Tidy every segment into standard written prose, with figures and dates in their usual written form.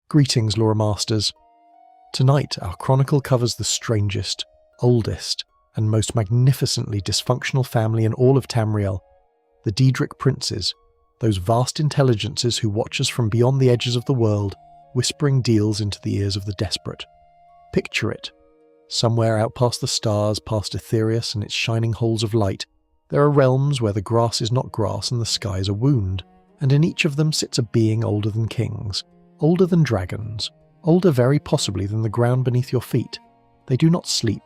Greetings, Lore Masters. Tonight, our chronicle covers the strangest, oldest, and most magnificently dysfunctional family in all of Tamriel, the Daedric Princes, those vast intelligences who watch us from beyond the edges of the world, whispering deals into the ears of the desperate. Picture it. Somewhere out past the stars, past Aetherius and its shining holes of light, there are realms where the grass is not grass and the skies are wound, and in each of them sits a being older than kings, older than dragons, older very possibly than the ground beneath your feet. They do not sleep,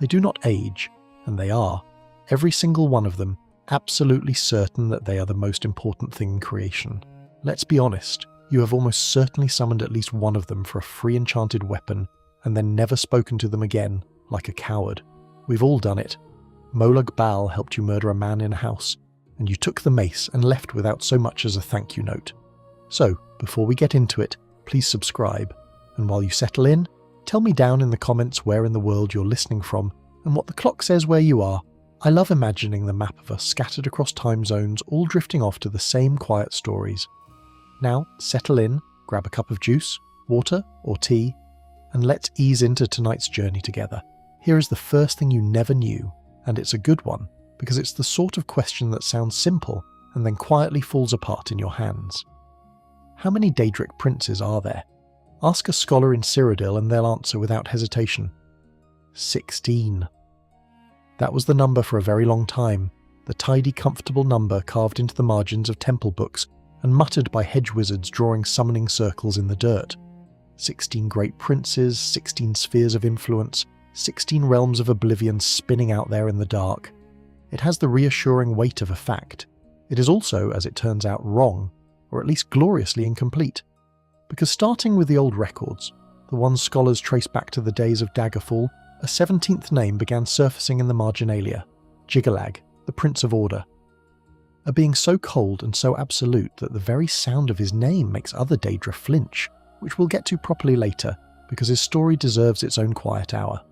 they do not age, and they are, every single one of them, absolutely certain that they are the most important thing in creation. Let's be honest, you have almost certainly summoned at least one of them for a free enchanted weapon, and then never spoken to them again, like a coward. We've all done it. Molag Bal helped you murder a man in a house, and you took the mace and left without so much as a thank you note. So, before we get into it, please subscribe, and while you settle in, tell me down in the comments where in the world you're listening from, and what the clock says where you are. I love imagining the map of us scattered across time zones, all drifting off to the same quiet stories. Now, settle in, grab a cup of juice, water, or tea, and let's ease into tonight's journey together. Here is the first thing you never knew, and it's a good one, because it's the sort of question that sounds simple and then quietly falls apart in your hands. How many Daedric Princes are there? Ask a scholar in Cyrodiil and they'll answer without hesitation. 16. That was the number for a very long time, the tidy, comfortable number carved into the margins of temple books and muttered by hedge wizards drawing summoning circles in the dirt. 16 great princes, 16 spheres of influence, 16 realms of oblivion spinning out there in the dark. It has the reassuring weight of a fact. It is also, as it turns out, wrong, or at least gloriously incomplete. Because starting with the old records, the ones scholars trace back to the days of Daggerfall, a 17th name began surfacing in the marginalia, Jyggalag, the Prince of Order. A being so cold and so absolute that the very sound of his name makes other Daedra flinch, which we'll get to properly later, because his story deserves its own quiet hour.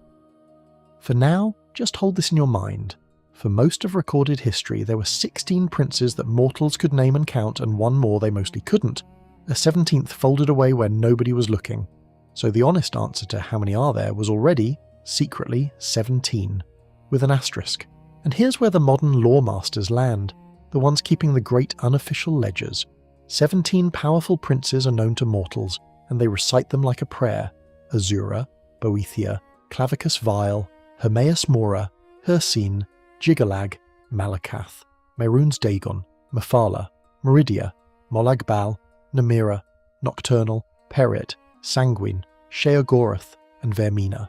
For now, just hold this in your mind. For most of recorded history, there were 16 princes that mortals could name and count, and one more they mostly couldn't. A 17th folded away where nobody was looking. So the honest answer to how many are there was already, secretly, 17, with an asterisk. And here's where the modern lore masters land, the ones keeping the great unofficial ledgers. 17 powerful princes are known to mortals, and they recite them like a prayer. Azura, Boethiah, Clavicus Vile, Hermaeus Mora, Hircine, Jyggalag, Malacath, Mehrunes Dagon, Meridia, Molag Bal, Namira, Nocturnal, Perit, Sanguine, Sheogorath, and Vermina.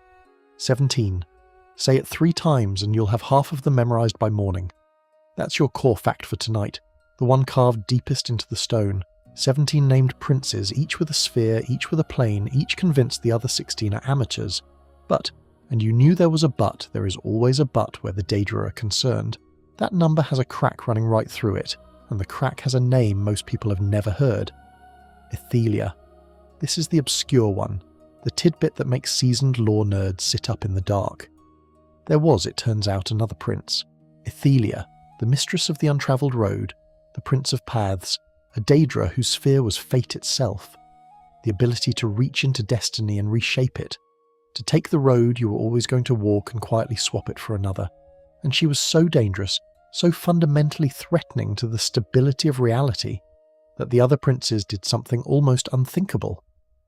17. Say it 3 times and you'll have half of them memorized by morning. That's your core fact for tonight, the one carved deepest into the stone. 17 named princes, each with a sphere, each with a plane, each convinced the other 16 are amateurs. But, and you knew there was a but, there is always a but where the Daedra are concerned, that number has a crack running right through it, and the crack has a name most people have never heard. Ithelia. This is the obscure one, the tidbit that makes seasoned lore nerds sit up in the dark. There was, it turns out, another prince, Ithelia, the mistress of the untravelled road, the prince of paths, a Daedra whose sphere was fate itself, the ability to reach into destiny and reshape it, to take the road you were always going to walk and quietly swap it for another. And she was so dangerous, so fundamentally threatening to the stability of reality, that the other princes did something almost unthinkable.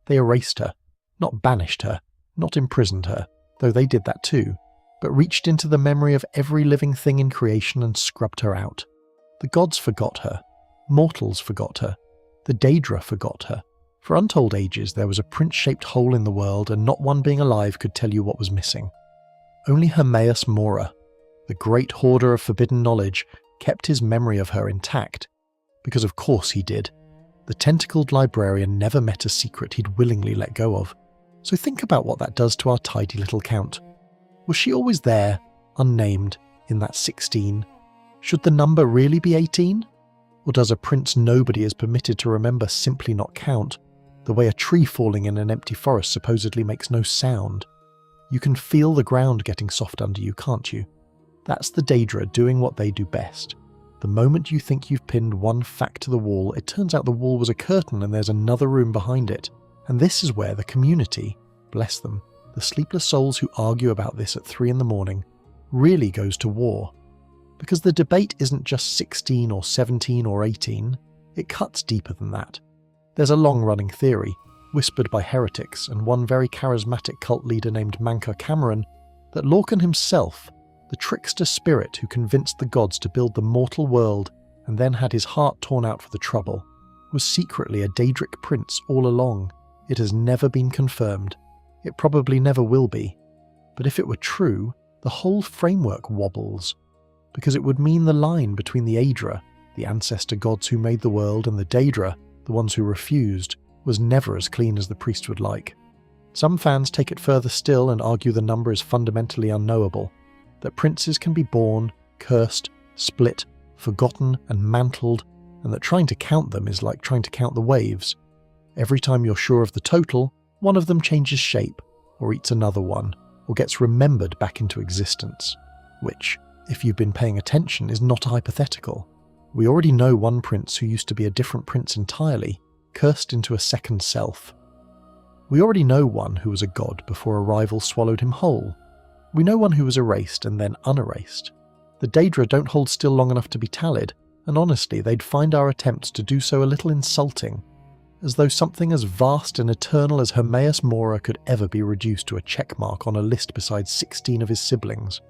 They erased her, not banished her, not imprisoned her, though they did that too, but reached into the memory of every living thing in creation and scrubbed her out. The gods forgot her, mortals forgot her, the Daedra forgot her. For untold ages there was a prince-shaped hole in the world, and not one being alive could tell you what was missing. Only Hermaeus Mora, the great hoarder of forbidden knowledge, kept his memory of her intact. Because of course he did. The tentacled librarian never met a secret he'd willingly let go of. So think about what that does to our tidy little count. Was she always there, unnamed, in that 16? Should the number really be 18? Or does a prince nobody is permitted to remember simply not count, the way a tree falling in an empty forest supposedly makes no sound? You can feel the ground getting soft under you, can't you? That's the Daedra doing what they do best. The moment you think you've pinned one fact to the wall, it turns out the wall was a curtain and there's another room behind it. And this is where the community, bless them, the sleepless souls who argue about this at 3 a.m, really goes to war. Because the debate isn't just 16 or 17 or 18, it cuts deeper than that. There's a long-running theory, whispered by heretics and one very charismatic cult leader named Manka Cameron, that Lorcan himself, the trickster spirit who convinced the gods to build the mortal world and then had his heart torn out for the trouble, was secretly a Daedric prince all along. It has never been confirmed. It probably never will be. But if it were true, the whole framework wobbles, because it would mean the line between the Daedra, the ancestor gods who made the world, and the Daedra, the ones who refused, was never as clean as the priest would like. Some fans take it further still and argue the number is fundamentally unknowable, that princes can be born, cursed, split, forgotten and mantled, and that trying to count them is like trying to count the waves. Every time you're sure of the total, one of them changes shape, or eats another one, or gets remembered back into existence, which, if you've been paying attention, is not hypothetical. We already know one prince who used to be a different prince entirely, cursed into a second self. We already know one who was a god before a rival swallowed him whole. We know one who was erased and then unerased. The Daedra don't hold still long enough to be tallied, and honestly they'd find our attempts to do so a little insulting, as though something as vast and eternal as Hermaeus Mora could ever be reduced to a checkmark on a list beside 16 of his siblings.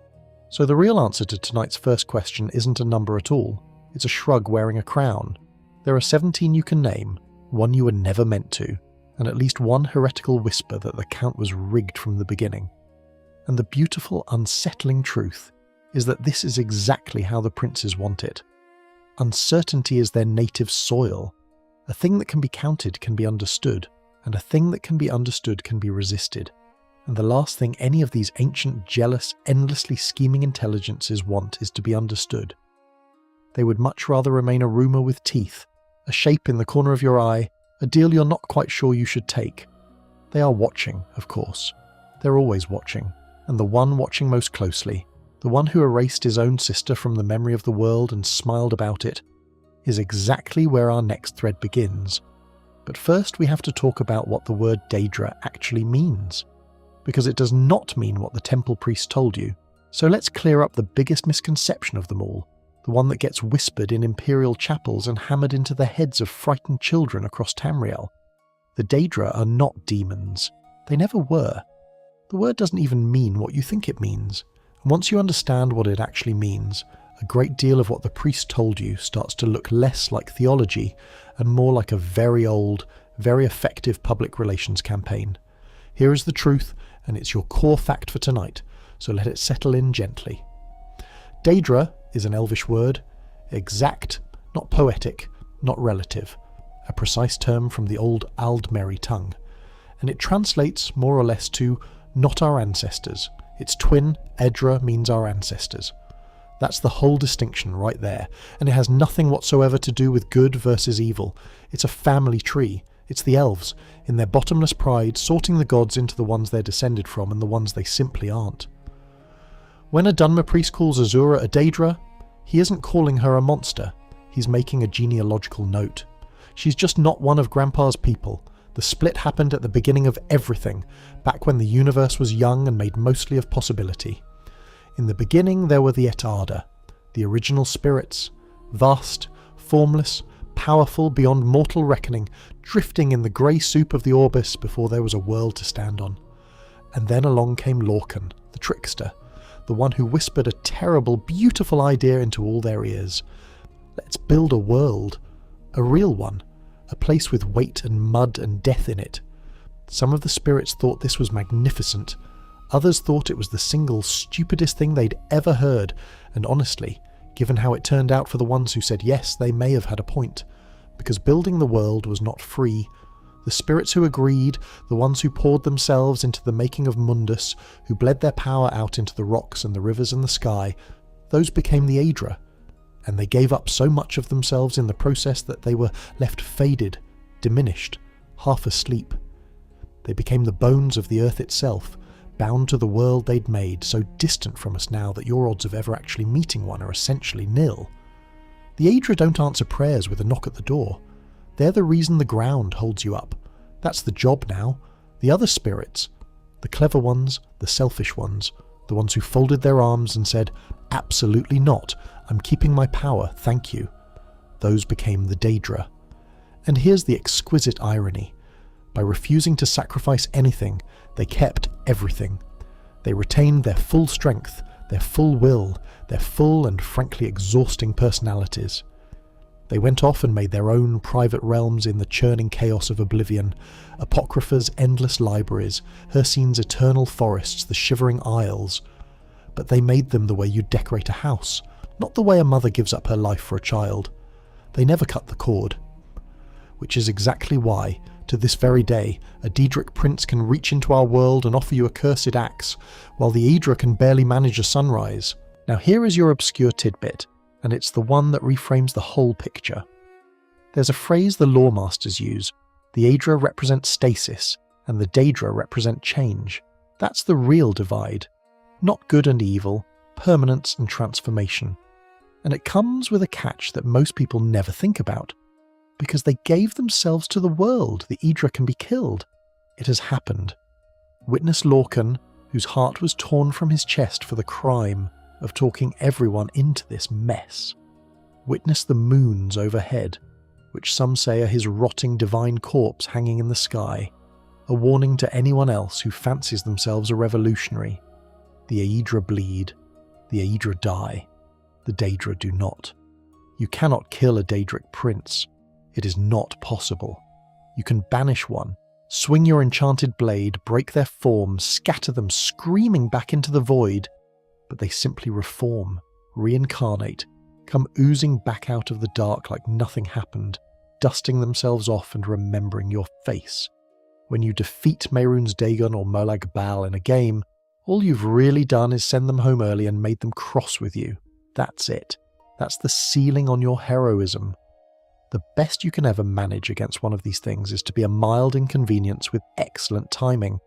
So the real answer to tonight's first question isn't a number at all, it's a shrug wearing a crown. There are 17 you can name, one you were never meant to, and at least one heretical whisper that the count was rigged from the beginning. And the beautiful, unsettling truth is that this is exactly how the princes want it. Uncertainty is their native soil. A thing that can be counted can be understood, and a thing that can be understood can be resisted. And the last thing any of these ancient, jealous, endlessly scheming intelligences want is to be understood. They would much rather remain a rumour with teeth, a shape in the corner of your eye, a deal you're not quite sure you should take. They are watching, of course. They're always watching, and the one watching most closely, the one who erased his own sister from the memory of the world and smiled about it, is exactly where our next thread begins. But first we have to talk about what the word Daedra actually means, because it does not mean what the temple priest told you. So let's clear up the biggest misconception of them all, the one that gets whispered in imperial chapels and hammered into the heads of frightened children across Tamriel. The Daedra are not demons. They never were. The word doesn't even mean what you think it means. And once you understand what it actually means, a great deal of what the priest told you starts to look less like theology and more like a very old, very effective public relations campaign. Here is the truth, and it's your core fact for tonight, so let it settle in gently. Daedra is an elvish word, exact, not poetic, not relative, a precise term from the old Aldmeri tongue, and it translates more or less to not our ancestors. Its twin, Edra, means our ancestors. That's the whole distinction right there, and it has nothing whatsoever to do with good versus evil. It's a family tree. It's the elves, in their bottomless pride, sorting the gods into the ones they're descended from and the ones they simply aren't. When a Dunmer priest calls Azura a Daedra, he isn't calling her a monster. He's making a genealogical note. She's just not one of Grandpa's people. The split happened at the beginning of everything, back when the universe was young and made mostly of possibility. In the beginning there were the Etarda, the original spirits, vast, formless, powerful beyond mortal reckoning, drifting in the grey soup of the Orbis before there was a world to stand on. And then along came Lorcan, the trickster, the one who whispered a terrible, beautiful idea into all their ears. Let's build a world, a real one, a place with weight and mud and death in it. Some of the spirits thought this was magnificent. Others thought it was the single stupidest thing they'd ever heard, and honestly, given how it turned out for the ones who said yes, they may have had a point, because building the world was not free. The spirits who agreed, the ones who poured themselves into the making of Mundus, who bled their power out into the rocks and the rivers and the sky, those became the Daedra, and they gave up so much of themselves in the process that they were left faded, diminished, half asleep. They became the bones of the earth itself, bound to the world they'd made, so distant from us now that your odds of ever actually meeting one are essentially nil. The Daedra don't answer prayers with a knock at the door. They're the reason the ground holds you up. That's the job now. The other spirits, the clever ones, the selfish ones, the ones who folded their arms and said, "Absolutely not, I'm keeping my power, thank you." Those became the Daedra. And here's the exquisite irony. By refusing to sacrifice anything, they kept everything. They retained their full strength, their full will, their full and frankly exhausting personalities. They went off and made their own private realms in the churning chaos of Oblivion, Apocrypha's endless libraries, Hircine's eternal forests, the shivering isles. But they made them the way you decorate a house, not the way a mother gives up her life for a child. They never cut the cord. Which is exactly why, to this very day, a Daedric Prince can reach into our world and offer you a cursed axe, while the Daedra can barely manage a sunrise. Now here is your obscure tidbit, and it's the one that reframes the whole picture. There's a phrase the lore masters use. The Daedra represent stasis, and the Daedra represent change. That's the real divide. Not good and evil, permanence and transformation. And it comes with a catch that most people never think about. Because they gave themselves to the world, the Daedra can be killed. It has happened. Witness Lorcan, whose heart was torn from his chest for the crime of talking everyone into this mess. Witness the moons overhead, which some say are his rotting divine corpse hanging in the sky, a warning to anyone else who fancies themselves a revolutionary. The Daedra bleed, the Daedra die, the Daedra do not. You cannot kill a Daedric Prince. It is not possible. You can banish one, swing your enchanted blade, break their form, scatter them screaming back into the void, but they simply reform, reincarnate, come oozing back out of the dark like nothing happened, dusting themselves off and remembering your face. When you defeat Mehrunes Dagon or Molag Bal in a game, all you've really done is send them home early and made them cross with you. That's it. That's the ceiling on your heroism. The best you can ever manage against one of these things is to be a mild inconvenience with excellent timing.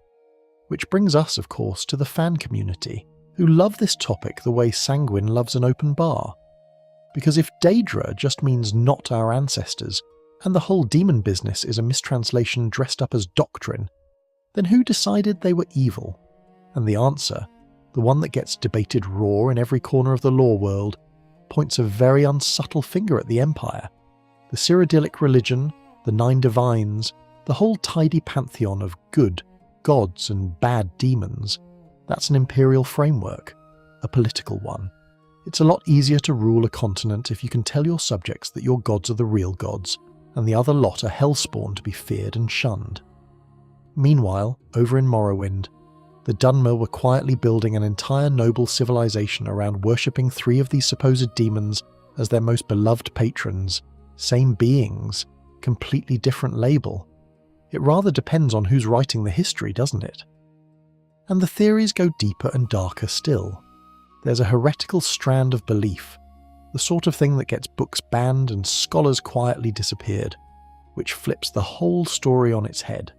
Which brings us, of course, to the fan community, who love this topic the way Sanguine loves an open bar. Because if Daedra just means not our ancestors, and the whole demon business is a mistranslation dressed up as doctrine, then who decided they were evil? And the answer, the one that gets debated raw in every corner of the lore world, points a very unsubtle finger at the Empire. The Cyrodiilic religion, the 9 divines, the whole tidy pantheon of good gods and bad demons, that's an imperial framework, a political one. It's a lot easier to rule a continent if you can tell your subjects that your gods are the real gods, and the other lot are hellspawn to be feared and shunned. Meanwhile, over in Morrowind, the Dunmer were quietly building an entire noble civilization around worshipping 3 of these supposed demons as their most beloved patrons. Same beings, completely different label. It rather depends on who's writing the history, doesn't it? And the theories go deeper and darker still. There's a heretical strand of belief, the sort of thing that gets books banned and scholars quietly disappeared, which flips the whole story on its head.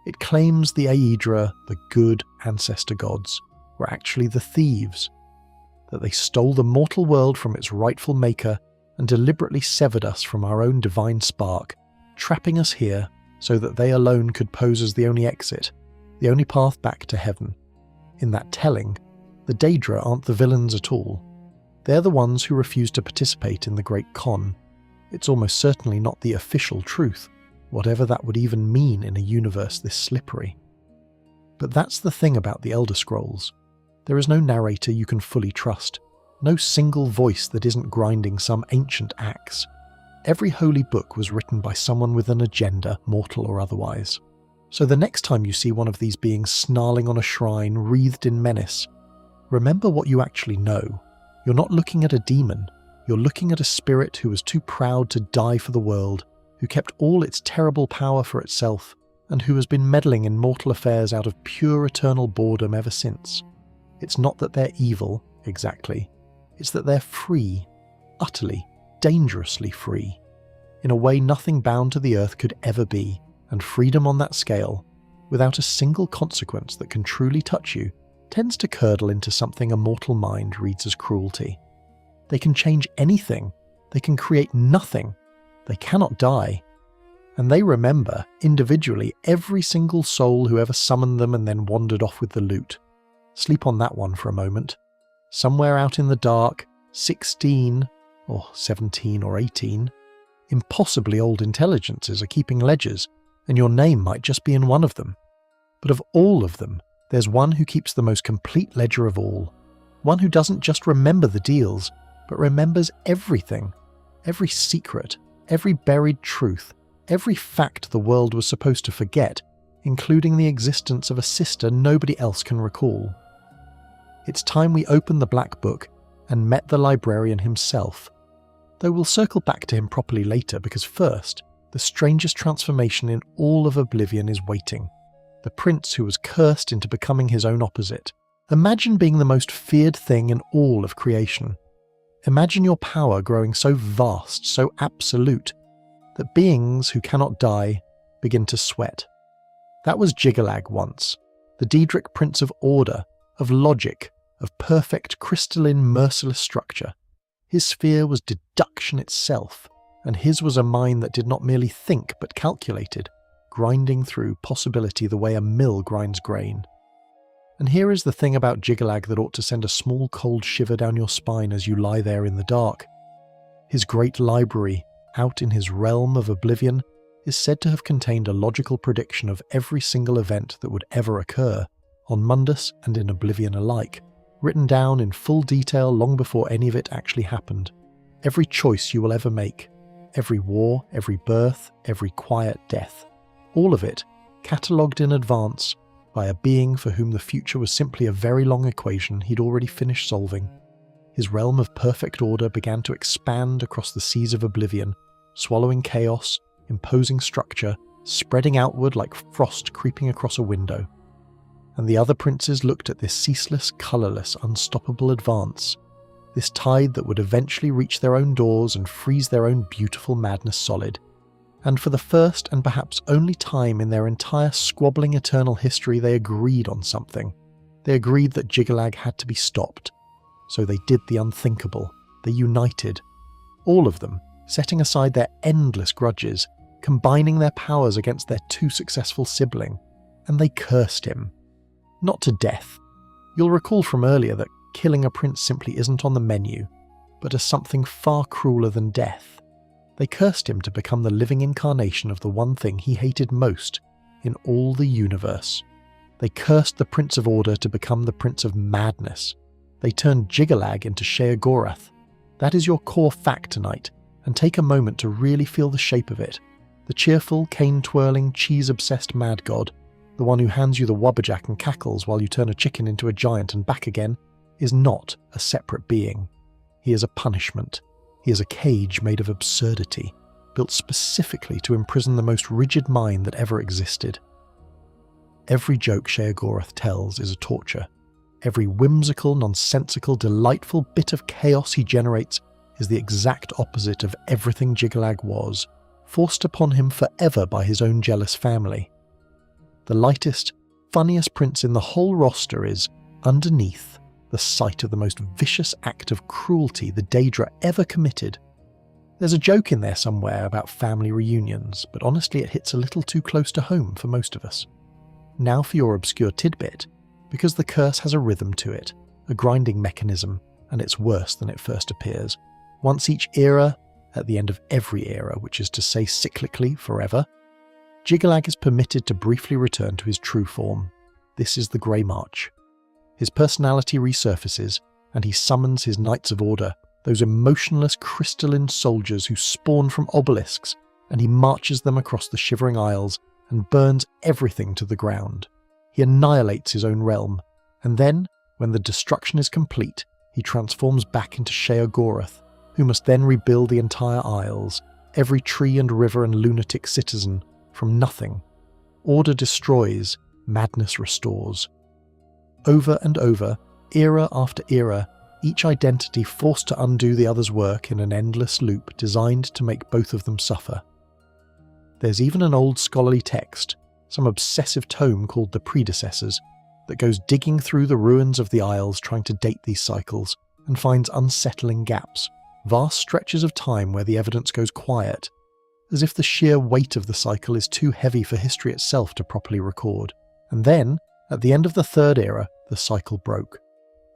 It claims the Daedra, the good ancestor gods, were actually the thieves, that they stole the mortal world from its rightful maker and deliberately severed us from our own divine spark, trapping us here so that they alone could pose as the only exit, the only path back to heaven. In that telling, the Daedra aren't the villains at all. They're the ones who refuse to participate in the Great Con. It's almost certainly not the official truth, whatever that would even mean in a universe this slippery. But that's the thing about the Elder Scrolls. There is no narrator you can fully trust, no single voice that isn't grinding some ancient axe. Every holy book was written by someone with an agenda, mortal or otherwise. So the next time you see one of these beings snarling on a shrine wreathed in menace, remember what you actually know. You're not looking at a demon, you're looking at a spirit who was too proud to die for the world, who kept all its terrible power for itself, and who has been meddling in mortal affairs out of pure eternal boredom ever since. It's not that they're evil, exactly. It's that they're free, utterly, dangerously free, in a way nothing bound to the earth could ever be, and freedom on that scale, without a single consequence that can truly touch you, tends to curdle into something a mortal mind reads as cruelty. They can change anything, they can create nothing, they cannot die, and they remember, individually, every single soul who ever summoned them and then wandered off with the loot. Sleep on that one for a moment. Somewhere out in the dark, 16, or 17 or 18, impossibly old intelligences are keeping ledgers, and your name might just be in one of them. But of all of them, there's one who keeps the most complete ledger of all. One who doesn't just remember the deals, but remembers everything. Every secret, every buried truth, every fact the world was supposed to forget, including the existence of a sister nobody else can recall. It's time we opened the Black Book and met the librarian himself. Though we'll circle back to him properly later, because first, the strangest transformation in all of Oblivion is waiting. The prince who was cursed into becoming his own opposite. Imagine being the most feared thing in all of creation. Imagine your power growing so vast, so absolute, that beings who cannot die begin to sweat. That was Jyggalag once, the Daedric Prince of order, of logic, of perfect crystalline merciless structure. His sphere was deduction itself, and his was a mind that did not merely think but calculated, grinding through possibility the way a mill grinds grain. And here is the thing about Jyggalag that ought to send a small cold shiver down your spine as you lie there in the dark. His great library, out in his realm of Oblivion, is said to have contained a logical prediction of every single event that would ever occur, on Mundus and in Oblivion alike, written down in full detail long before any of it actually happened. Every choice you will ever make, every war, every birth, every quiet death, all of it catalogued in advance by a being for whom the future was simply a very long equation he'd already finished solving. His realm of perfect order began to expand across the seas of Oblivion, swallowing chaos, imposing structure, spreading outward like frost creeping across a window. And the other princes looked at this ceaseless, colourless, unstoppable advance, this tide that would eventually reach their own doors and freeze their own beautiful madness solid. And for the first and perhaps only time in their entire squabbling eternal history, they agreed on something. They agreed that Jyggalag had to be stopped. So they did the unthinkable. They united. All of them, setting aside their endless grudges, combining their powers against their too successful sibling, and they cursed him. Not to death. You'll recall from earlier that killing a prince simply isn't on the menu, but as something far crueler than death. They cursed him to become the living incarnation of the one thing he hated most in all the universe. They cursed the Prince of Order to become the Prince of Madness. They turned Jyggalag into Sheogorath. That is your core fact tonight, and take a moment to really feel the shape of it. The cheerful, cane-twirling, cheese-obsessed mad god, the one who hands you the wubberjack and cackles while you turn a chicken into a giant and back again, is not a separate being. He is a punishment. He is a cage made of absurdity, built specifically to imprison the most rigid mind that ever existed. Every joke Sheogorath tells is a torture. Every whimsical, nonsensical, delightful bit of chaos he generates is the exact opposite of everything Jyggalag was, forced upon him forever by his own jealous family. The lightest, funniest prince in the whole roster is, underneath, the site of the most vicious act of cruelty the Daedra ever committed. There's a joke in there somewhere about family reunions, but honestly it hits a little too close to home for most of us. Now for your obscure tidbit, because the curse has a rhythm to it, a grinding mechanism, and it's worse than it first appears. Once each era, at the end of every era, which is to say cyclically forever, Jyggalag is permitted to briefly return to his true form. This is the Grey March. His personality resurfaces, and he summons his Knights of Order, those emotionless crystalline soldiers who spawn from obelisks, and he marches them across the shivering isles and burns everything to the ground. He annihilates his own realm, and then, when the destruction is complete, he transforms back into Sheogorath, who must then rebuild the entire isles, every tree and river and lunatic citizen, from nothing. Order destroys, madness restores. Over and over, era after era, each identity forced to undo the other's work in an endless loop designed to make both of them suffer. There's even an old scholarly text, some obsessive tome called The Predecessors, that goes digging through the ruins of the Isles trying to date these cycles, and finds unsettling gaps, vast stretches of time where the evidence goes quiet. as if the sheer weight of the cycle is too heavy for history itself to properly record. And then, at the end of the Third Era, the cycle broke.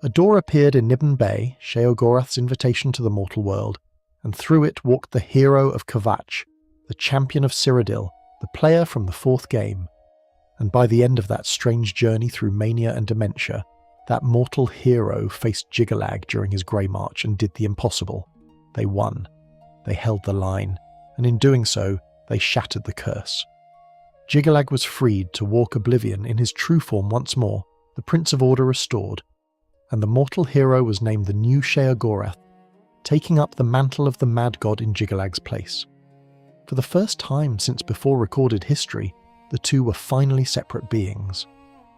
A door appeared in Nibn Bay, Sheogorath's invitation to the mortal world, and through it walked the hero of Kvatch, the champion of Cyrodiil, the player from the fourth game. And by the end of that strange journey through mania and dementia, that mortal hero faced Jyggalag during his Grey March and did the impossible. They won. They held the line, and in doing so, they shattered the curse. Jyggalag was freed to walk Oblivion in his true form once more, the Prince of Order restored, and the mortal hero was named the new Sheogorath, taking up the mantle of the mad god in Jyggalag's place. For the first time since before recorded history, the two were finally separate beings,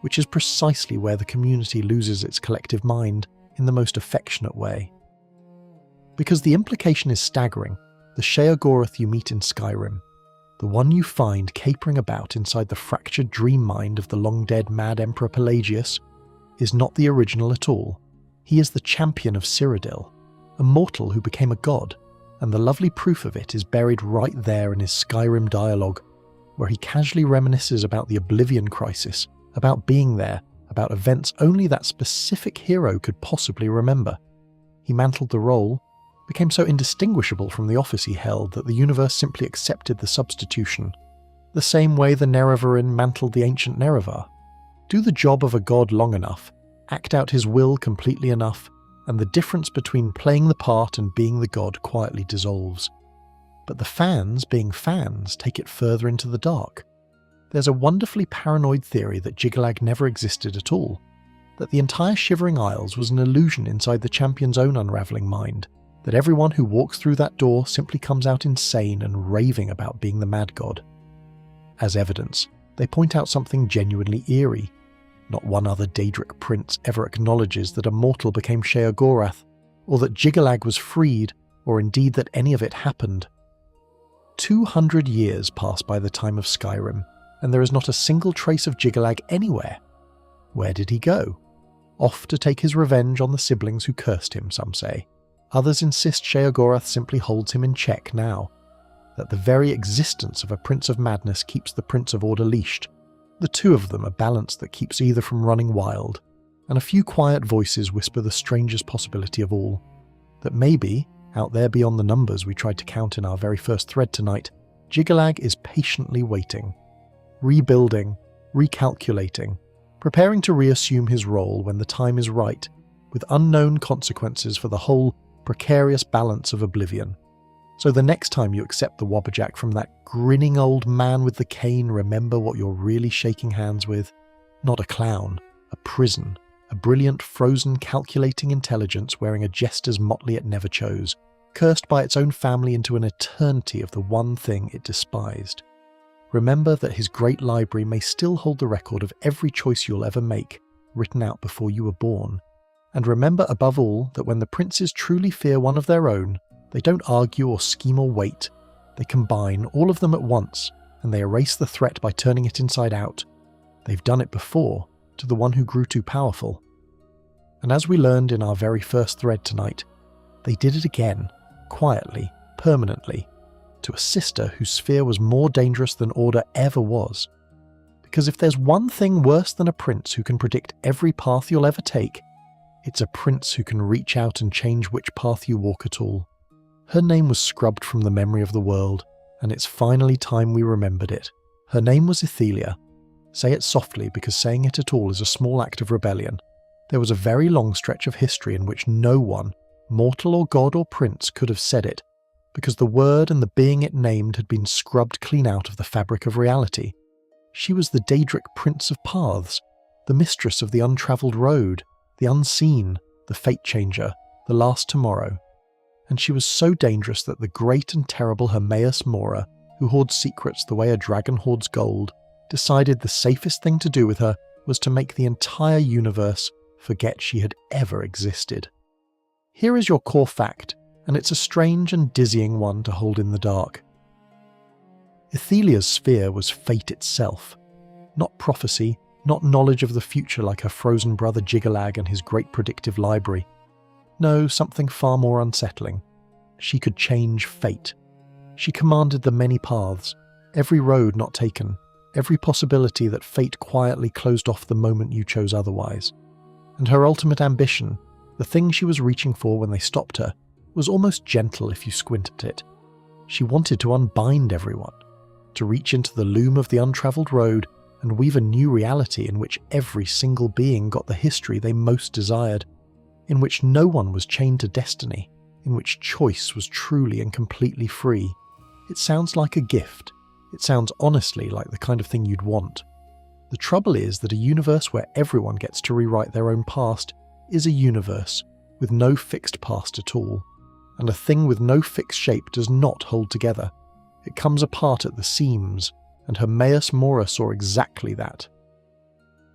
which is precisely where the community loses its collective mind in the most affectionate way. Because the implication is staggering, the Sheogorath you meet in Skyrim, the one you find capering about inside the fractured dream mind of the long-dead mad Emperor Pelagius, is not the original at all. He is the champion of Cyrodiil, a mortal who became a god, and the lovely proof of it is buried right there in his Skyrim dialogue, where he casually reminisces about the Oblivion Crisis, about being there, about events only that specific hero could possibly remember. He mantled the role, became so indistinguishable from the office he held that the universe simply accepted the substitution, the same way the Nerevarin mantled the ancient Nerevar. Do the job of a god long enough, act out his will completely enough, and the difference between playing the part and being the god quietly dissolves. But the fans, being fans, take it further into the dark. There's a wonderfully paranoid theory that Jyggalag never existed at all, that the entire Shivering Isles was an illusion inside the champion's own unravelling mind, that everyone who walks through that door simply comes out insane and raving about being the mad god. As evidence, they point out something genuinely eerie. Not one other Daedric Prince ever acknowledges that a mortal became Sheogorath, or that Jyggalag was freed, or indeed that any of it happened. 200 years pass by the time of Skyrim, and there is not a single trace of Jyggalag anywhere. Where did he go? Off to take his revenge on the siblings who cursed him, some say. Others insist Sheogorath simply holds him in check now, that the very existence of a Prince of Madness keeps the Prince of Order leashed. The two of them a balance that keeps either from running wild, and a few quiet voices whisper the strangest possibility of all, that maybe, out there beyond the numbers we tried to count in our very first thread tonight, Jyggalag is patiently waiting, rebuilding, recalculating, preparing to reassume his role when the time is right, with unknown consequences for the whole precarious balance of Oblivion. So the next time you accept the Wobberjack from that grinning old man with the cane, remember what you're really shaking hands with. Not a clown, a prison, a brilliant frozen calculating intelligence wearing a jester's motley it never chose, cursed by its own family into an eternity of the one thing it despised. Remember that his great library may still hold the record of every choice you'll ever make, written out before you were born. And remember above all that when the princes truly fear one of their own, they don't argue or scheme or wait. They combine all of them at once, and they erase the threat by turning it inside out. They've done it before, to the one who grew too powerful. And as we learned in our very first thread tonight, they did it again, quietly, permanently, to a sister whose sphere was more dangerous than Order ever was. Because if there's one thing worse than a prince who can predict every path you'll ever take, it's a prince who can reach out and change which path you walk at all. Her name was scrubbed from the memory of the world, and it's finally time we remembered it. Her name was Ithelia. Say it softly, because saying it at all is a small act of rebellion. There was a very long stretch of history in which no one, mortal or god or prince, could have said it, because the word and the being it named had been scrubbed clean out of the fabric of reality. She was the Daedric Prince of Paths, the mistress of the untravelled road, the unseen, the fate changer, the last tomorrow. And she was so dangerous that the great and terrible Hermaeus Mora, who hoards secrets the way a dragon hoards gold, decided the safest thing to do with her was to make the entire universe forget she had ever existed. Here is your core fact, and it's a strange and dizzying one to hold in the dark. Ithelia's sphere was fate itself, not prophecy, not knowledge of the future like her frozen brother Jyggalag and his great predictive library. No, something far more unsettling. She could change fate. She commanded the many paths, every road not taken, every possibility that fate quietly closed off the moment you chose otherwise. And her ultimate ambition, the thing she was reaching for when they stopped her, was almost gentle if you squint at it. She wanted to unbind everyone, to reach into the loom of the untravelled road and weave a new reality in which every single being got the history they most desired, in which no one was chained to destiny, in which choice was truly and completely free. It sounds like a gift. It sounds honestly like the kind of thing you'd want. The trouble is that a universe where everyone gets to rewrite their own past is a universe with no fixed past at all, and a thing with no fixed shape does not hold together. It comes apart at the seams, and Hermaeus Mora saw exactly that.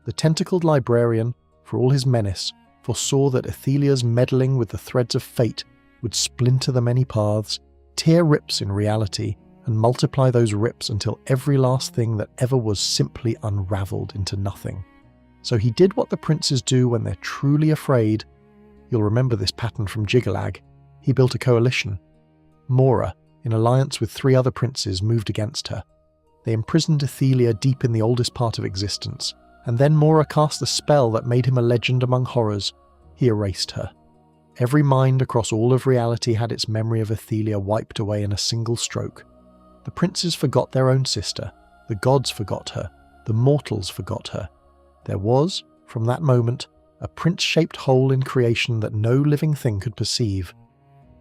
The tentacled librarian, for all his menace, foresaw that Ithelia's meddling with the threads of fate would splinter the many paths, tear rips in reality, and multiply those rips until every last thing that ever was simply unravelled into nothing. So he did what the princes do when they're truly afraid. You'll remember this pattern from Jyggalag. He built a coalition. Mora, in alliance with 3 other princes, moved against her. They imprisoned Ithelia deep in the oldest part of existence, and then Mora cast the spell that made him a legend among horrors. He erased her. Every mind across all of reality had its memory of Ithelia wiped away in a single stroke. The princes forgot their own sister, the gods forgot her, the mortals forgot her. There was, from that moment, a prince-shaped hole in creation that no living thing could perceive.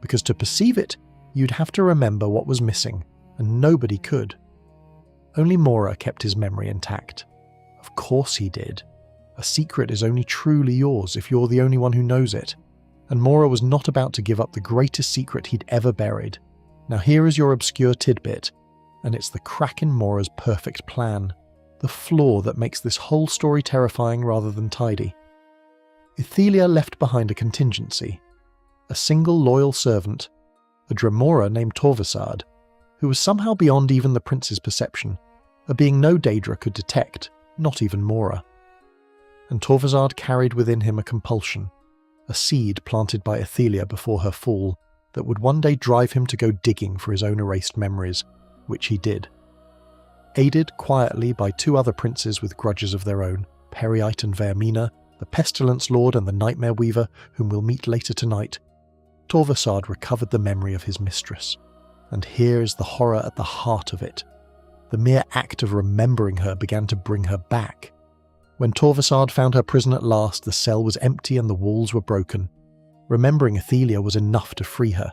Because to perceive it, you'd have to remember what was missing, and nobody could. Only Mora kept his memory intact. Of course he did. A secret is only truly yours if you're the only one who knows it. And Mora was not about to give up the greatest secret he'd ever buried. Now here is your obscure tidbit, and it's the crack in Mora's perfect plan, the flaw that makes this whole story terrifying rather than tidy. Ithelia left behind a contingency, a single loyal servant, a Dremora named Torvasad, who was somehow beyond even the prince's perception, a being no Daedra could detect, not even Mora. And Torvasad carried within him a compulsion, a seed planted by Ithelia before her fall, that would one day drive him to go digging for his own erased memories, which he did. Aided quietly by 2 other princes with grudges of their own, Periite and Vermina, the Pestilence Lord and the Nightmare Weaver, whom we'll meet later tonight, Torvasad recovered the memory of his mistress. And here is the horror at the heart of it. The mere act of remembering her began to bring her back. When Torvasad found her prison at last, the cell was empty and the walls were broken. Remembering Ithelia was enough to free her.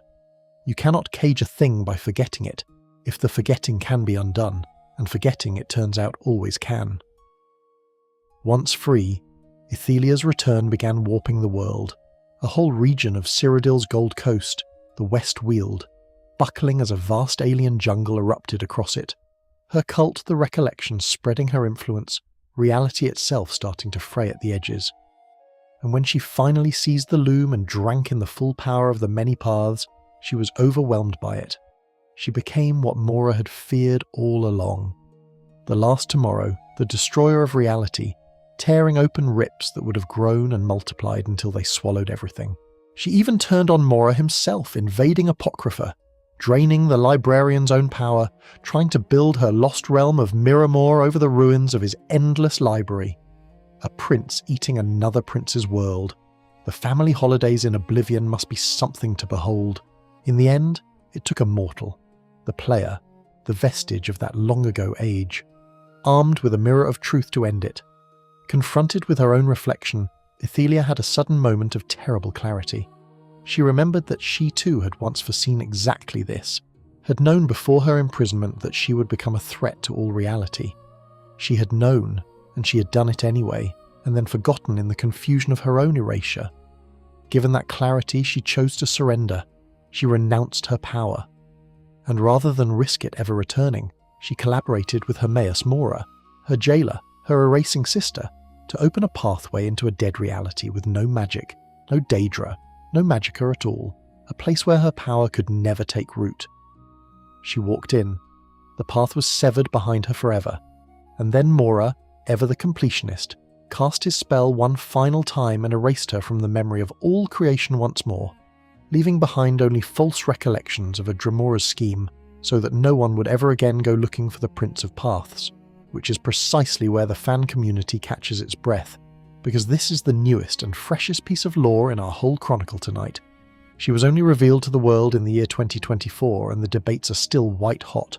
You cannot cage a thing by forgetting it, if the forgetting can be undone, and forgetting, it turns out, always can. Once free, Ithelia's return began warping the world. A whole region of Cyrodiil's Gold Coast, the West Weald, buckling as a vast alien jungle erupted across it. Her cult, the Recollection, spreading her influence, reality itself starting to fray at the edges. And when she finally seized the loom and drank in the full power of the many paths, she was overwhelmed by it. She became what Mora had feared all along. The last tomorrow, the destroyer of reality, tearing open rips that would have grown and multiplied until they swallowed everything. She even turned on Mora himself, invading Apocrypha, draining the librarian's own power, trying to build her lost realm of Miramor over the ruins of his endless library. A prince eating another prince's world. The family holidays in Oblivion must be something to behold. In the end, it took a mortal, the player, the vestige of that long-ago age, armed with a mirror of truth to end it. Confronted with her own reflection, Ithelia had a sudden moment of terrible clarity. She remembered that she too had once foreseen exactly this, had known before her imprisonment that she would become a threat to all reality. She had known, and she had done it anyway, and then forgotten in the confusion of her own erasure. Given that clarity, she chose to surrender. She renounced her power. And rather than risk it ever returning, she collaborated with Hermaeus Mora, her jailer, her erasing sister, to open a pathway into a dead reality with no magic, no Daedra, no magicka at all, a place where her power could never take root. She walked in. The path was severed behind her forever, and then Mora, ever the completionist, cast his spell one final time and erased her from the memory of all creation once more, leaving behind only false recollections of a Dremora's scheme, so that no one would ever again go looking for the Prince of Paths, which is precisely where the fan community catches its breath, because this is the newest and freshest piece of lore in our whole chronicle tonight. She was only revealed to the world in the year 2024, and the debates are still white hot.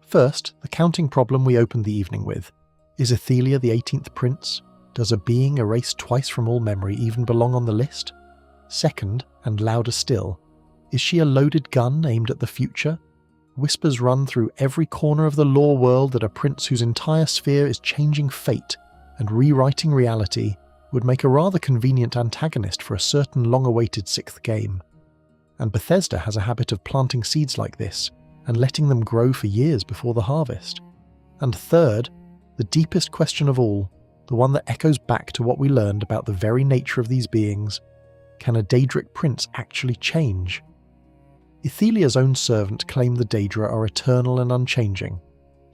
First, the counting problem we opened the evening with. Is Ithelia the 18th prince? Does a being erased twice from all memory even belong on the list? Second, and louder still, is she a loaded gun aimed at the future? Whispers run through every corner of the lore world that a prince whose entire sphere is changing fate and rewriting reality would make a rather convenient antagonist for a certain long-awaited 6th game. And Bethesda has a habit of planting seeds like this and letting them grow for years before the harvest. And third, the deepest question of all, the one that echoes back to what we learned about the very nature of these beings: can a Daedric prince actually change? Ithelia's own servant claimed the Daedra are eternal and unchanging,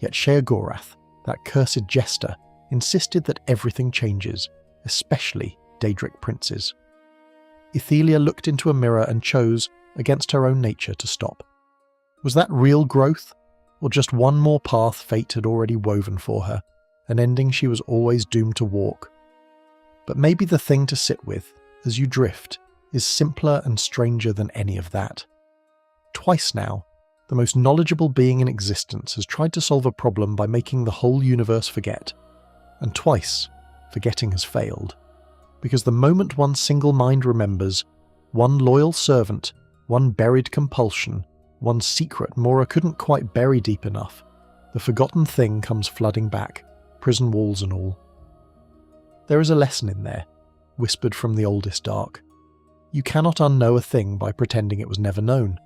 yet Sheogorath, that cursed jester, insisted that everything changes, especially Daedric princes. Ithelia looked into a mirror and chose, against her own nature, to stop. Was that real growth, or just one more path fate had already woven for her, an ending she was always doomed to walk? But maybe the thing to sit with, as you drift, is simpler and stranger than any of that. Twice now, the most knowledgeable being in existence has tried to solve a problem by making the whole universe forget. And twice, forgetting has failed. Because the moment one single mind remembers, one loyal servant, one buried compulsion, one secret Mora couldn't quite bury deep enough, the forgotten thing comes flooding back, prison walls and all. There is a lesson in there, whispered from the oldest dark. You cannot unknow a thing by pretending it was never known.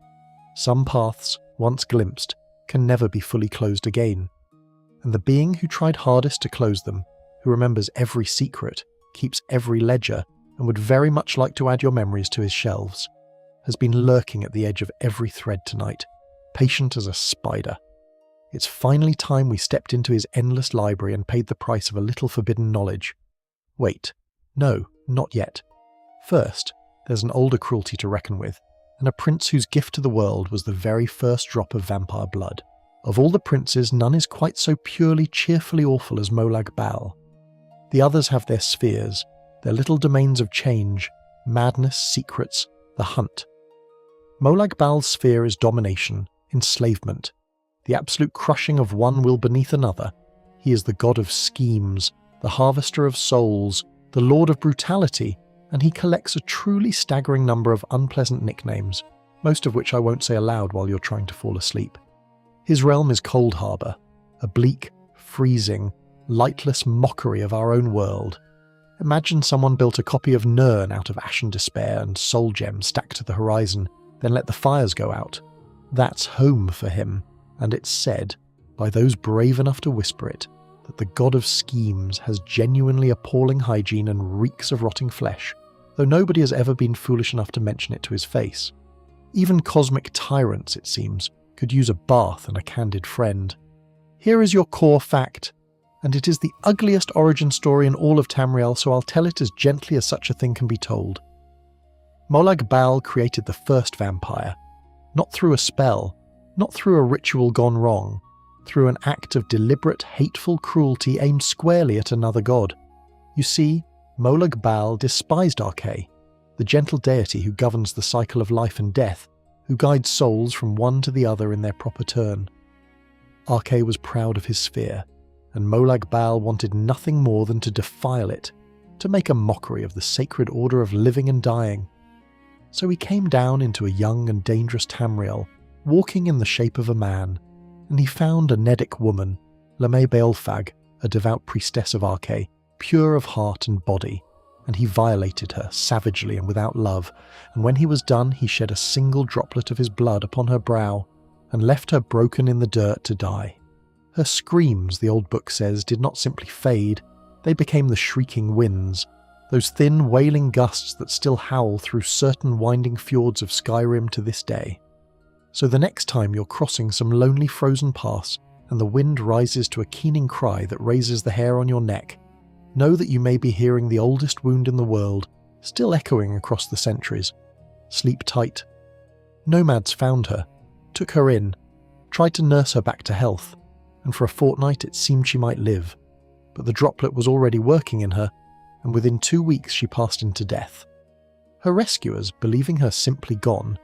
Some paths, once glimpsed, can never be fully closed again. And the being who tried hardest to close them, who remembers every secret, keeps every ledger, and would very much like to add your memories to his shelves, has been lurking at the edge of every thread tonight, patient as a spider. It's finally time we stepped into his endless library and paid the price of a little forbidden knowledge. Wait, no, not yet. First, there's an older cruelty to reckon with, and a prince whose gift to the world was the very first drop of vampire blood. Of all the princes, none is quite so purely, cheerfully awful as Molag Bal. The others have their spheres, their little domains of change, madness, secrets, the hunt. Molag Bal's sphere is domination, enslavement, the absolute crushing of one will beneath another. He is the god of schemes, the harvester of souls, the lord of brutality, and he collects a truly staggering number of unpleasant nicknames, most of which I won't say aloud while you're trying to fall asleep. His realm is Cold Harbour, a bleak, freezing, lightless mockery of our own world. Imagine someone built a copy of Nirn out of ashen despair and soul gems stacked to the horizon, then let the fires go out. That's home for him, and it's said, by those brave enough to whisper it, that the god of schemes has genuinely appalling hygiene and reeks of rotting flesh, though nobody has ever been foolish enough to mention it to his face. Even cosmic tyrants, it seems, could use a bath and a candid friend. Here is your core fact, and it is the ugliest origin story in all of Tamriel, so I'll tell it as gently as such a thing can be told. Molag Bal created the first vampire, not through a spell, not through a ritual gone wrong, through an act of deliberate, hateful cruelty aimed squarely at another god. You see, Molag Bal despised Arche, the gentle deity who governs the cycle of life and death, who guides souls from one to the other in their proper turn. Arche was proud of his sphere, and Molag Bal wanted nothing more than to defile it, to make a mockery of the sacred order of living and dying. So he came down into a young and dangerous Tamriel, walking in the shape of a man, and he found a Nedic woman, Lame Beolfag, a devout priestess of Arche, pure of heart and body, and he violated her savagely and without love, and when he was done he shed a single droplet of his blood upon her brow, and left her broken in the dirt to die. Her screams, the old book says, did not simply fade, they became the shrieking winds, those thin wailing gusts that still howl through certain winding fjords of Skyrim to this day. So the next time you're crossing some lonely frozen pass and the wind rises to a keening cry that raises the hair on your neck, know that you may be hearing the oldest wound in the world, still echoing across the centuries. Sleep tight. Nomads found her, took her in, tried to nurse her back to health, and for a fortnight it seemed she might live, but the droplet was already working in her, and within 2 weeks she passed into death. Her rescuers, believing her simply gone,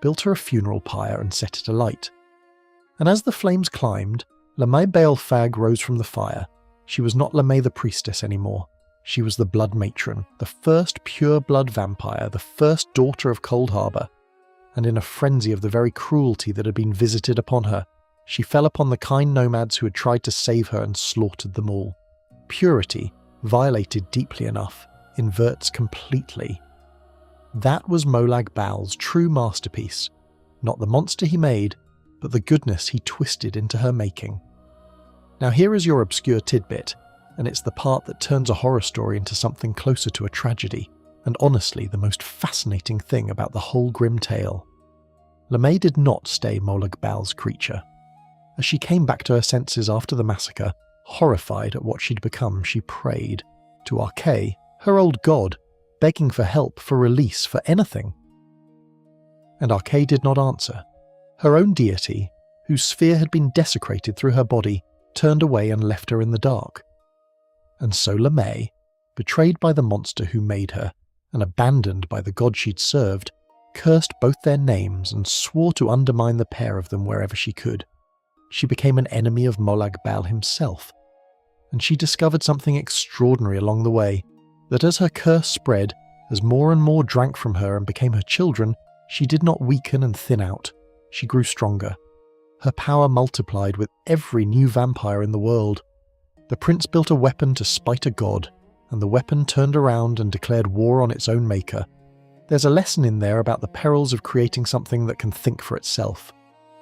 built her a funeral pyre and set it alight. And as the flames climbed, Lemay Bael Fag rose from the fire. She was not Lemay the priestess anymore. She was the blood matron, the first pure blood vampire, the first daughter of Cold Harbour. And in a frenzy of the very cruelty that had been visited upon her, she fell upon the kind nomads who had tried to save her and slaughtered them all. Purity, violated deeply enough, inverts completely. That was Molag Bal's true masterpiece, not the monster he made, but the goodness he twisted into her making. Now here is your obscure tidbit, and it's the part that turns a horror story into something closer to a tragedy, and honestly the most fascinating thing about the whole grim tale. Lemay did not stay Molag Bal's creature. As she came back to her senses after the massacre, horrified at what she'd become, she prayed to Arkay, her old god, begging for help, for release, for anything. And Arkay did not answer. Her own deity, whose sphere had been desecrated through her body, turned away and left her in the dark. And so Lemay, betrayed by the monster who made her, and abandoned by the god she'd served, cursed both their names and swore to undermine the pair of them wherever she could. She became an enemy of Molag Bal himself. And she discovered something extraordinary along the way, that as her curse spread, as more and more drank from her and became her children, she did not weaken and thin out. She grew stronger. Her power multiplied with every new vampire in the world. The prince built a weapon to spite a god, and the weapon turned around and declared war on its own maker. There's a lesson in there about the perils of creating something that can think for itself.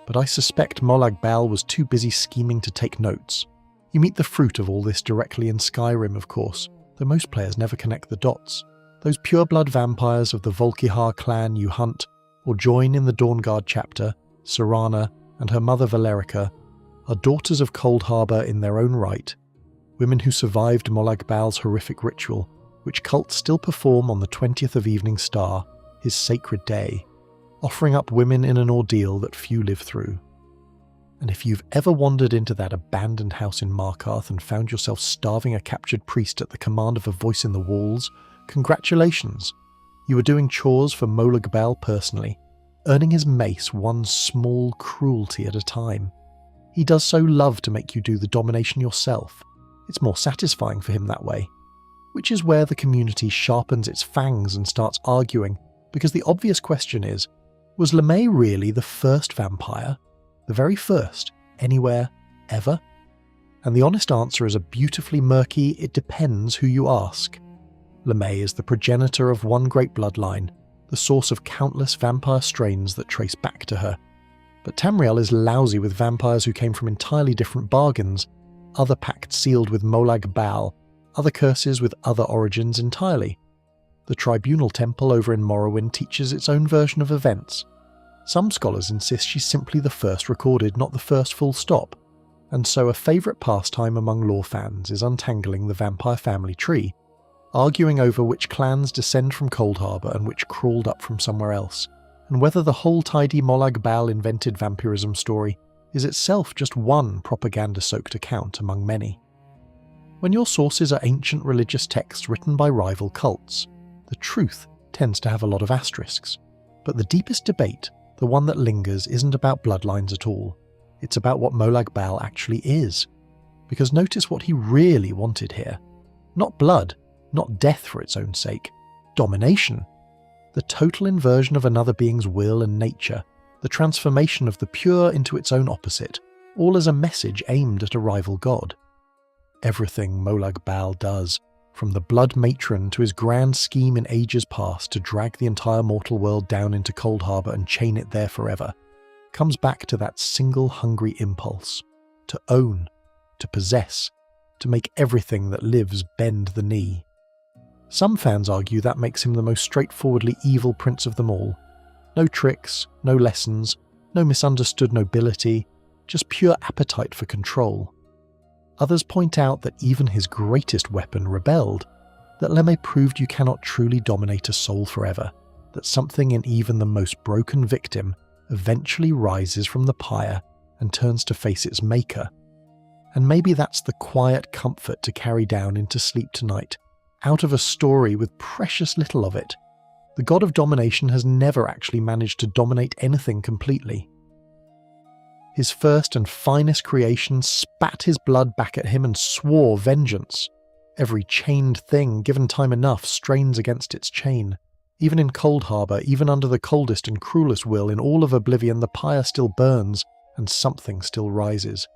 But I suspect Molag Bal was too busy scheming to take notes. You meet the fruit of all this directly in Skyrim, of course, though most players never connect the dots. Those pure-blood vampires of the Volkihar clan you hunt, or join in the Dawnguard chapter, Serana and her mother Valerica, are daughters of Cold Harbour in their own right, women who survived Molag Bal's horrific ritual, which cults still perform on the 20th of Evening Star, his sacred day, offering up women in an ordeal that few live through. And if you've ever wandered into that abandoned house in Malacath and found yourself starving a captured priest at the command of a voice in the walls, congratulations! You are doing chores for Molag Bal personally, earning his mace one small cruelty at a time. He does so love to make you do the domination yourself. It's more satisfying for him that way. Which is where the community sharpens its fangs and starts arguing, because the obvious question is, was Lemay really the first vampire? The very first, anywhere, ever? And the honest answer is a beautifully murky, it depends who you ask. Lemay is the progenitor of one great bloodline, the source of countless vampire strains that trace back to her. But Tamriel is lousy with vampires who came from entirely different bargains, other pacts sealed with Molag Bal, other curses with other origins entirely. The Tribunal Temple over in Morrowind teaches its own version of events. Some scholars insist she's simply the first recorded, not the first full stop, and so a favourite pastime among lore fans is untangling the vampire family tree, arguing over which clans descend from Cold Harbour and which crawled up from somewhere else, and whether the whole tidy Molag Bal invented vampirism story is itself just one propaganda-soaked account among many. When your sources are ancient religious texts written by rival cults, the truth tends to have a lot of asterisks. But the deepest debate, the one that lingers, isn't about bloodlines at all. It's about what Molag Bal actually is. Because notice what he really wanted here. Not blood, not death for its own sake. Domination. The total inversion of another being's will and nature. The transformation of the pure into its own opposite. All as a message aimed at a rival god. Everything Molag Bal does, from the blood matron to his grand scheme in ages past to drag the entire mortal world down into Cold Harbour and chain it there forever, comes back to that single hungry impulse. To own, to possess, to make everything that lives bend the knee. Some fans argue that makes him the most straightforwardly evil prince of them all. No tricks, no lessons, no misunderstood nobility, just pure appetite for control. Others point out that even his greatest weapon rebelled, that Lemay proved you cannot truly dominate a soul forever, that something in even the most broken victim eventually rises from the pyre and turns to face its maker. And maybe that's the quiet comfort to carry down into sleep tonight, out of a story with precious little of it. The god of domination has never actually managed to dominate anything completely. His first and finest creation spat his blood back at him and swore vengeance. Every chained thing, given time enough, strains against its chain. Even in Cold Harbour, even under the coldest and cruelest will in all of Oblivion, the pyre still burns, and something still rises.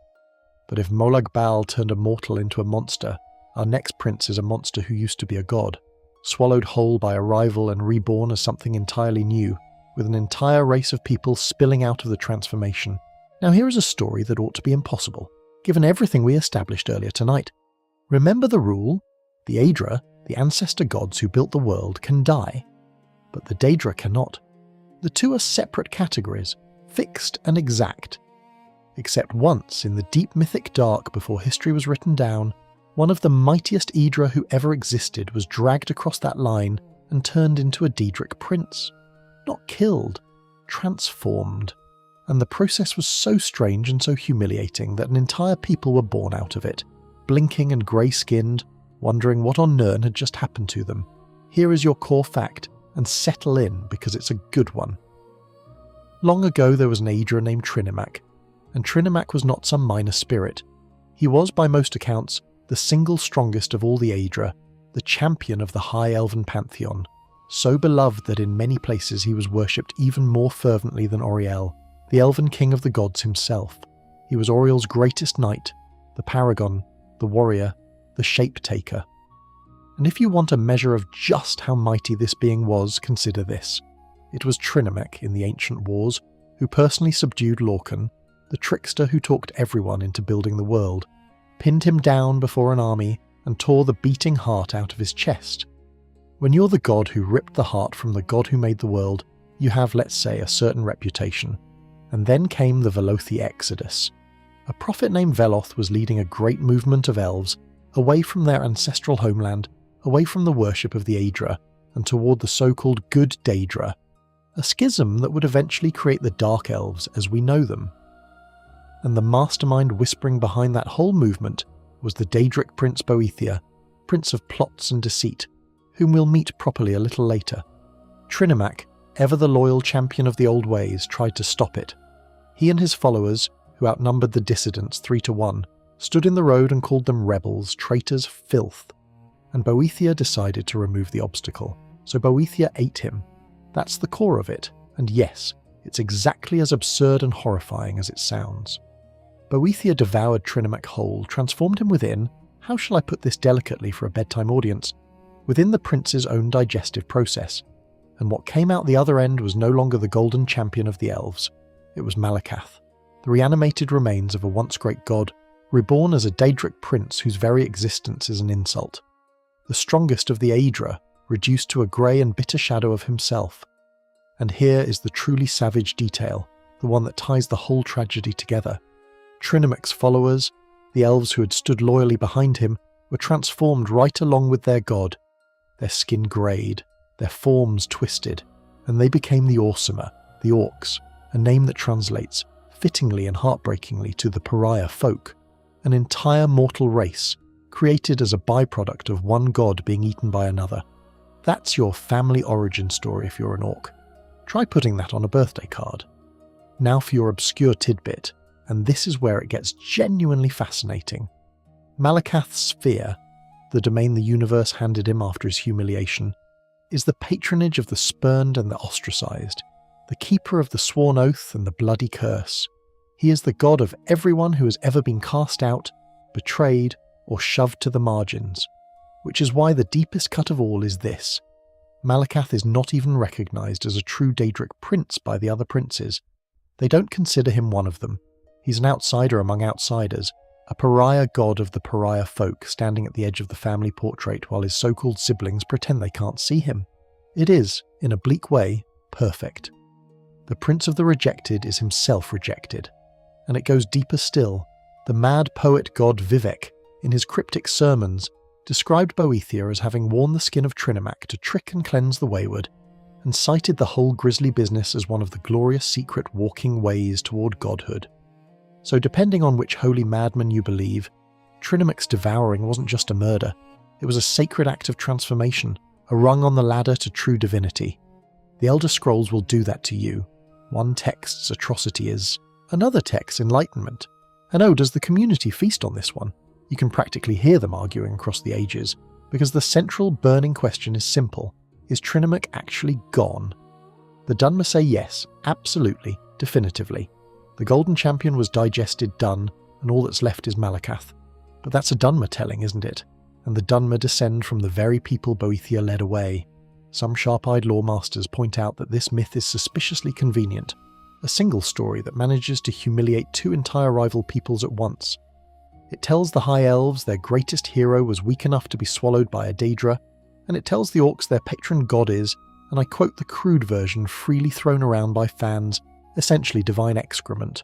But if Molag Bal turned a mortal into a monster, our next prince is a monster who used to be a god, swallowed whole by a rival and reborn as something entirely new, with an entire race of people spilling out of the transformation. Now here is a story that ought to be impossible, given everything we established earlier tonight. Remember the rule? The Daedra, the ancestor gods who built the world, can die, but the Daedra cannot. The two are separate categories, fixed and exact. Except once, in the deep mythic dark before history was written down, one of the mightiest Daedra who ever existed was dragged across that line and turned into a Daedric Prince. Not killed, transformed. And the process was so strange and so humiliating that an entire people were born out of it, blinking and grey-skinned, wondering what on Nirn had just happened to them. Here is your core fact, and settle in because it's a good one. Long ago there was an Daedra named Trinimac, and Trinimac was not some minor spirit. He was, by most accounts, the single strongest of all the Daedra, the champion of the High Elven Pantheon, so beloved that in many places he was worshipped even more fervently than Auriel, the elven king of the gods himself. He was Auriel's greatest knight, the paragon, the warrior, the shape-taker. And if you want a measure of just how mighty this being was, consider this. It was Trinimac in the ancient wars who personally subdued Lorcan, the trickster who talked everyone into building the world, pinned him down before an army, and tore the beating heart out of his chest. When you're the god who ripped the heart from the god who made the world, you have, let's say, a certain reputation. And then came the Velothi Exodus. A prophet named Veloth was leading a great movement of elves away from their ancestral homeland, away from the worship of the Daedra, and toward the so-called Good Daedra, a schism that would eventually create the Dark Elves as we know them. And the mastermind whispering behind that whole movement was the Daedric Prince Boethiah, prince of plots and deceit, whom we'll meet properly a little later. Trinimac, ever the loyal champion of the old ways, tried to stop it. He and his followers, who outnumbered the dissidents 3-1, stood in the road and called them rebels, traitors, filth. And Boethiah decided to remove the obstacle, so Boethiah ate him. That's the core of it, and yes, it's exactly as absurd and horrifying as it sounds. Boethiah devoured Trinimac whole, transformed him within, how shall I put this delicately for a bedtime audience, within the prince's own digestive process. And what came out the other end was no longer the golden champion of the elves. It was Malacath, the reanimated remains of a once great god, reborn as a Daedric prince whose very existence is an insult. The strongest of the Daedra, reduced to a grey and bitter shadow of himself. And here is the truly savage detail, the one that ties the whole tragedy together. Trinimac's followers, the elves who had stood loyally behind him, were transformed right along with their god. Their skin greyed, their forms twisted, and they became the Orsimer, the Orcs, a name that translates, fittingly and heartbreakingly, to the pariah folk, an entire mortal race, created as a byproduct of one god being eaten by another. That's your family origin story if you're an orc. Try putting that on a birthday card. Now for your obscure tidbit, and this is where it gets genuinely fascinating. Malacath's sphere, the domain the universe handed him after his humiliation, is the patronage of the spurned and the ostracized, the keeper of the sworn oath and the bloody curse. He is the god of everyone who has ever been cast out, betrayed, or shoved to the margins, which is why the deepest cut of all is this. Malacath is not even recognized as a true Daedric prince by the other princes. They don't consider him one of them. He's an outsider among outsiders, a pariah god of the pariah folk standing at the edge of the family portrait while his so-called siblings pretend they can't see him. It is, in a bleak way, perfect. The prince of the rejected is himself rejected. And it goes deeper still. The mad poet god Vivek, in his cryptic sermons, described Boethiah as having worn the skin of Trinimac to trick and cleanse the wayward, and cited the whole grisly business as one of the glorious secret walking ways toward godhood. So depending on which holy madman you believe, Trinimac's devouring wasn't just a murder, it was a sacred act of transformation, a rung on the ladder to true divinity. The Elder Scrolls will do that to you. One text's atrocity is, another text's enlightenment. And oh, does the community feast on this one? You can practically hear them arguing across the ages, because the central burning question is simple. Is Trinimac actually gone? The Dunmer say yes, absolutely, definitively. The Golden Champion was digested, done, and all that's left is Malacath. But that's a Dunmer telling, isn't it? And the Dunmer descend from the very people Boethiah led away. Some sharp-eyed lawmasters point out that this myth is suspiciously convenient, a single story that manages to humiliate two entire rival peoples at once. It tells the High Elves their greatest hero was weak enough to be swallowed by a Daedra, and it tells the Orcs their patron god is, and I quote the crude version freely thrown around by fans, essentially divine excrement.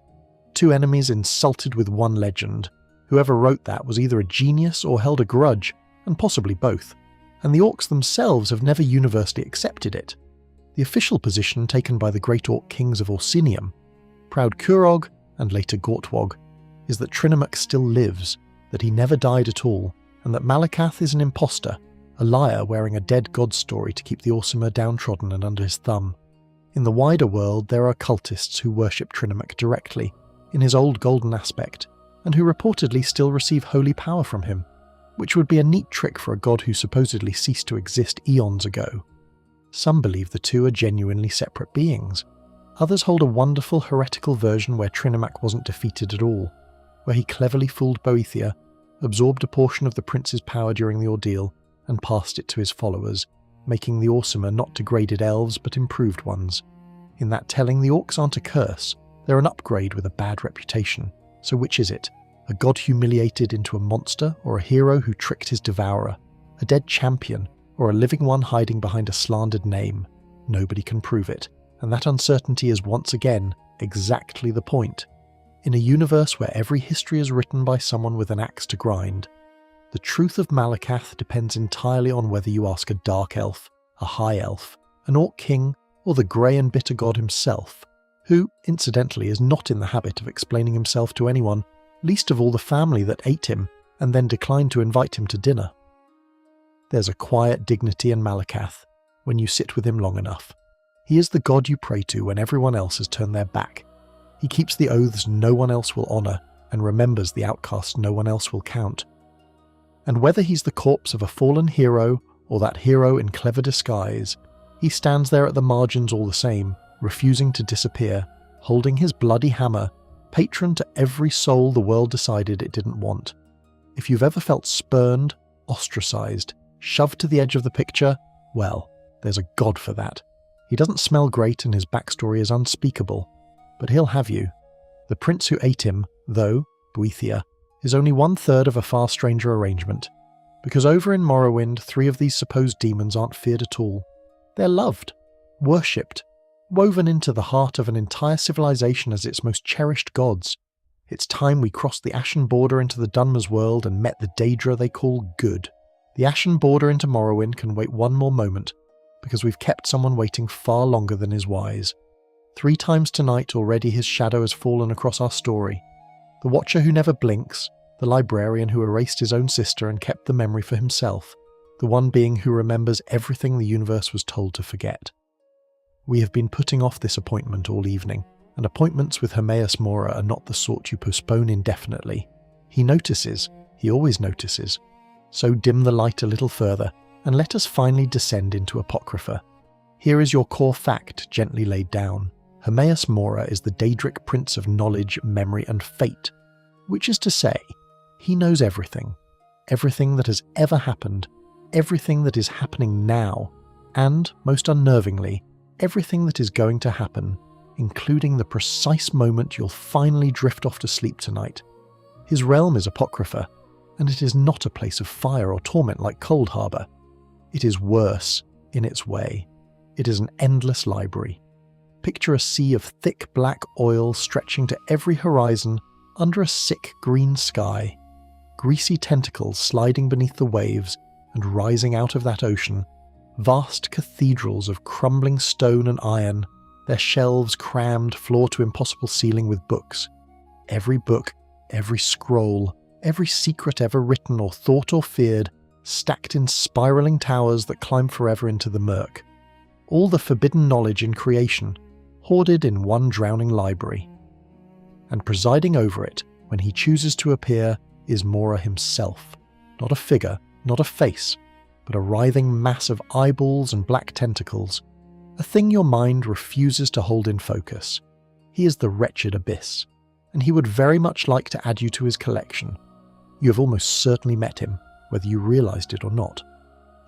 Two enemies insulted with one legend. Whoever wrote that was either a genius or held a grudge, and possibly both. And the Orcs themselves have never universally accepted it. The official position taken by the great Orc kings of Orsinium, proud Kurog and later Gortwog, is that Trinimac still lives, that he never died at all, and that Malacath is an impostor, a liar wearing a dead god story to keep the Orsimer downtrodden and under his thumb. In the wider world there are cultists who worship Trinimac directly, in his old golden aspect, and who reportedly still receive holy power from him, which would be a neat trick for a god who supposedly ceased to exist eons ago. Some believe the two are genuinely separate beings. Others hold a wonderful heretical version where Trinimac wasn't defeated at all, where he cleverly fooled Boethiah, absorbed a portion of the prince's power during the ordeal, and passed it to his followers, making the Orsimer not degraded elves but improved ones. In that telling, the Orcs aren't a curse, they're an upgrade with a bad reputation. So which is it? A god humiliated into a monster, or a hero who tricked his devourer? A dead champion, or a living one hiding behind a slandered name? Nobody can prove it, and that uncertainty is once again exactly the point. In a universe where every history is written by someone with an axe to grind, the truth of Malacath depends entirely on whether you ask a dark elf, a high elf, an orc king, or the grey and bitter god himself, who, incidentally, is not in the habit of explaining himself to anyone, least of all the family that ate him and then declined to invite him to dinner. There's a quiet dignity in Malacath when you sit with him long enough. He is the god you pray to when everyone else has turned their back. He keeps the oaths no one else will honour and remembers the outcasts no one else will count. And whether he's the corpse of a fallen hero or that hero in clever disguise, he stands there at the margins all the same, refusing to disappear, holding his bloody hammer, patron to every soul the world decided it didn't want. If you've ever felt spurned, ostracised, shoved to the edge of the picture, well, there's a god for that. He doesn't smell great and his backstory is unspeakable, but he'll have you. The prince who ate him, though, Boethiah, is only 1/3 of a far stranger arrangement, because over in Morrowind 3 of these supposed demons aren't feared at all. They're loved, worshipped, woven into the heart of an entire civilization as its most cherished gods. It's time we crossed the Ashen Border into the Dunmer's world and met the Daedra they call good. The Ashen Border into Morrowind can wait one more moment, because we've kept someone waiting far longer than is wise. 3 times tonight already his shadow has fallen across our story. The Watcher who never blinks, the librarian who erased his own sister and kept the memory for himself, the one being who remembers everything the universe was told to forget. We have been putting off this appointment all evening, and appointments with Hermaeus Mora are not the sort you postpone indefinitely. He notices, he always notices. So dim the light a little further, and let us finally descend into Apocrypha. Here is your core fact gently laid down. Hermaeus Mora is the Daedric Prince of knowledge, memory and fate, which is to say, he knows everything. Everything that has ever happened, everything that is happening now, and, most unnervingly, everything that is going to happen, including the precise moment you'll finally drift off to sleep tonight. His realm is Apocrypha, and it is not a place of fire or torment like Cold Harbour. It is worse, in its way. It is an endless library. Picture a sea of thick black oil stretching to every horizon under a sick green sky, greasy tentacles sliding beneath the waves and rising out of that ocean, vast cathedrals of crumbling stone and iron, their shelves crammed floor to impossible ceiling with books. every book, every scroll, every secret ever written or thought or feared, stacked in spiraling towers that climb forever into the murk. All the forbidden knowledge in creation, hoarded in one drowning library. And presiding over it, when he chooses to appear, is Mora himself. Not a figure, not a face, but a writhing mass of eyeballs and black tentacles, a thing your mind refuses to hold in focus. He is the wretched abyss, and he would very much like to add you to his collection. You have almost certainly met him, whether you realised it or not.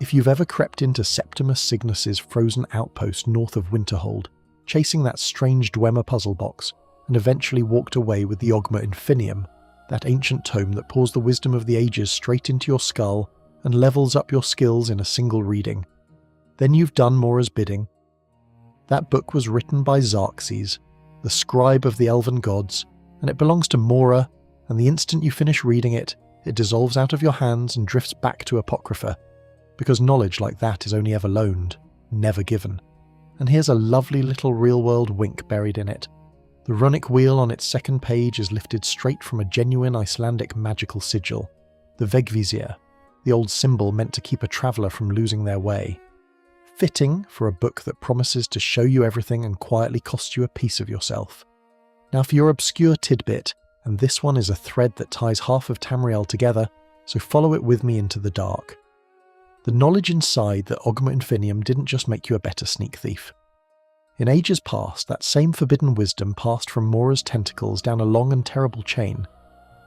If you've ever crept into Septimus Cygnus's frozen outpost north of Winterhold, chasing that strange Dwemer puzzle box, and eventually walked away with the Ogma Infinium, that ancient tome that pours the wisdom of the ages straight into your skull and levels up your skills in a single reading, then you've done Mora's bidding. That book was written by Xerxes, the scribe of the elven gods, and it belongs to Mora, and the instant you finish reading it, it dissolves out of your hands and drifts back to Apocrypha, because knowledge like that is only ever loaned, never given. And here's a lovely little real-world wink buried in it. The runic wheel on its second page is lifted straight from a genuine Icelandic magical sigil, the Vegvisir, the old symbol meant to keep a traveller from losing their way. Fitting for a book that promises to show you everything and quietly cost you a piece of yourself. Now for your obscure tidbit, and this one is a thread that ties half of Tamriel together, so follow it with me into the dark. The knowledge inside that Ogma Infinium didn't just make you a better sneak thief. In ages past, that same forbidden wisdom passed from Mora's tentacles down a long and terrible chain,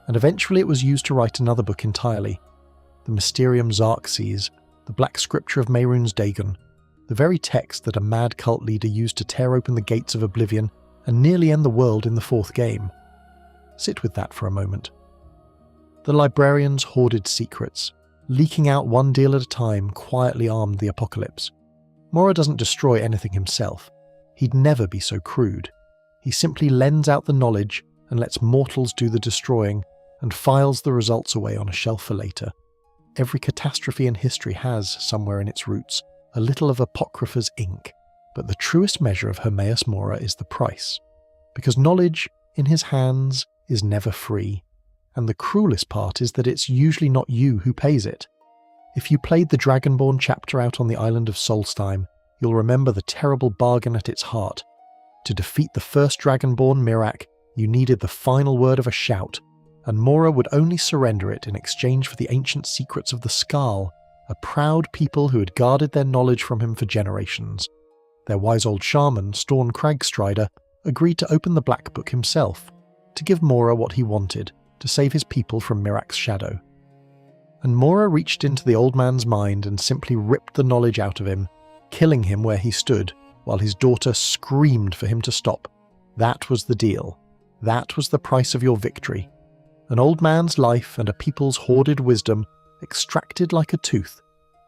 and eventually it was used to write another book entirely, the Mysterium Xerxes, the Black Scripture of Mehrunes Dagon, the very text that a mad cult leader used to tear open the gates of Oblivion and nearly end the world in the fourth game. Sit with that for a moment. The librarians hoarded secrets, leaking out one deal at a time, quietly armed the apocalypse. Mora doesn't destroy anything himself. He'd never be so crude. He simply lends out the knowledge and lets mortals do the destroying and files the results away on a shelf for later. Every catastrophe in history has, somewhere in its roots, a little of Apocrypha's ink, but the truest measure of Hermaeus Mora is the price, because knowledge, in his hands, is never free, and the cruelest part is that it's usually not you who pays it. If you played the Dragonborn chapter out on the island of Solstheim, you'll remember the terrible bargain at its heart. To defeat the first Dragonborn, Miraak, you needed the final word of a shout, and Mora would only surrender it in exchange for the ancient secrets of the Skarl, a proud people who had guarded their knowledge from him for generations. Their wise old shaman, Storn Cragstrider, agreed to open the Black Book himself, to give Mora what he wanted, to save his people from Miraak's shadow. And Mora reached into the old man's mind and simply ripped the knowledge out of him, killing him where he stood, while his daughter screamed for him to stop. That was the deal. That was the price of your victory. An old man's life and a people's hoarded wisdom extracted like a tooth,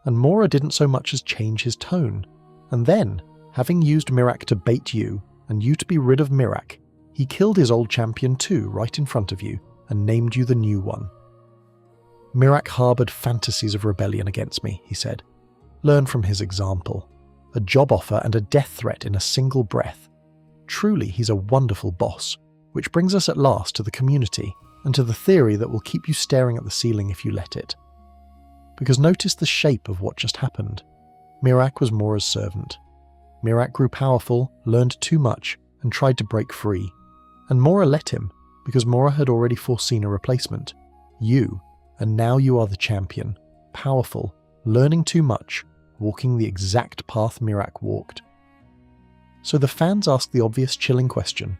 and Mora didn't so much as change his tone. And then, having used Miraak to bait you, and you to be rid of Miraak, he killed his old champion too, right in front of you, and named you the new one. Miraak harboured fantasies of rebellion against me, he said. Learn from his example. A job offer and a death threat in a single breath. Truly, he's a wonderful boss, which brings us at last to the community, and to the theory that will keep you staring at the ceiling if you let it. Because notice the shape of what just happened. Miraak was Mora's servant. Miraak grew powerful, learned too much, and tried to break free. And Mora let him, because Mora had already foreseen a replacement. You, and now you are the champion, powerful, learning too much, walking the exact path Miraak walked. So the fans ask the obvious chilling question,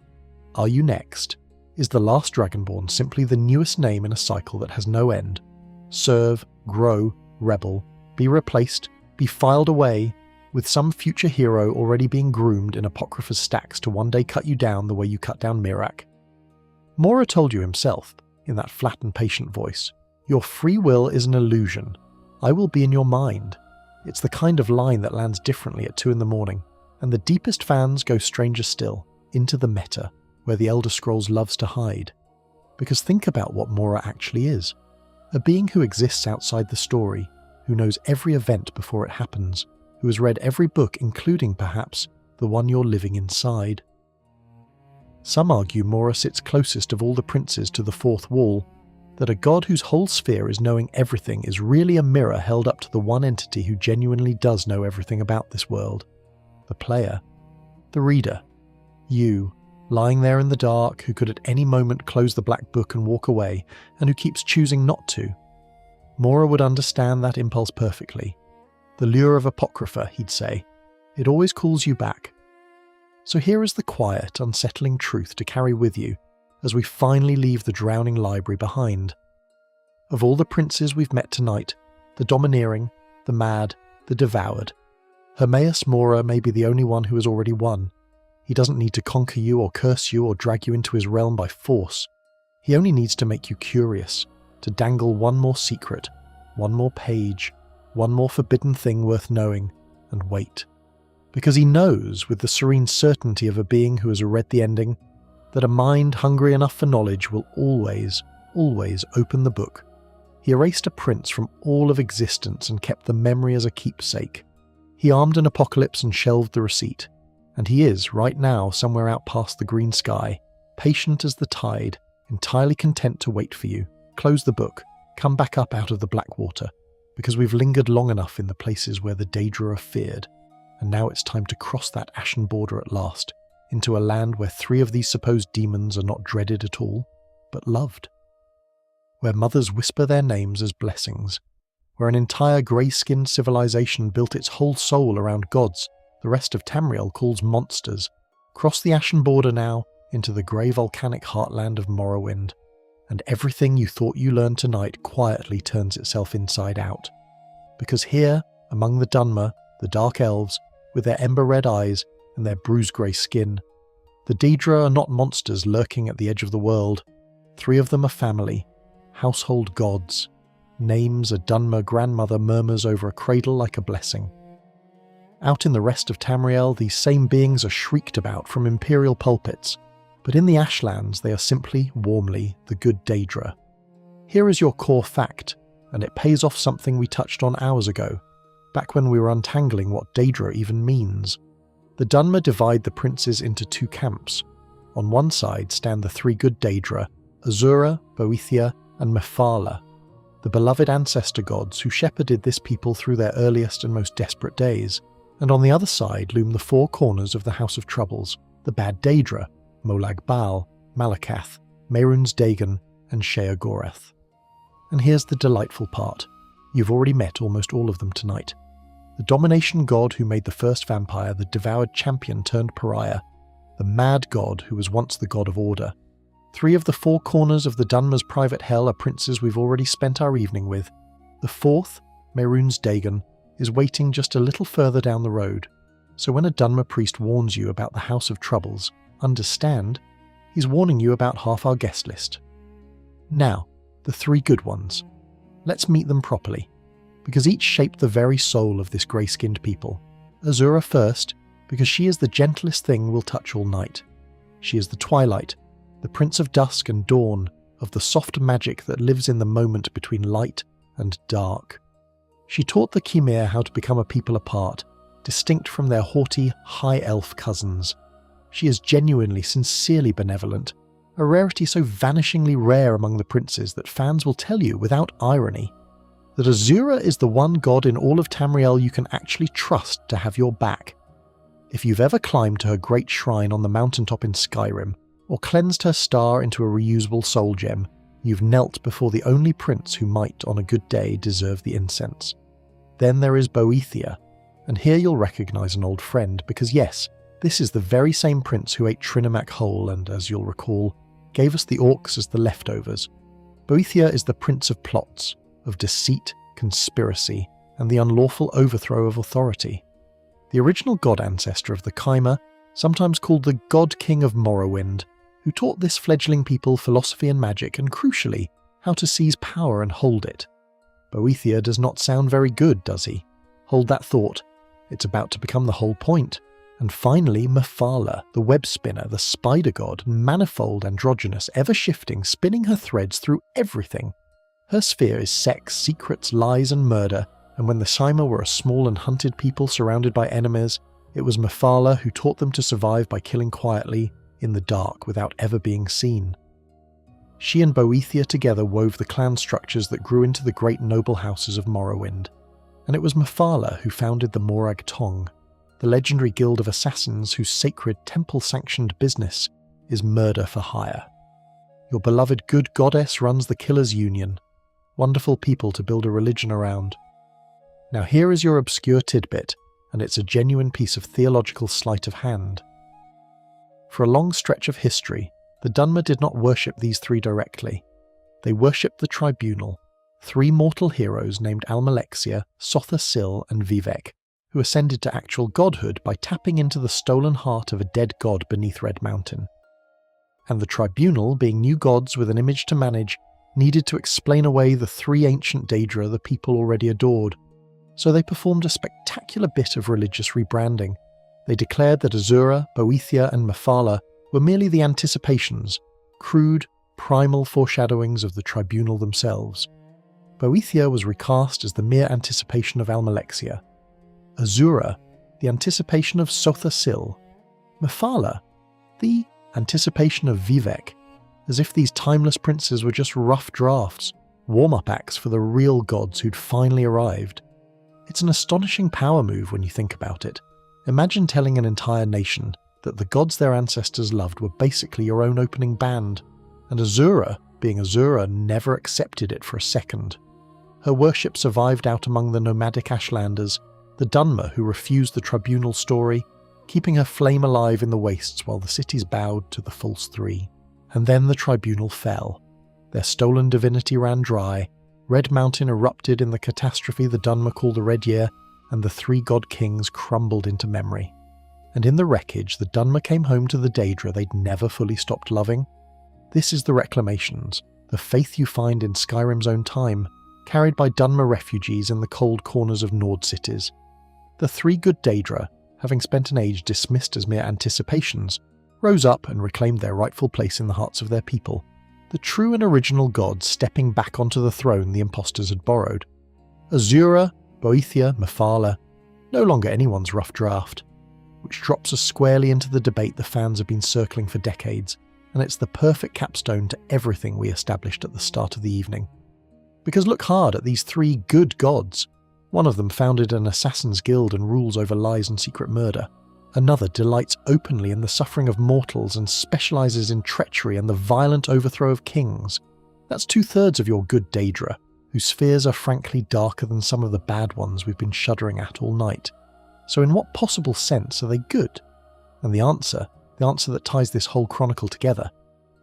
are you next? Is the last Dragonborn simply the newest name in a cycle that has no end? Serve, grow, rebel, be replaced, be filed away, with some future hero already being groomed in Apocrypha's stacks to one day cut you down the way you cut down Miraak? Mora told you himself, in that flat and patient voice, your free will is an illusion. I will be in your mind. It's the kind of line that lands differently at 2 a.m, and the deepest fans go stranger still, into the meta, where the Elder Scrolls loves to hide. Because think about what Mora actually is. A being who exists outside the story, who knows every event before it happens, who has read every book including, perhaps, the one you're living inside. Some argue Mora sits closest of all the princes to the fourth wall, that a god whose whole sphere is knowing everything is really a mirror held up to the one entity who genuinely does know everything about this world. The player. The reader. You, lying there in the dark, who could at any moment close the black book and walk away, and who keeps choosing not to. Mora would understand that impulse perfectly. The lure of Apocrypha, he'd say. It always calls you back. So here is the quiet, unsettling truth to carry with you as we finally leave the drowning library behind. Of all the princes we've met tonight, the domineering, the mad, the devoured, Hermaeus Mora may be the only one who has already won. He doesn't need to conquer you or curse you or drag you into his realm by force. He only needs to make you curious, to dangle one more secret, one more page, one more forbidden thing worth knowing, and wait. Because he knows, with the serene certainty of a being who has read the ending, that a mind hungry enough for knowledge will always, always open the book. He erased a prince from all of existence and kept the memory as a keepsake. He armed an apocalypse and shelved the receipt. And he is, right now, somewhere out past the green sky, patient as the tide, entirely content to wait for you. Close the book, come back up out of the black water, because we've lingered long enough in the places where the Daedra are feared, and now it's time to cross that ashen border at last, into a land where 3 of these supposed demons are not dreaded at all, but loved. Where mothers whisper their names as blessings, where an entire grey-skinned civilization built its whole soul around gods the rest of Tamriel calls monsters. Cross the ashen border now into the grey volcanic heartland of Morrowind, and everything you thought you learned tonight quietly turns itself inside out. Because here, among the Dunmer, the dark elves, with their ember-red eyes and their bruise-grey skin, the Daedra are not monsters lurking at the edge of the world. 3 of them are family, household gods, names a Dunmer grandmother murmurs over a cradle like a blessing. Out in the rest of Tamriel, these same beings are shrieked about from imperial pulpits, but in the Ashlands they are simply, warmly, the good Daedra. Here is your core fact, and it pays off something we touched on hours ago, back when we were untangling what Daedra even means. The Dunmer divide the princes into 2 camps. On one side stand the 3 good Daedra, Azura, Boethiah, and Mephala, the beloved ancestor gods who shepherded this people through their earliest and most desperate days. And on the other side loom the 4 corners of the House of Troubles, the bad Daedra, Molag Bal, Malacath, Mehrunes Dagon, and Sheogorath. And here's the delightful part. You've already met almost all of them tonight. The domination god who made the first vampire the devoured champion turned pariah, the mad god who was once the god of order. 3 of the 4 corners of the Dunmer's private hell are princes we've already spent our evening with. The 4th, Mehrunes Dagon, is waiting just a little further down the road, so when a Dunmer priest warns you about the House of Troubles, understand, he's warning you about half our guest list. Now, the 3 good ones. Let's meet them properly, because each shaped the very soul of this grey-skinned people. Azura first, because she is the gentlest thing we'll touch all night. She is the twilight, the prince of dusk and dawn, of the soft magic that lives in the moment between light and dark. She taught the Chimere how to become a people apart, distinct from their haughty, high-elf cousins. She is genuinely, sincerely benevolent, a rarity so vanishingly rare among the princes that fans will tell you, without irony, that Azura is the one god in all of Tamriel you can actually trust to have your back. If you've ever climbed to her great shrine on the mountaintop in Skyrim, or cleansed her star into a reusable soul gem, you've knelt before the only prince who might, on a good day, deserve the incense. Then there is Boethiah, and here you'll recognise an old friend, because yes, this is the very same prince who ate Trinimac whole and, as you'll recall, gave us the Orcs as the leftovers. Boethiah is the prince of plots, of deceit, conspiracy, and the unlawful overthrow of authority. The original god ancestor of the Chimera, sometimes called the God King of Morrowind, who taught this fledgling people philosophy and magic, and crucially, how to seize power and hold it. Boethiah does not sound very good, does he? Hold that thought. It's about to become the whole point. And finally, Mephala, the web spinner, the spider god, manifold, androgynous, ever-shifting, spinning her threads through everything. Her sphere is sex, secrets, lies, and murder, and when the Chimera were a small and hunted people surrounded by enemies, it was Mephala who taught them to survive by killing quietly, in the dark without ever being seen. She and Boethiah together wove the clan structures that grew into the great noble houses of Morrowind, and it was Mephala who founded the Morag Tong, the legendary guild of assassins whose sacred temple-sanctioned business is murder for hire. Your beloved good goddess runs the Killers' Union, wonderful people to build a religion around. Now here is your obscure tidbit, and it's a genuine piece of theological sleight of hand. For a long stretch of history, the Dunmer did not worship these three directly. They worshipped the Tribunal, three mortal heroes named Almalexia, Sotha Sil, and Vivek, who ascended to actual godhood by tapping into the stolen heart of a dead god beneath Red Mountain. And the Tribunal, being new gods with an image to manage, needed to explain away the three ancient Daedra the people already adored. So they performed a spectacular bit of religious rebranding. They declared that Azura, Boethiah, and Mephala were merely the anticipations, crude, primal foreshadowings of the Tribunal themselves. Boethiah was recast as the mere anticipation of Almalexia. Azura, the anticipation of Sotha Sil. Mephala, the anticipation of Vivek, as if these timeless princes were just rough drafts, warm-up acts for the real gods who'd finally arrived. It's an astonishing power move when you think about it. Imagine telling an entire nation that the gods their ancestors loved were basically your own opening band, and Azura, being Azura, never accepted it for a second. Her worship survived out among the nomadic Ashlanders, the Dunmer who refused the Tribunal story, keeping her flame alive in the wastes while the cities bowed to the false three. And then the Tribunal fell. Their stolen divinity ran dry, Red Mountain erupted in the catastrophe the Dunmer called the Red Year, and the three god kings crumbled into memory. And in the wreckage, the Dunmer came home to the Daedra they'd never fully stopped loving. This is the Reclamations, the faith you find in Skyrim's own time, carried by Dunmer refugees in the cold corners of Nord cities. The three good Daedra, having spent an age dismissed as mere anticipations, rose up and reclaimed their rightful place in the hearts of their people, the true and original gods stepping back onto the throne the impostors had borrowed. Azura, Boethiah, Mephala, no longer anyone's rough draft, which drops us squarely into the debate the fans have been circling for decades, and it's the perfect capstone to everything we established at the start of the evening. Because look hard at these three good gods. One of them founded an assassin's guild and rules over lies and secret murder. Another delights openly in the suffering of mortals and specialises in treachery and the violent overthrow of kings. That's 2/3 of your good Daedra, whose fears are frankly darker than some of the bad ones we've been shuddering at all night. So in what possible sense are they good? And the answer that ties this whole chronicle together,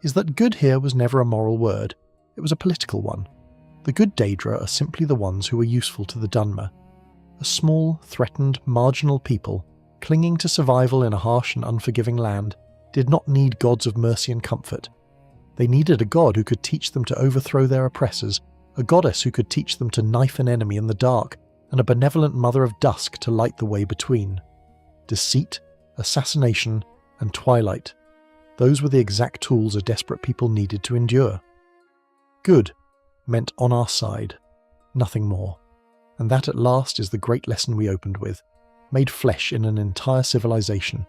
is that good here was never a moral word, it was a political one. The good Daedra are simply the ones who were useful to the Dunmer. A small, threatened, marginal people, clinging to survival in a harsh and unforgiving land, did not need gods of mercy and comfort. They needed a god who could teach them to overthrow their oppressors, a goddess who could teach them to knife an enemy in the dark, and a benevolent mother of dusk to light the way between. Deceit, assassination, and twilight. Those were the exact tools a desperate people needed to endure. Good meant on our side, nothing more. And that at last is the great lesson we opened with, made flesh in an entire civilization.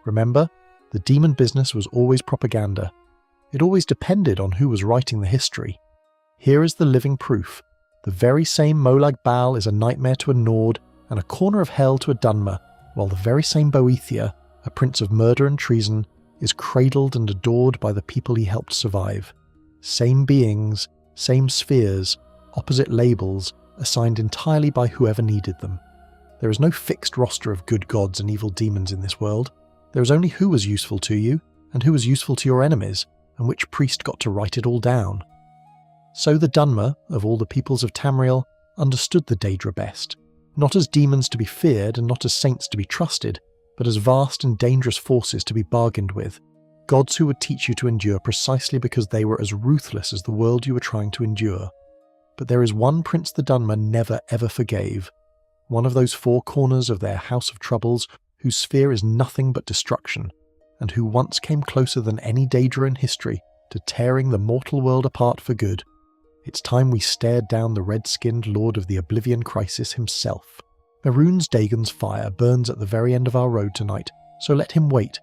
Remember, the demon business was always propaganda. It always depended on who was writing the history. Here is the living proof. The very same Molag Bal is a nightmare to a Nord and a corner of hell to a Dunmer, while the very same Boethiah, a prince of murder and treason, is cradled and adored by the people he helped survive. Same beings, same spheres, opposite labels, assigned entirely by whoever needed them. There is no fixed roster of good gods and evil demons in this world. There is only who was useful to you, and who was useful to your enemies, and which priest got to write it all down. So the Dunmer, of all the peoples of Tamriel, understood the Daedra best, not as demons to be feared and not as saints to be trusted, but as vast and dangerous forces to be bargained with, gods who would teach you to endure precisely because they were as ruthless as the world you were trying to endure. But there is one prince the Dunmer never ever forgave, one of those four corners of their house of troubles whose sphere is nothing but destruction, and who once came closer than any Daedra in history to tearing the mortal world apart for good. It's time we stared down the red-skinned lord of the Oblivion Crisis himself. Mehrunes Dagon's fire burns at the very end of our road tonight, so let him wait.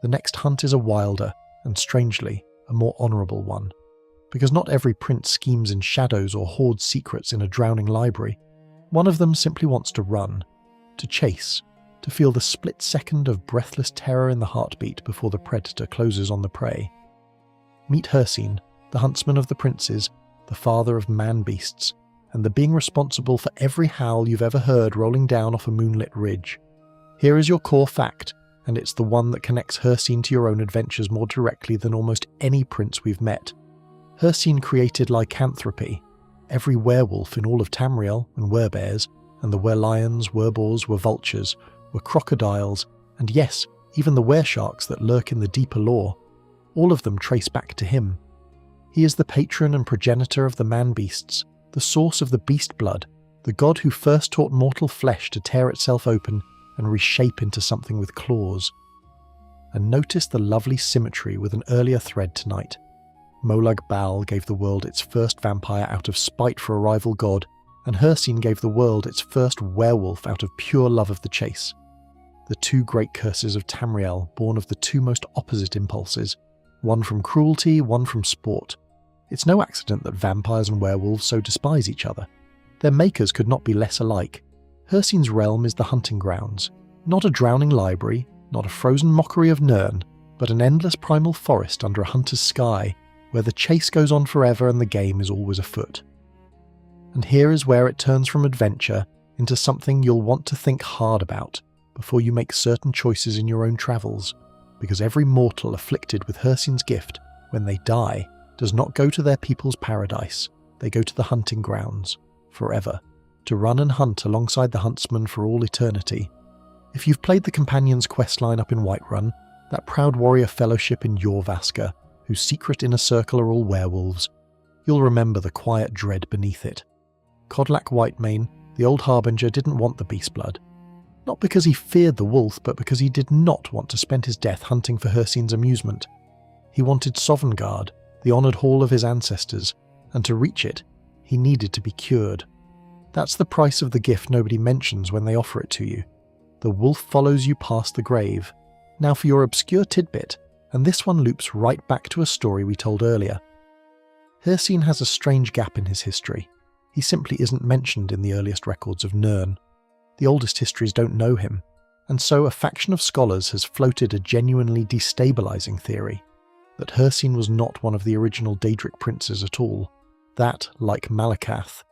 the next hunt is a wilder, and strangely, a more honourable one. Because not every prince schemes in shadows or hoards secrets in a drowning library. One of them simply wants to run, to chase, to feel the split second of breathless terror in the heartbeat before the predator closes on the prey. Meet Hircine, the huntsman of the princes, the father of man-beasts, and the being responsible for every howl you've ever heard rolling down off a moonlit ridge. Here is your core fact, and it's the one that connects Hircine to your own adventures more directly than almost any prince we've met. Hircine created lycanthropy. Every werewolf in all of Tamriel and werebears, and the werelions, wereboars, werevultures, were crocodiles, and yes, even the weresharks that lurk in the deeper lore, all of them trace back to him. He is the patron and progenitor of the man-beasts, the source of the beast blood, the god who first taught mortal flesh to tear itself open and reshape into something with claws. And notice the lovely symmetry with an earlier thread tonight. Molag Bal gave the world its first vampire out of spite for a rival god, and Hircine gave the world its first werewolf out of pure love of the chase. The two great curses of Tamriel, born of the two most opposite impulses, one from cruelty, one from sport. It's no accident that vampires and werewolves so despise each other. Their makers could not be less alike. Hircine's realm is the hunting grounds, not a drowning library, not a frozen mockery of Nirn, but an endless primal forest under a hunter's sky, where the chase goes on forever and the game is always afoot. And here is where it turns from adventure into something you'll want to think hard about before you make certain choices in your own travels, because every mortal afflicted with Hircine's gift, when they die, does not go to their people's paradise, they go to the hunting grounds, forever, to run and hunt alongside the huntsman for all eternity. If you've played the Companion's questline up in Whiterun, that proud warrior fellowship in Jorvaska, whose secret inner circle are all werewolves, you'll remember the quiet dread beneath it. Codlac Whitemane, the old harbinger, didn't want the beast blood. Not because he feared the wolf, but because he did not want to spend his death hunting for Hircine's amusement. He wanted Sovngarde, the honoured hall of his ancestors, and to reach it, he needed to be cured. That's the price of the gift nobody mentions when they offer it to you. The wolf follows you past the grave. Now for your obscure tidbit, and this one loops right back to a story we told earlier. Hircine has a strange gap in his history. He simply isn't mentioned in the earliest records of Nirn. The oldest histories don't know him, and so a faction of scholars has floated a genuinely destabilising theory, that Hircine was not one of the original Daedric Princes at all. That, like Malacath,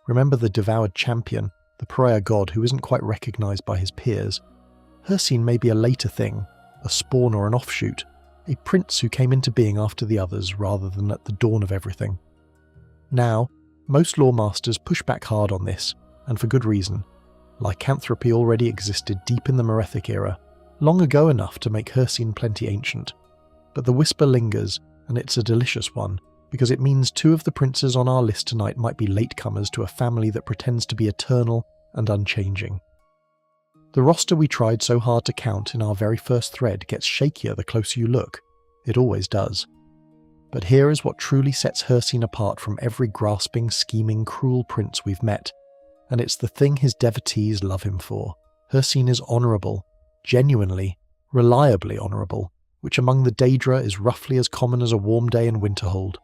remember the devoured champion, the pariah god who isn't quite recognised by his peers, Hircine may be a later thing, a spawn or an offshoot, a prince who came into being after the others rather than at the dawn of everything. Now, most lore masters push back hard on this, and for good reason. Lycanthropy already existed deep in the Merethic era, long ago enough to make Hircine plenty ancient. But the whisper lingers, and it's a delicious one, because it means two of the princes on our list tonight might be latecomers to a family that pretends to be eternal and unchanging. The roster we tried so hard to count in our very first thread gets shakier the closer you look. It always does. But here is what truly sets Hircine apart from every grasping, scheming, cruel prince we've met, and it's the thing his devotees love him for. Hircine is honourable, genuinely, reliably honourable, which among the Daedra is roughly as common as a warm day in Winterhold.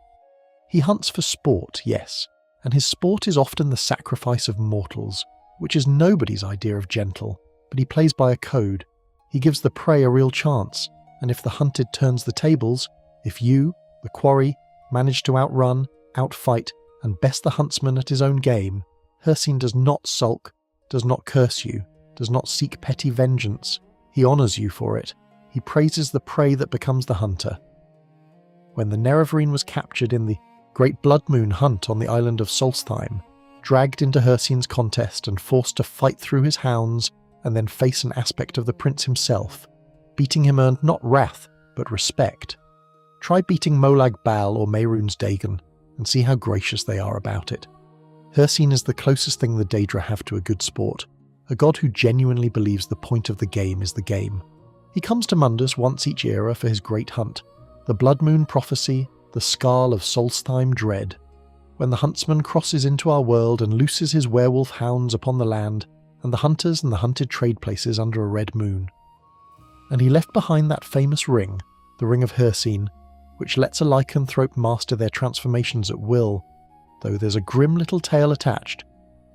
He hunts for sport, yes, and his sport is often the sacrifice of mortals, which is nobody's idea of gentle, but he plays by a code. He gives the prey a real chance, and if the hunted turns the tables, if you, the quarry, manage to outrun, outfight, and best the huntsman at his own game, Hircine does not sulk, does not curse you, does not seek petty vengeance. He honours you for it. He praises the prey that becomes the hunter. When the Nerevarine was captured in the Great Blood Moon hunt on the island of Solstheim, dragged into Hircine's contest and forced to fight through his hounds and then face an aspect of the prince himself, beating him earned not wrath, but respect. Try beating Molag Bal or Mehrunes Dagon and see how gracious they are about it. Hircine is the closest thing the Daedra have to a good sport, a god who genuinely believes the point of the game is the game. He comes to Mundus once each era for his great hunt, the Blood Moon Prophecy, the Scarl of Solstheim Dread, when the huntsman crosses into our world and looses his werewolf hounds upon the land, and the hunters and the hunted trade places under a red moon. and he left behind that famous ring, the Ring of Hircine, which lets a lycanthrope master their transformations at will, though there's a grim little tale attached,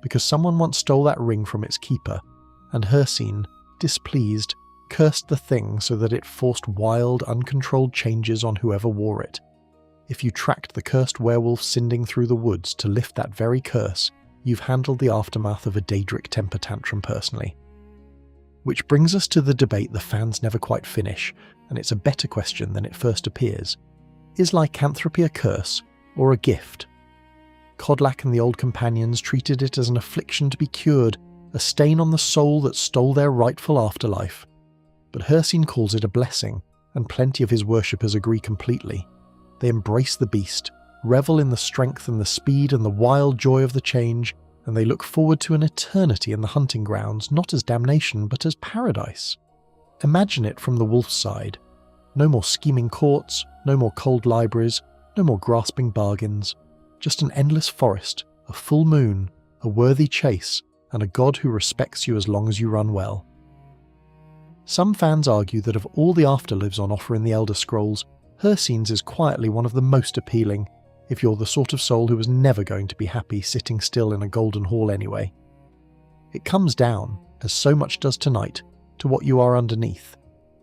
because someone once stole that ring from its keeper, and Hircine, displeased, cursed the thing so that it forced wild, uncontrolled changes on whoever wore it. If you tracked the cursed werewolf sinding through the woods to lift that very curse, you've handled the aftermath of a Daedric temper tantrum personally. Which brings us to the debate the fans never quite finish, and it's a better question than it first appears. Is lycanthropy a curse, or a gift? Codlac and the old companions treated it as an affliction to be cured, a stain on the soul that stole their rightful afterlife. But Hircine calls it a blessing, and plenty of his worshippers agree completely. They embrace the beast, revel in the strength and the speed and the wild joy of the change, and they look forward to an eternity in the hunting grounds not as damnation but as paradise. Imagine it from the wolf's side. No more scheming courts, no more cold libraries, no more grasping bargains. Just an endless forest, a full moon, a worthy chase, and a god who respects you as long as you run well. Some fans argue that of all the afterlives on offer in the Elder Scrolls, Hircine's is quietly one of the most appealing, if you're the sort of soul who was never going to be happy sitting still in a golden hall anyway. It comes down, as so much does tonight, to what you are underneath,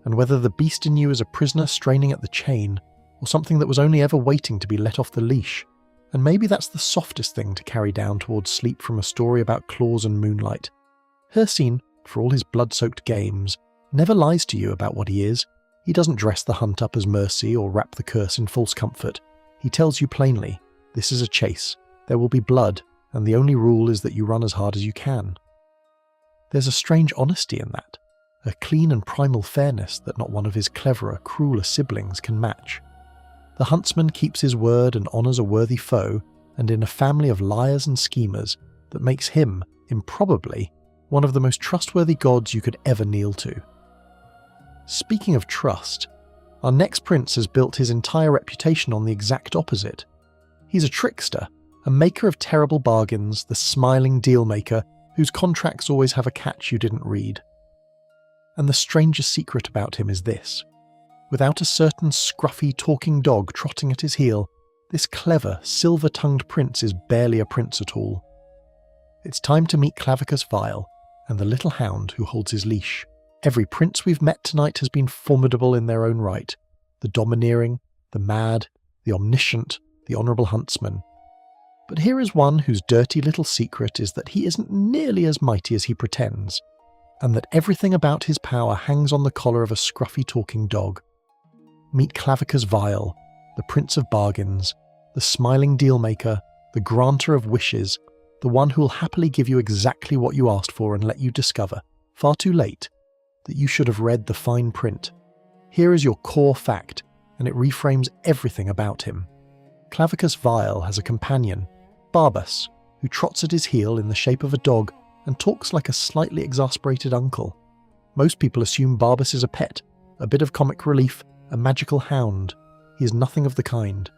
and whether the beast in you is a prisoner straining at the chain, or something that was only ever waiting to be let off the leash. And maybe that's the softest thing to carry down towards sleep from a story about claws and moonlight. Hircine, for all his blood-soaked games, never lies to you about what he is. He doesn't dress the hunt up as mercy or wrap the curse in false comfort. He tells you plainly, this is a chase, there will be blood, and the only rule is that you run as hard as you can. There's a strange honesty in that, a clean and primal fairness that not one of his cleverer, crueler siblings can match. The huntsman keeps his word and honours a worthy foe, and in a family of liars and schemers that makes him, improbably, one of the most trustworthy gods you could ever kneel to. Speaking of trust, our next prince has built his entire reputation on the exact opposite. He's a trickster, a maker of terrible bargains, the smiling deal-maker whose contracts always have a catch you didn't read. And the strangest secret about him is this. Without a certain scruffy talking dog trotting at his heel, this clever, silver-tongued prince is barely a prince at all. It's time to meet Clavicus Vile, and the little hound who holds his leash. Every prince we've met tonight has been formidable in their own right. The domineering, the mad, the omniscient, the honourable huntsman. But here is one whose dirty little secret is that he isn't nearly as mighty as he pretends, and that everything about his power hangs on the collar of a scruffy talking dog. Meet Clavicus Vile, the prince of bargains, the smiling deal-maker, the granter of wishes, the one who'll happily give you exactly what you asked for and let you discover, far too late, that you should have read the fine print. Here is your core fact, and it reframes everything about him. Clavicus Vile has a companion, Barbas, who trots at his heel in the shape of a dog and talks like a slightly exasperated uncle. Most people assume Barbas is a pet, a bit of comic relief, a magical hound. He is nothing of the kind.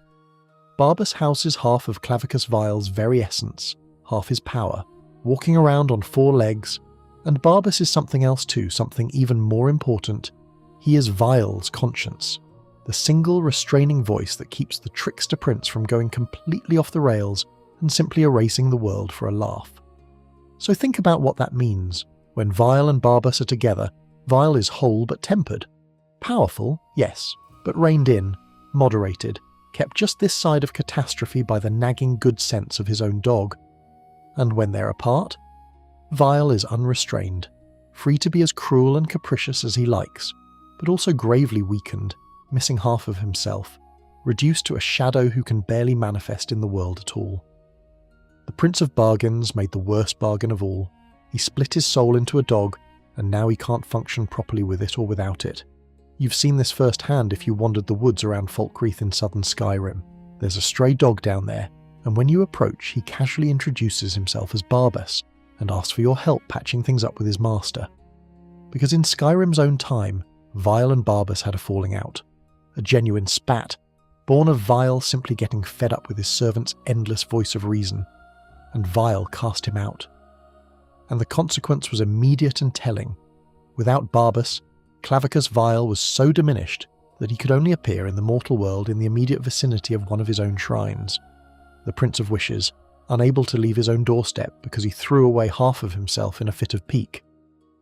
Barbas houses half of Clavicus Vile's very essence, half his power, walking around on 4 legs, and Barbas is something else too, something even more important. He is Vile's conscience, the single restraining voice that keeps the trickster prince from going completely off the rails and simply erasing the world for a laugh. So think about what that means. When Vile and Barbas are together, Vile is whole but tempered. Powerful, yes, but reined in, moderated, kept just this side of catastrophe by the nagging good sense of his own dog. And when they're apart, Vile is unrestrained, free to be as cruel and capricious as he likes, but also gravely weakened, missing half of himself, reduced to a shadow who can barely manifest in the world at all. The Prince of Bargains made the worst bargain of all. He split his soul into a dog, and now he can't function properly with it or without it. You've seen this firsthand if you wandered the woods around Falkreath in southern Skyrim. There's a stray dog down there, and when you approach, he casually introduces himself as Barbas, and asks for your help patching things up with his master. Because in Skyrim's own time, Vile and Barbas had a falling out. A genuine spat, born of Vile simply getting fed up with his servant's endless voice of reason. And Vile cast him out. And the consequence was immediate and telling. Without Barbas, Clavicus Vile was so diminished that he could only appear in the mortal world in the immediate vicinity of one of his own shrines. The Prince of Wishes, unable to leave his own doorstep because he threw away half of himself in a fit of pique.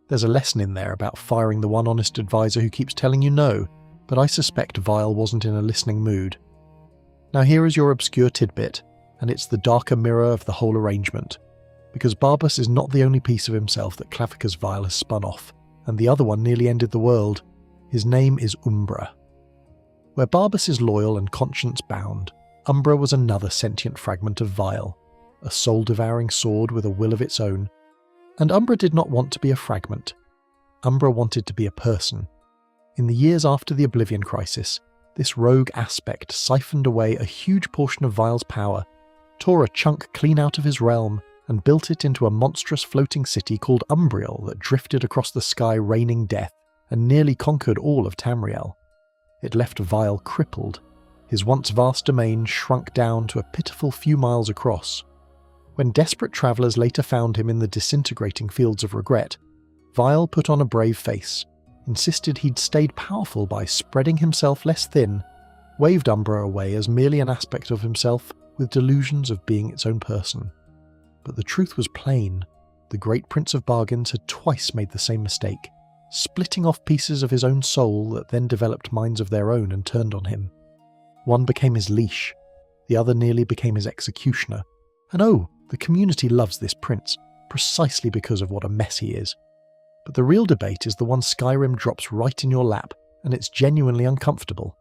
There's a lesson in there about firing the one honest advisor who keeps telling you no, but I suspect Vile wasn't in a listening mood. Now here is your obscure tidbit, and it's the darker mirror of the whole arrangement, because Barbas is not the only piece of himself that Clavicus Vile has spun off, and the other one nearly ended the world. His name is Umbra. Where Barbas is loyal and conscience-bound, Umbra was another sentient fragment of Vile, a soul-devouring sword with a will of its own. And Umbra did not want to be a fragment. Umbra wanted to be a person. In the years after the Oblivion Crisis, this rogue aspect siphoned away a huge portion of Vile's power, tore a chunk clean out of his realm, and built it into a monstrous floating city called Umbriel that drifted across the sky raining death and nearly conquered all of Tamriel. It left Vile crippled. His once vast domain shrunk down to a pitiful few miles across. When desperate travellers later found him in the disintegrating fields of regret, Vile put on a brave face, insisted he'd stayed powerful by spreading himself less thin, waved Umbra away as merely an aspect of himself with delusions of being its own person. But the truth was plain. The great Prince of Bargains had twice made the same mistake, splitting off pieces of his own soul that then developed minds of their own and turned on him. One became his leash, the other nearly became his executioner. And oh, the community loves this prince, precisely because of what a mess he is. But the real debate is the one Skyrim drops right in your lap, and it's genuinely uncomfortable.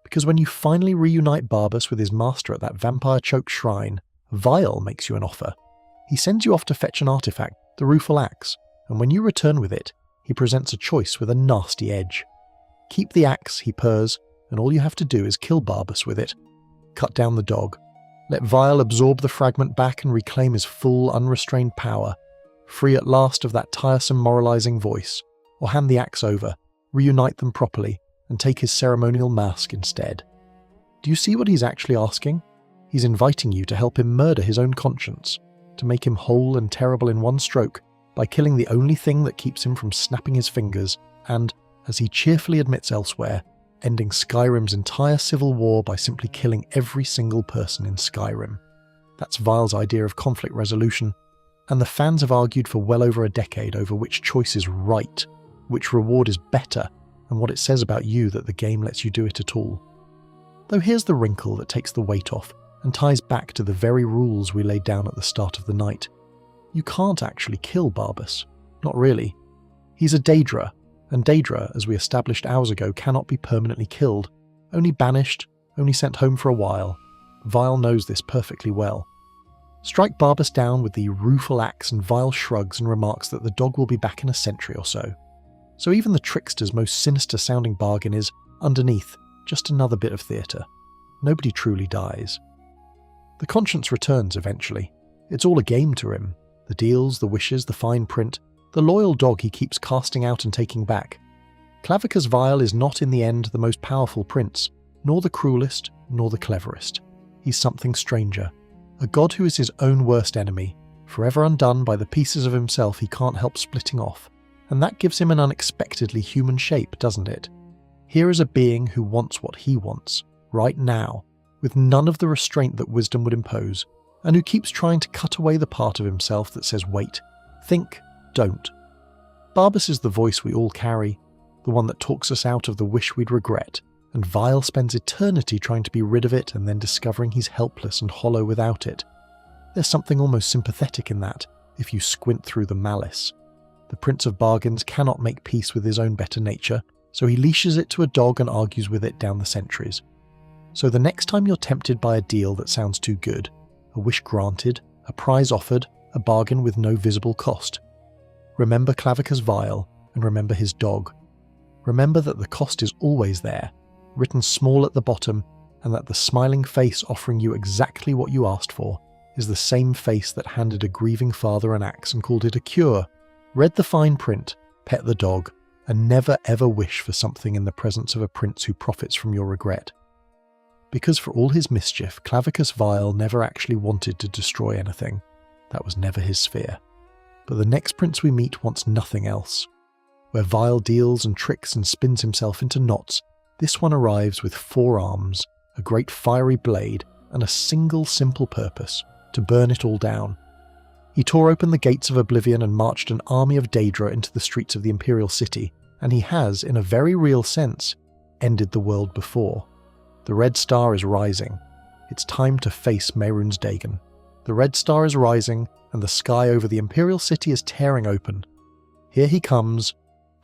Because when you finally reunite Barbas with his master at that vampire-choked shrine, Vile makes you an offer. He sends you off to fetch an artifact, the Rueful Axe, and when you return with it, he presents a choice with a nasty edge. Keep the axe, he purrs, and all you have to do is kill Barbas with it. Cut down the dog. Let Vile absorb the fragment back and reclaim his full, unrestrained power, free at last of that tiresome moralizing voice, or hand the axe over, reunite them properly, and take his ceremonial mask instead. Do you see what he's actually asking? He's inviting you to help him murder his own conscience, to make him whole and terrible in one stroke, by killing the only thing that keeps him from snapping his fingers, and, as he cheerfully admits elsewhere, ending Skyrim's entire civil war by simply killing every single person in Skyrim. That's Vile's idea of conflict resolution, and the fans have argued for well over a decade over which choice is right, which reward is better, and what it says about you that the game lets you do it at all. Though here's the wrinkle that takes the weight off and ties back to the very rules we laid down at the start of the night. You can't actually kill Barbas. Not really. He's a Daedra, and Daedra, as we established hours ago, cannot be permanently killed, only banished, only sent home for a while. Vile knows this perfectly well. Strike Barbas down with the rueful axe and Vile shrugs and remarks that the dog will be back in a century or so. So even the trickster's most sinister-sounding bargain is, underneath, just another bit of theatre. Nobody truly dies. The conscience returns eventually. It's all a game to him. The deals, the wishes, the fine print, the loyal dog he keeps casting out and taking back. Clavicus Vile is not in the end the most powerful prince, nor the cruelest, nor the cleverest. He's something stranger. A god who is his own worst enemy, forever undone by the pieces of himself he can't help splitting off. And that gives him an unexpectedly human shape, doesn't it? Here is a being who wants what he wants, right now, with none of the restraint that wisdom would impose, and who keeps trying to cut away the part of himself that says wait, think, don't. Barbas is the voice we all carry, the one that talks us out of the wish we'd regret, and Vile spends eternity trying to be rid of it and then discovering he's helpless and hollow without it. There's something almost sympathetic in that, if you squint through the malice. The Prince of Bargains cannot make peace with his own better nature, so he leashes it to a dog and argues with it down the centuries. So the next time you're tempted by a deal that sounds too good, a wish granted, a prize offered, a bargain with no visible cost, remember Clavicus Vile and remember his dog. Remember that the cost is always there, written small at the bottom, and that the smiling face offering you exactly what you asked for is the same face that handed a grieving father an axe and called it a cure. Read the fine print, pet the dog, and never ever wish for something in the presence of a prince who profits from your regret. Because for all his mischief, Clavicus Vile never actually wanted to destroy anything. That was never his sphere. But the next prince we meet wants nothing else. where Vile deals and tricks and spins himself into knots, this one arrives with 4 arms, a great fiery blade, and a single simple purpose: to burn it all down. He tore open the gates of Oblivion and marched an army of Daedra into the streets of the Imperial City, and he has, in a very real sense, ended the world before. The Red Star is rising. It's time to face Mehrunes Dagon. The Red Star is rising, and the sky over the Imperial City is tearing open. Here he comes,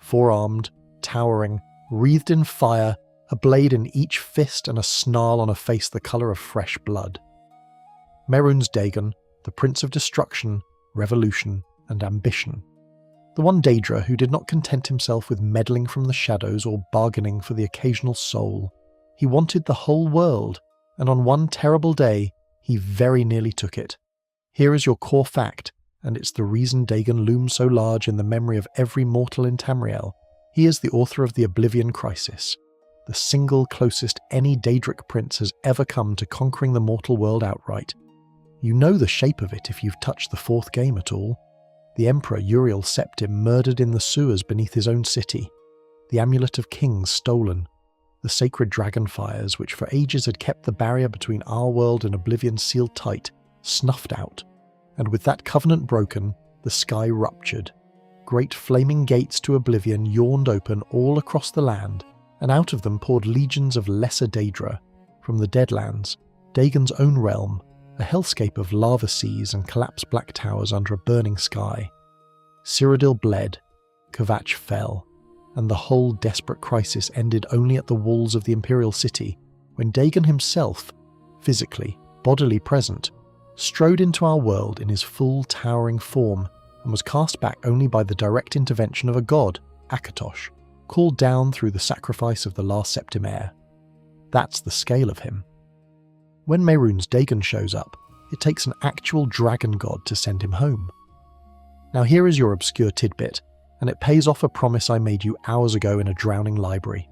4-armed, towering, wreathed in fire, a blade in each fist and a snarl on a face the colour of fresh blood. Mehrunes Dagon, the Prince of Destruction, Revolution, and Ambition. The one Daedra who did not content himself with meddling from the shadows or bargaining for the occasional soul. He wanted the whole world, and on one terrible day, he very nearly took it. Here is your core fact, and it's the reason Dagon looms so large in the memory of every mortal in Tamriel. He is the author of the Oblivion Crisis, the single closest any Daedric prince has ever come to conquering the mortal world outright. You know the shape of it if you've touched the 4th game at all. The Emperor Uriel Septim murdered in the sewers beneath his own city. The Amulet of Kings stolen. The sacred dragonfires, which for ages had kept the barrier between our world and Oblivion sealed tight, snuffed out. And with that covenant broken, the sky ruptured. Great flaming gates to Oblivion yawned open all across the land, and out of them poured legions of lesser Daedra. From the Deadlands, Dagon's own realm, a hellscape of lava seas and collapsed black towers under a burning sky. Cyrodiil bled, Kvatch fell, and the whole desperate crisis ended only at the walls of the Imperial City, when Dagon himself, physically, bodily present, strode into our world in his full towering form and was cast back only by the direct intervention of a god, Akatosh, called down through the sacrifice of the last Septim heir. That's the scale of him. When Mehrunes Dagon shows up, it takes an actual dragon god to send him home. Now here is your obscure tidbit, and it pays off a promise I made you hours ago in a drowning library.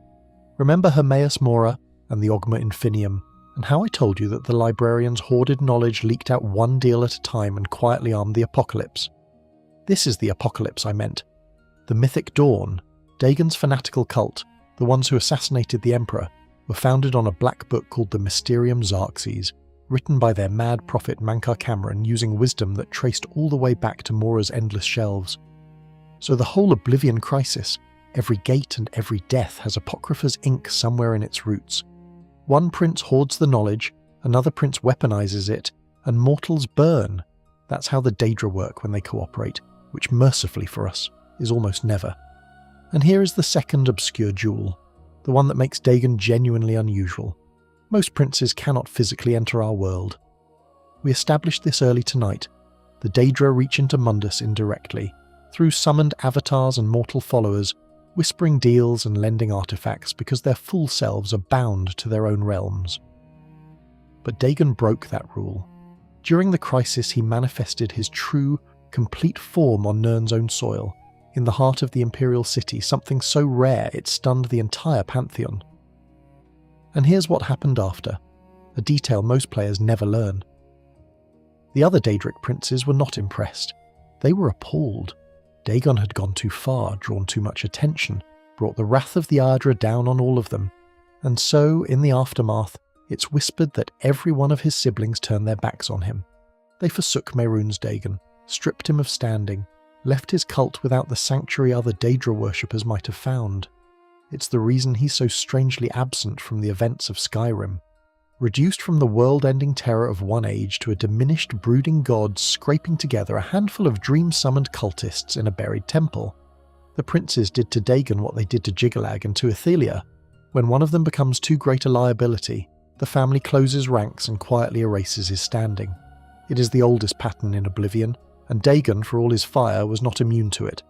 Remember Hermaeus Mora and the Ogma Infinium, and how I told you that the librarians' hoarded knowledge leaked out one deal at a time and quietly armed the apocalypse? This is the apocalypse I meant. The Mythic Dawn, Dagon's fanatical cult, the ones who assassinated the Emperor, were founded on a black book called the Mysterium Xarxes, written by their mad prophet Mankar Cameron using wisdom that traced all the way back to Mora's endless shelves. So the whole Oblivion Crisis, every gate and every death has Apocrypha's ink somewhere in its roots. One prince hoards the knowledge, another prince weaponizes it, and mortals burn. That's how the Daedra work when they cooperate, which mercifully for us is almost never. And here is the second obscure jewel, the one that makes Dagon genuinely unusual. Most princes cannot physically enter our world. We established this early tonight. The Daedra reach into Mundus indirectly, through summoned avatars and mortal followers, whispering deals and lending artifacts because their full selves are bound to their own realms. But Dagon broke that rule. During the crisis he manifested his true, complete form on Nirn's own soil, in the heart of the Imperial City, something so rare it stunned the entire Pantheon. And here's what happened after, a detail most players never learn. The other Daedric princes were not impressed. They were appalled. Dagon had gone too far, drawn too much attention, brought the wrath of the Daedra down on all of them. And so, in the aftermath, it's whispered that every one of his siblings turned their backs on him. They forsook Mehrunes Dagon, stripped him of standing, left his cult without the sanctuary other Daedra worshippers might have found. It's the reason he's so strangely absent from the events of Skyrim. Reduced from the world-ending terror of one age to a diminished brooding god scraping together a handful of dream-summoned cultists in a buried temple. The princes did to Dagon what they did to Jyggalag and to Ithelia. When one of them becomes too great a liability, the family closes ranks and quietly erases his standing. It is the oldest pattern in Oblivion, and Dagon, for all his fire, was not immune to it.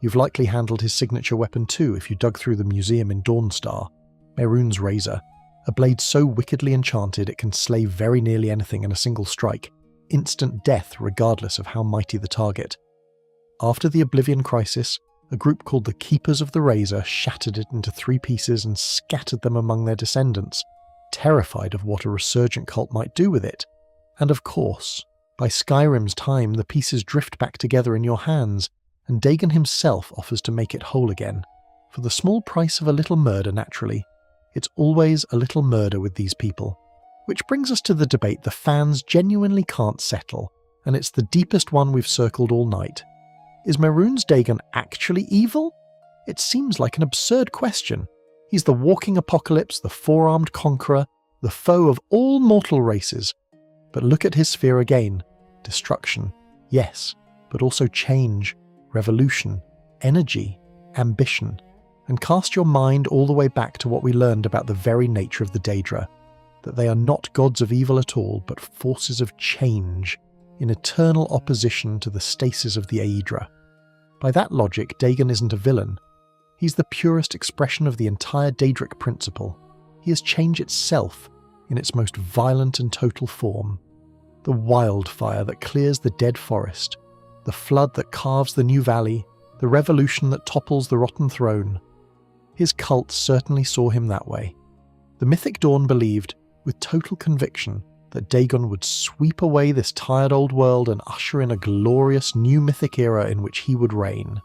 You've likely handled his signature weapon too if you dug through the museum in Dawnstar, Mehrunes' razor, a blade so wickedly enchanted it can slay very nearly anything in a single strike, instant death regardless of how mighty the target. After the Oblivion Crisis, a group called the Keepers of the Razor shattered it into 3 pieces and scattered them among their descendants, terrified of what a resurgent cult might do with it. And of course, by Skyrim's time the pieces drift back together in your hands, and Dagon himself offers to make it whole again, for the small price of a little murder naturally. It's always a little murder with these people. Which brings us to the debate the fans genuinely can't settle, and it's the deepest one we've circled all night. Is Mehrunes Dagon actually evil? It seems like an absurd question. He's the walking apocalypse, the four-armed conqueror, the foe of all mortal races. But look at his sphere again. Destruction, yes, but also change, revolution, energy, ambition. And cast your mind all the way back to what we learned about the very nature of the Daedra, that they are not gods of evil at all, but forces of change, in eternal opposition to the stasis of the Aedra. By that logic, Dagon isn't a villain. He's the purest expression of the entire Daedric principle. He is change itself, in its most violent and total form. The wildfire that clears the dead forest, the flood that carves the new valley, the revolution that topples the rotten throne. His cult certainly saw him that way. The mythic Dawn believed, with total conviction, that Dagon would sweep away this tired old world and usher in a glorious new mythic era in which he would reign.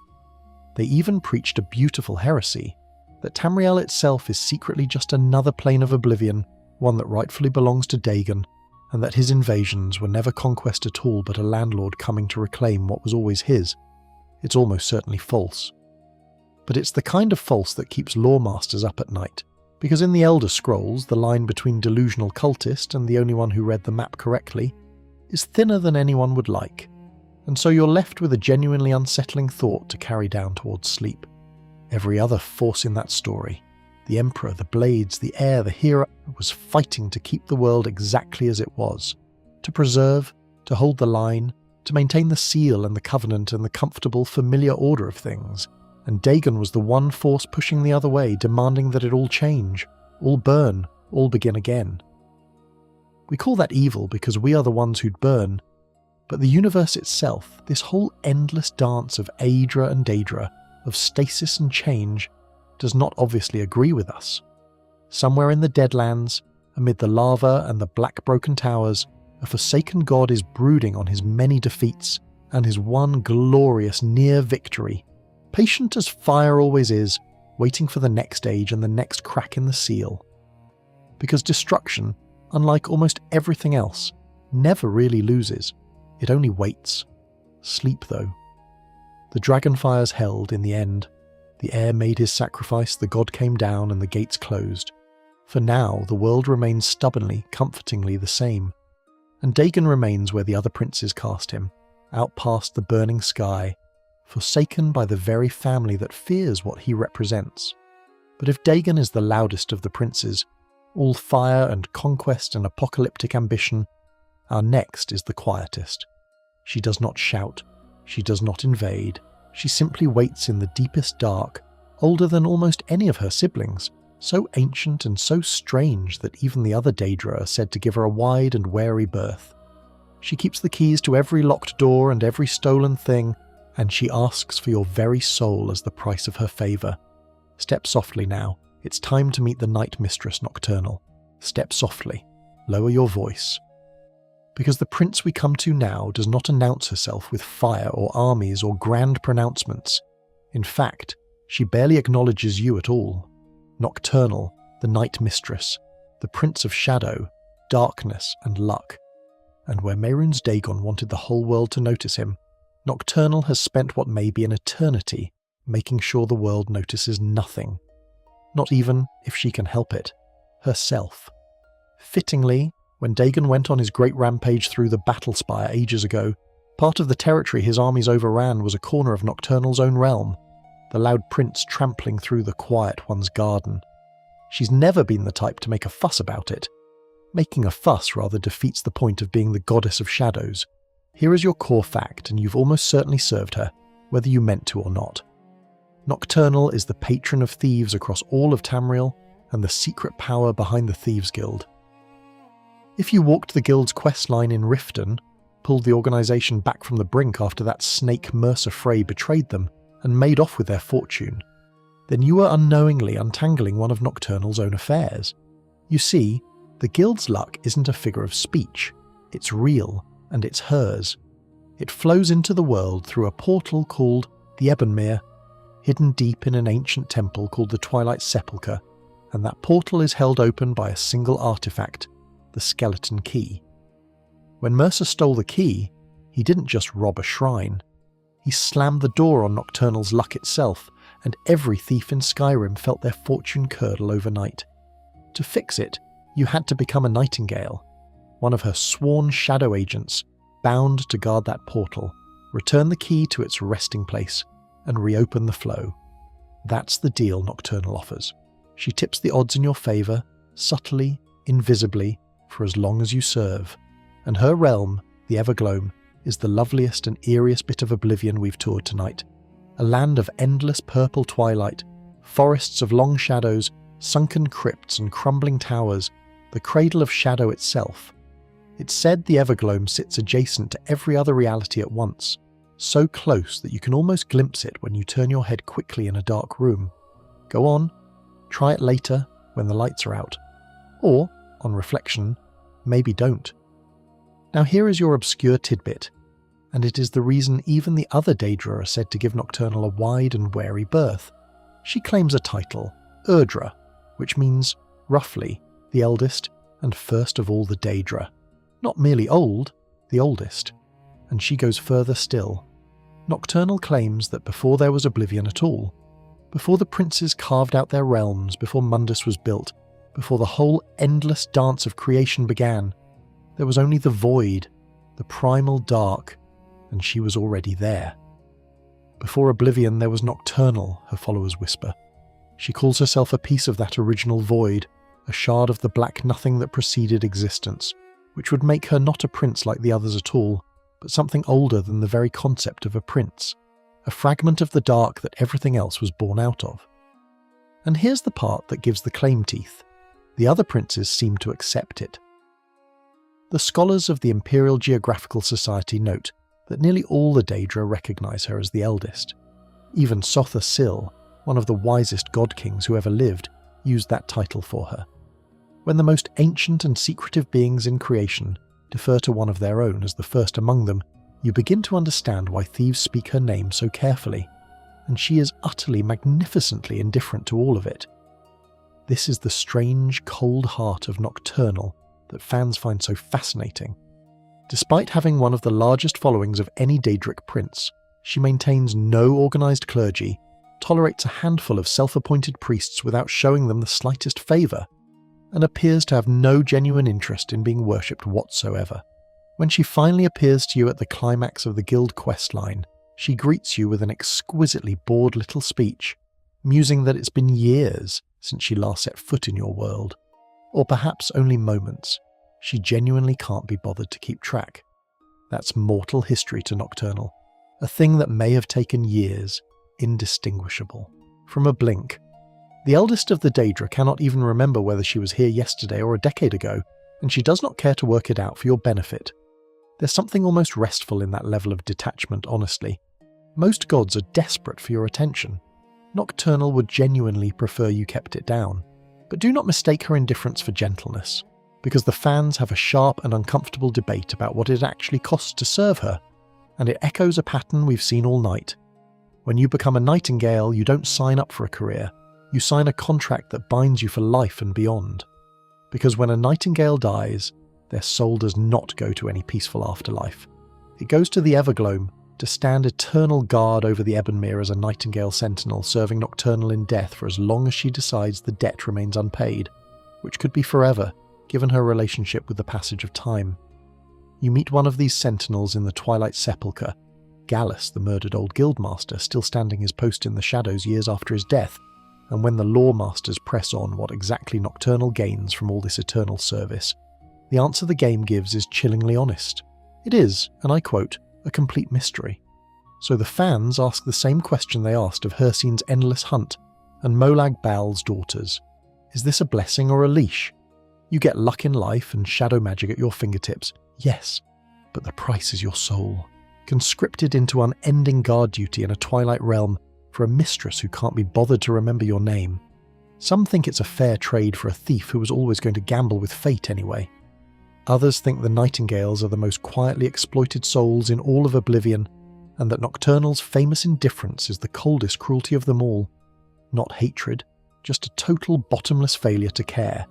They even preached a beautiful heresy, that Tamriel itself is secretly just another plane of oblivion, one that rightfully belongs to Dagon, and that his invasions were never conquest at all but a landlord coming to reclaim what was always his. It's almost certainly false. But it's the kind of false that keeps lawmasters up at night, because in the Elder Scrolls, the line between delusional cultist and the only one who read the map correctly is thinner than anyone would like, and so you're left with a genuinely unsettling thought to carry down towards sleep. Every other force in that story, the Emperor, the Blades, the Heir, the Hero, was fighting to keep the world exactly as it was, to preserve, to hold the line, to maintain the seal and the covenant and the comfortable, familiar order of things. And Dagon was the one force pushing the other way, demanding that it all change, all burn, all begin again. We call that evil because we are the ones who'd burn, but the universe itself, this whole endless dance of Aedra and Daedra, of stasis and change, does not obviously agree with us. Somewhere in the Deadlands, amid the lava and the black broken towers, a forsaken god is brooding on his many defeats and his one glorious near victory, patient as fire always is, waiting for the next age and the next crack in the seal. Because destruction, unlike almost everything else, never really loses. It only waits. Sleep, though. The dragonfires held in the end. The Heir made his sacrifice, the god came down, and the gates closed. For now, the world remains stubbornly, comfortingly the same. And Dagon remains where the other princes cast him, out past the burning sky, forsaken by the very family that fears what he represents. But if Dagon is the loudest of the princes, all fire and conquest and apocalyptic ambition, our next is the quietest. She does not shout, she does not invade, she simply waits in the deepest dark, older than almost any of her siblings, so ancient and so strange that even the other Daedra are said to give her a wide and wary berth. She keeps the keys to every locked door and every stolen thing, and she asks for your very soul as the price of her favour. Step softly now, it's time to meet the Night Mistress Nocturnal. Step softly, lower your voice. Because the prince we come to now does not announce herself with fire or armies or grand pronouncements. In fact, she barely acknowledges you at all. Nocturnal, the Night Mistress, the Prince of Shadow, Darkness and Luck. And where Mehrunes Dagon wanted the whole world to notice him, Nocturnal has spent what may be an eternity making sure the world notices nothing. Not even, if she can help it, herself. Fittingly, when Dagon went on his great rampage through the Battle Spire ages ago, part of the territory his armies overran was a corner of Nocturnal's own realm, the loud prince trampling through the quiet one's garden. She's never been the type to make a fuss about it. Making a fuss rather defeats the point of being the goddess of shadows. Here is your core fact, and you've almost certainly served her, whether you meant to or not. Nocturnal is the patron of thieves across all of Tamriel, and the secret power behind the Thieves Guild. If you walked the guild's quest line in Riften, pulled the organisation back from the brink after that snake Mercer Frey betrayed them, and made off with their fortune, then you were unknowingly untangling one of Nocturnal's own affairs. You see, the guild's luck isn't a figure of speech, it's real, and it's hers. It flows into the world through a portal called the Ebonmere, hidden deep in an ancient temple called the Twilight Sepulchre, and that portal is held open by a single artifact, the skeleton key. When Mercer stole the key, he didn't just rob a shrine. He slammed the door on Nocturnal's luck itself, and every thief in Skyrim felt their fortune curdle overnight. To fix it, you had to become a Nightingale, one of her sworn shadow agents, bound to guard that portal, return the key to its resting place, and reopen the flow. That's the deal Nocturnal offers. She tips the odds in your favour, subtly, invisibly, for as long as you serve. And her realm, the Evergloam, is the loveliest and eeriest bit of Oblivion we've toured tonight. A land of endless purple twilight, forests of long shadows, sunken crypts and crumbling towers, the cradle of shadow itself. It's said the Evergloam sits adjacent to every other reality at once, so close that you can almost glimpse it when you turn your head quickly in a dark room. Go on, try it later when the lights are out. Or, on reflection, maybe don't. Now here is your obscure tidbit, and it is the reason even the other Daedra are said to give Nocturnal a wide and wary berth. She claims a title, Urdra, which means, roughly, the eldest and first of all the Daedra. Not merely old, the oldest. And she goes further still. Nocturnal claims that before there was Oblivion at all, before the princes carved out their realms, before Mundus was built, before the whole endless dance of creation began, there was only the void, the primal dark, and she was already there. Before Oblivion there was Nocturnal, her followers whisper. She calls herself a piece of that original void, a shard of the black nothing that preceded existence, which would make her not a prince like the others at all, but something older than the very concept of a prince, a fragment of the dark that everything else was born out of. And here's the part that gives the claim teeth. The other princes seem to accept it. The scholars of the Imperial Geographical Society note that nearly all the Daedra recognise her as the eldest. Even Sotha Sil, one of the wisest god-kings who ever lived, used that title for her. When the most ancient and secretive beings in creation defer to one of their own as the first among them, you begin to understand why thieves speak her name so carefully, and she is utterly magnificently indifferent to all of it. This is the strange, cold heart of Nocturnal that fans find so fascinating. Despite having one of the largest followings of any Daedric prince, she maintains no organised clergy, tolerates a handful of self-appointed priests without showing them the slightest favour, and appears to have no genuine interest in being worshipped whatsoever. When she finally appears to you at the climax of the guild questline, she greets you with an exquisitely bored little speech, musing that it's been years since she last set foot in your world, or perhaps only moments. She genuinely can't be bothered to keep track. That's mortal history to Nocturnal, a thing that may have taken years, indistinguishable from a blink. The eldest of the Daedra cannot even remember whether she was here yesterday or a decade ago, and she does not care to work it out for your benefit. There's something almost restful in that level of detachment, honestly. Most gods are desperate for your attention. Nocturnal would genuinely prefer you kept it down. But do not mistake her indifference for gentleness, because the fans have a sharp and uncomfortable debate about what it actually costs to serve her, and it echoes a pattern we've seen all night. When you become a Nightingale, you don't sign up for a career. You sign a contract that binds you for life and beyond. Because when a Nightingale dies, their soul does not go to any peaceful afterlife. It goes to the Evergloam to stand eternal guard over the Ebonmere as a Nightingale sentinel, serving Nocturnal in death for as long as she decides the debt remains unpaid, which could be forever, given her relationship with the passage of time. You meet one of these sentinels in the Twilight Sepulchre, Gallus, the murdered old guildmaster, still standing his post in the shadows years after his death, and when the lawmasters press on what exactly Nocturnal gains from all this eternal service, the answer the game gives is chillingly honest. It is, and I quote, a complete mystery. So the fans ask the same question they asked of Hircine's endless hunt and Molag Bal's daughters. Is this a blessing or a leash? You get luck in life and shadow magic at your fingertips, yes, but the price is your soul, conscripted into unending guard duty in a twilight realm for a mistress who can't be bothered to remember your name. Some think it's a fair trade for a thief who was always going to gamble with fate anyway. Others think the Nightingales are the most quietly exploited souls in all of Oblivion, and that Nocturnal's famous indifference is the coldest cruelty of them all. Not hatred, just a total bottomless failure to care,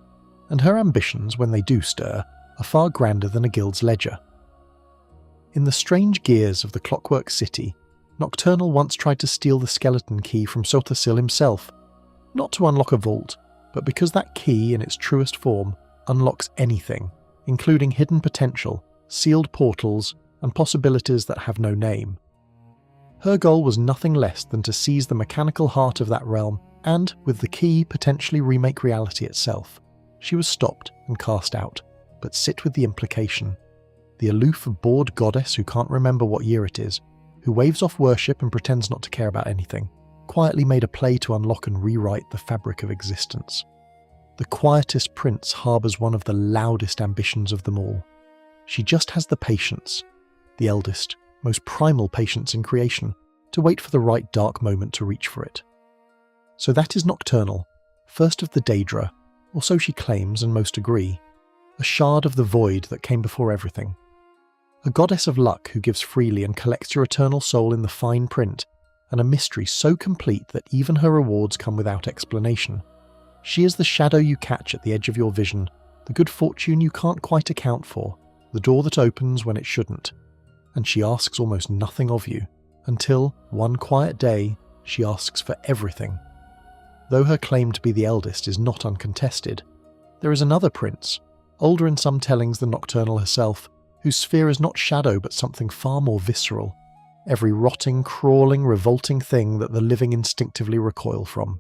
and her ambitions, when they do stir, are far grander than a guild's ledger. In the strange gears of the Clockwork City, Nocturnal once tried to steal the skeleton key from Sothasil himself, not to unlock a vault, but because that key in its truest form unlocks anything, including hidden potential, sealed portals, and possibilities that have no name. Her goal was nothing less than to seize the mechanical heart of that realm and, with the key, potentially remake reality itself. She was stopped and cast out, but sit with the implication. The aloof, bored goddess who can't remember what year it is, who waves off worship and pretends not to care about anything, quietly made a play to unlock and rewrite the fabric of existence. The quietest prince harbours one of the loudest ambitions of them all. She just has the patience, the eldest, most primal patience in creation, to wait for the right dark moment to reach for it. So that is Nocturnal, first of the Daedra, or so she claims and most agree, a shard of the void that came before everything. A goddess of luck who gives freely and collects your eternal soul in the fine print, and a mystery so complete that even her rewards come without explanation. She is the shadow you catch at the edge of your vision, the good fortune you can't quite account for, the door that opens when it shouldn't, and she asks almost nothing of you, until, one quiet day, she asks for everything. Though her claim to be the eldest is not uncontested, there is another prince, older in some tellings than Nocturnal herself, whose sphere is not shadow but something far more visceral, every rotting, crawling, revolting thing that the living instinctively recoil from.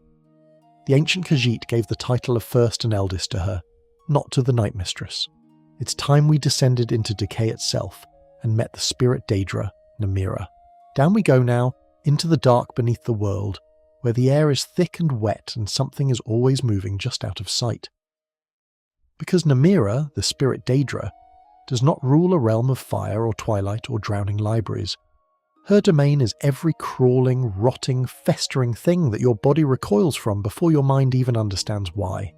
The ancient Khajiit gave the title of first and eldest to her, not to the Night Mistress. It's time we descended into decay itself and met the spirit Daedra, Namira. Down we go now, into the dark beneath the world, where the air is thick and wet and something is always moving just out of sight. Because Namira, the spirit Daedra, does not rule a realm of fire or twilight or drowning libraries. Her domain is every crawling, rotting, festering thing that your body recoils from before your mind even understands why.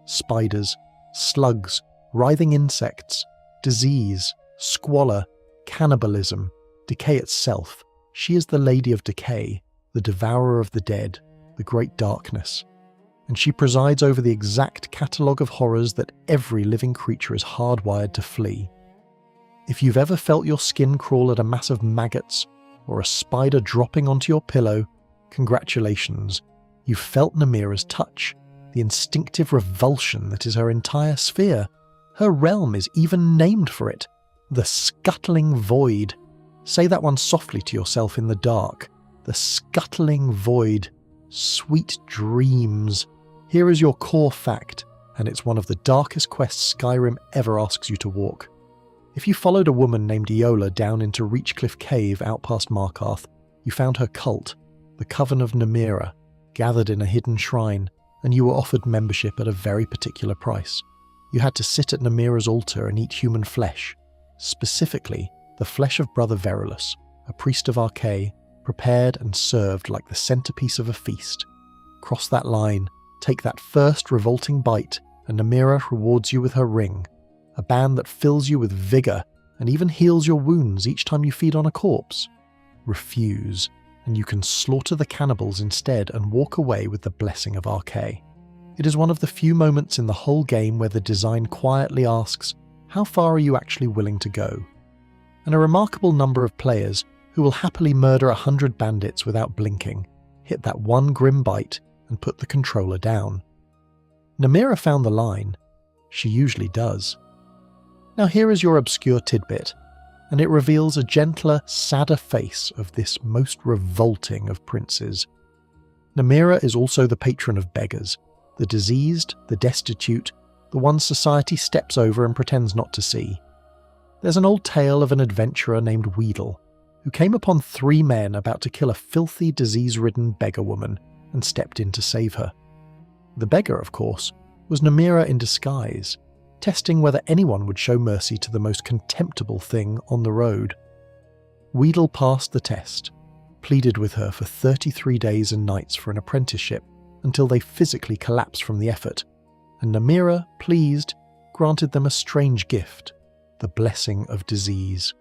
Spiders, slugs, writhing insects, disease, squalor, cannibalism, decay itself. She is the Lady of Decay, the devourer of the dead, the great darkness. And she presides over the exact catalogue of horrors that every living creature is hardwired to flee. If you've ever felt your skin crawl at a mass of maggots, or a spider dropping onto your pillow, congratulations, you've felt Namira's touch, the instinctive revulsion that is her entire sphere. Her realm is even named for it, the scuttling void. Say that one softly to yourself in the dark. The scuttling void. Sweet dreams. Here is your core fact, and it's one of the darkest quests Skyrim ever asks you to walk. If you followed a woman named Eola down into Reachcliff Cave out past Malacath, you found her cult, the Coven of Namira, gathered in a hidden shrine, and you were offered membership at a very particular price. You had to sit at Namira's altar and eat human flesh, specifically the flesh of Brother Verulus, a priest of Archaea, prepared and served like the centerpiece of a feast. Cross that line, take that first revolting bite, and Namira rewards you with her ring, a band that fills you with vigor and even heals your wounds each time you feed on a corpse. Refuse, and you can slaughter the cannibals instead and walk away with the blessing of Archaea. It is one of the few moments in the whole game where the design quietly asks, how far are you actually willing to go? And a remarkable number of players who will happily murder 100 bandits without blinking, hit that one grim bite and put the controller down. Namira found the line. She usually does. Now here is your obscure tidbit, and it reveals a gentler, sadder face of this most revolting of princes. Namira is also the patron of beggars, the diseased, the destitute, the ones society steps over and pretends not to see. There's an old tale of an adventurer named Wheedle, who came upon 3 men about to kill a filthy, disease-ridden beggar woman and stepped in to save her. The beggar, of course, was Namira in disguise, testing whether anyone would show mercy to the most contemptible thing on the road. Wheedle passed the test, pleaded with her for 33 days and nights for an apprenticeship until they physically collapsed from the effort, and Namira, pleased, granted them a strange gift, the blessing of disease.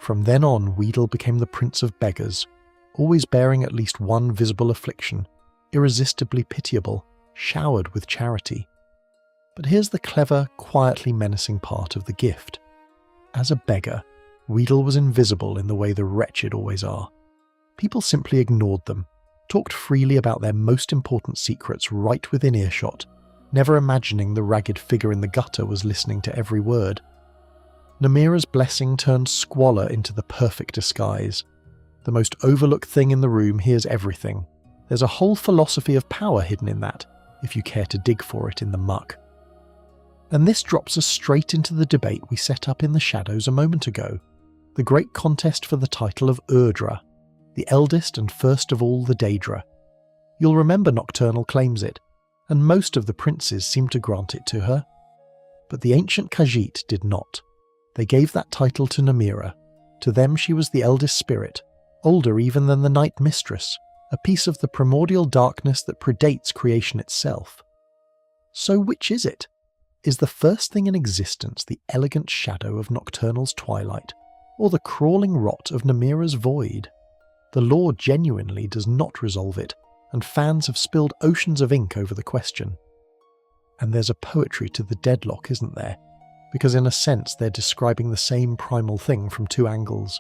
From then on, Weedle became the Prince of Beggars, always bearing at least one visible affliction, irresistibly pitiable, showered with charity. But here's the clever, quietly menacing part of the gift. As a beggar, Weedle was invisible in the way the wretched always are. People simply ignored them, talked freely about their most important secrets right within earshot, never imagining the ragged figure in the gutter was listening to every word. Namira's blessing turned squalor into the perfect disguise. The most overlooked thing in the room hears everything. There's a whole philosophy of power hidden in that, if you care to dig for it in the muck. And this drops us straight into the debate we set up in the shadows a moment ago, the great contest for the title of Urdra, the eldest and first of all the Daedra. You'll remember Nocturnal claims it, and most of the princes seem to grant it to her. But the ancient Khajiit did not. They gave that title to Namira. To them she was the eldest spirit, older even than the Night Mistress, a piece of the primordial darkness that predates creation itself. So which is it? Is the first thing in existence the elegant shadow of Nocturnal's twilight, or the crawling rot of Namira's void? The lore genuinely does not resolve it, and fans have spilled oceans of ink over the question. And there's a poetry to the deadlock, isn't there? Because in a sense they're describing the same primal thing from two angles.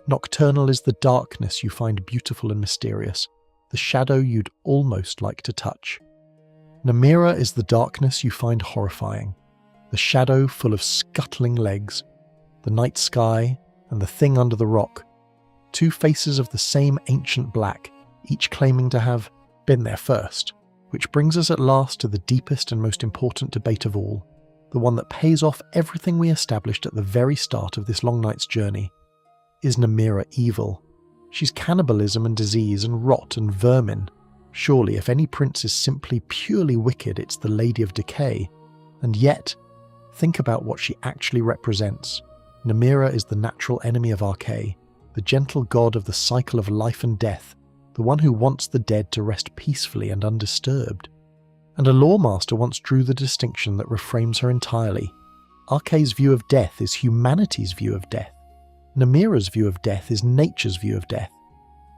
Nocturnal is the darkness you find beautiful and mysterious, the shadow you'd almost like to touch. Namira is the darkness you find horrifying, the shadow full of scuttling legs, the night sky, and the thing under the rock. Two faces of the same ancient black, each claiming to have been there first, which brings us at last to the deepest and most important debate of all, the one that pays off everything we established at the very start of this long night's journey. Is Namira evil? She's cannibalism and disease and rot and vermin. Surely if any prince is simply purely wicked, it's the Lady of Decay. And yet, think about what she actually represents. Namira is the natural enemy of Archay, the gentle god of the cycle of life and death, the one who wants the dead to rest peacefully and undisturbed. And a lawmaster once drew the distinction that reframes her entirely. Archay's view of death is humanity's view of death. Namira's view of death is nature's view of death,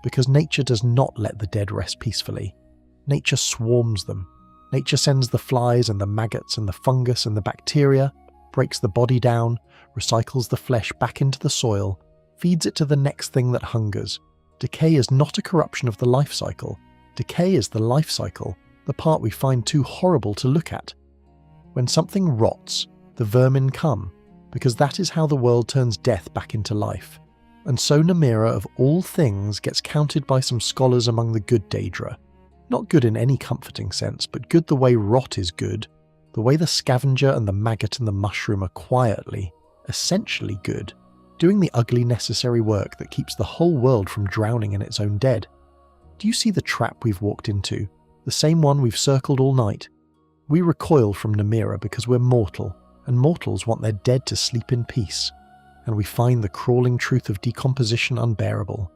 because nature does not let the dead rest peacefully. Nature swarms them. Nature sends the flies and the maggots and the fungus and the bacteria, breaks the body down, recycles the flesh back into the soil, feeds it to the next thing that hungers. Decay is not a corruption of the life cycle. Decay is the life cycle, the part we find too horrible to look at. When something rots, the vermin come, because that is how the world turns death back into life. And so Namira, of all things, gets counted by some scholars among the good Daedra. Not good in any comforting sense, but good the way rot is good, the way the scavenger and the maggot and the mushroom are quietly, essentially good, doing the ugly necessary work that keeps the whole world from drowning in its own dead. Do you see the trap we've walked into? The same one we've circled all night. We recoil from Namira because we're mortal, and mortals want their dead to sleep in peace, and we find the crawling truth of decomposition unbearable.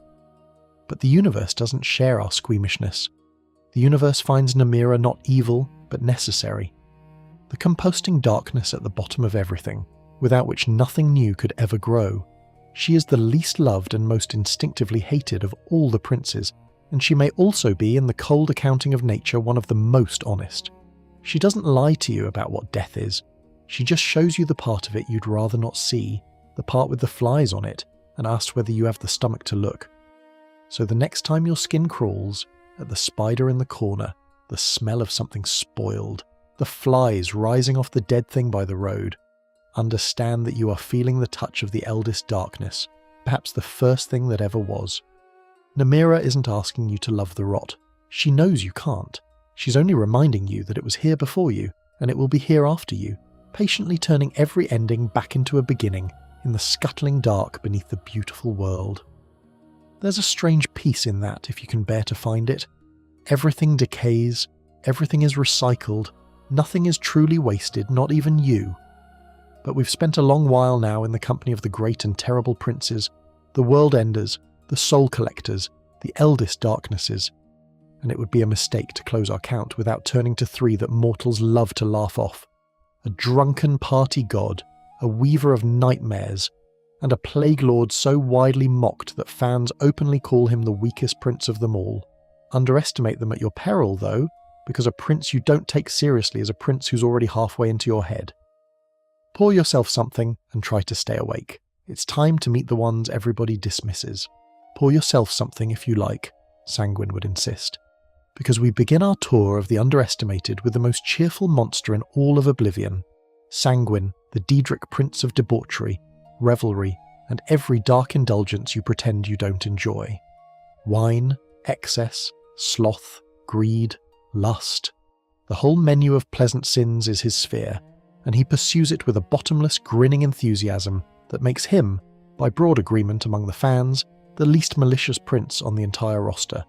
But the universe doesn't share our squeamishness. The universe finds Namira not evil, but necessary. The composting darkness at the bottom of everything, without which nothing new could ever grow. She is the least loved and most instinctively hated of all the princes, and she may also be, in the cold accounting of nature, one of the most honest. She doesn't lie to you about what death is. She just shows you the part of it you'd rather not see, the part with the flies on it, and asks whether you have the stomach to look. So the next time your skin crawls, at the spider in the corner, the smell of something spoiled, the flies rising off the dead thing by the road, understand that you are feeling the touch of the eldest darkness, perhaps the first thing that ever was. Namira isn't asking you to love the rot. She knows you can't. She's only reminding you that it was here before you, and it will be here after you, patiently turning every ending back into a beginning in the scuttling dark beneath the beautiful world. There's a strange peace in that, if you can bear to find it. Everything decays, everything is recycled, nothing is truly wasted, not even you. But we've spent a long while now in the company of the great and terrible princes, the world-enders, the soul-collectors, the eldest darknesses, and it would be a mistake to close our count without turning to three that mortals love to laugh off. A drunken party god, a weaver of nightmares, and a plague lord so widely mocked that fans openly call him the weakest prince of them all. Underestimate them at your peril, though, because a prince you don't take seriously is a prince who's already halfway into your head. Pour yourself something and try to stay awake. It's time to meet the ones everybody dismisses. Pour yourself something if you like, Sanguine would insist. Because we begin our tour of the underestimated with the most cheerful monster in all of Oblivion. Sanguine, the Daedric Prince of debauchery, revelry, and every dark indulgence you pretend you don't enjoy. Wine, excess, sloth, greed, lust. The whole menu of pleasant sins is his sphere, and he pursues it with a bottomless, grinning enthusiasm that makes him, by broad agreement among the fans, the least malicious prince on the entire roster.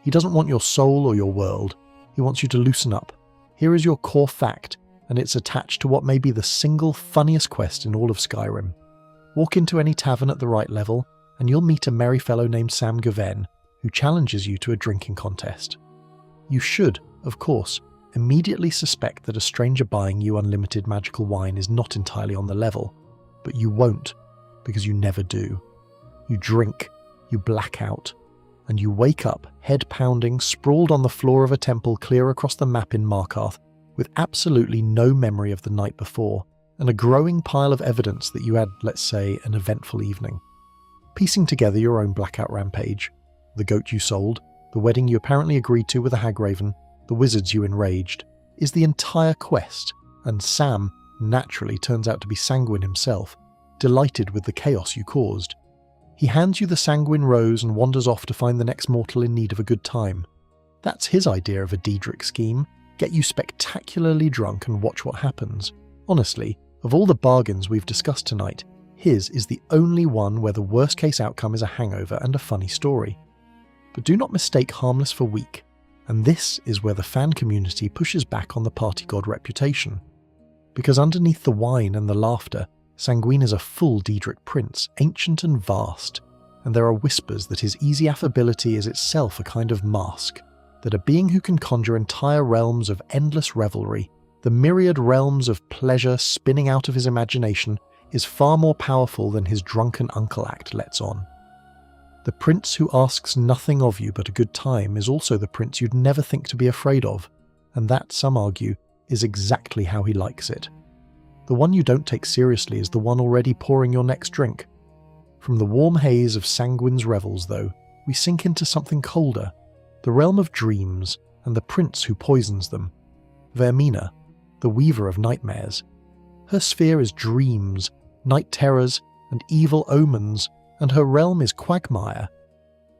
He doesn't want your soul or your world. He wants you to loosen up. Here is your core fact, and it's attached to what may be the single funniest quest in all of Skyrim. Walk into any tavern at the right level, and you'll meet a merry fellow named Sam Gaven, who challenges you to a drinking contest. You should, of course, immediately suspect that a stranger buying you unlimited magical wine is not entirely on the level, but you won't, because you never do. You drink, you black out, and you wake up, head pounding, sprawled on the floor of a temple clear across the map in Malacath, with absolutely no memory of the night before, and a growing pile of evidence that you had, let's say, an eventful evening. Piecing together your own blackout rampage, the goat you sold, the wedding you apparently agreed to with a hagraven, the wizards you enraged, is the entire quest, and Sam naturally turns out to be Sanguine himself, delighted with the chaos you caused. He hands you the Sanguine Rose and wanders off to find the next mortal in need of a good time. That's his idea of a Daedric scheme: get you spectacularly drunk and watch what happens. Honestly, of all the bargains we've discussed tonight, his is the only one where the worst case outcome is a hangover and a funny story. But do not mistake harmless for weak, and this is where the fan community pushes back on the party god reputation. Because underneath the wine and the laughter, Sanguine is a full Daedric prince, ancient and vast, and there are whispers that his easy affability is itself a kind of mask, that a being who can conjure entire realms of endless revelry, the myriad realms of pleasure spinning out of his imagination, is far more powerful than his drunken uncle act lets on. The prince who asks nothing of you but a good time is also the prince you'd never think to be afraid of, and that, some argue, is exactly how he likes it. The one you don't take seriously is the one already pouring your next drink. From the warm haze of Sanguine's revels, though, we sink into something colder, the realm of dreams and the prince who poisons them. Vaermina, the weaver of nightmares. Her sphere is dreams, night terrors, and evil omens, and her realm is Quagmire,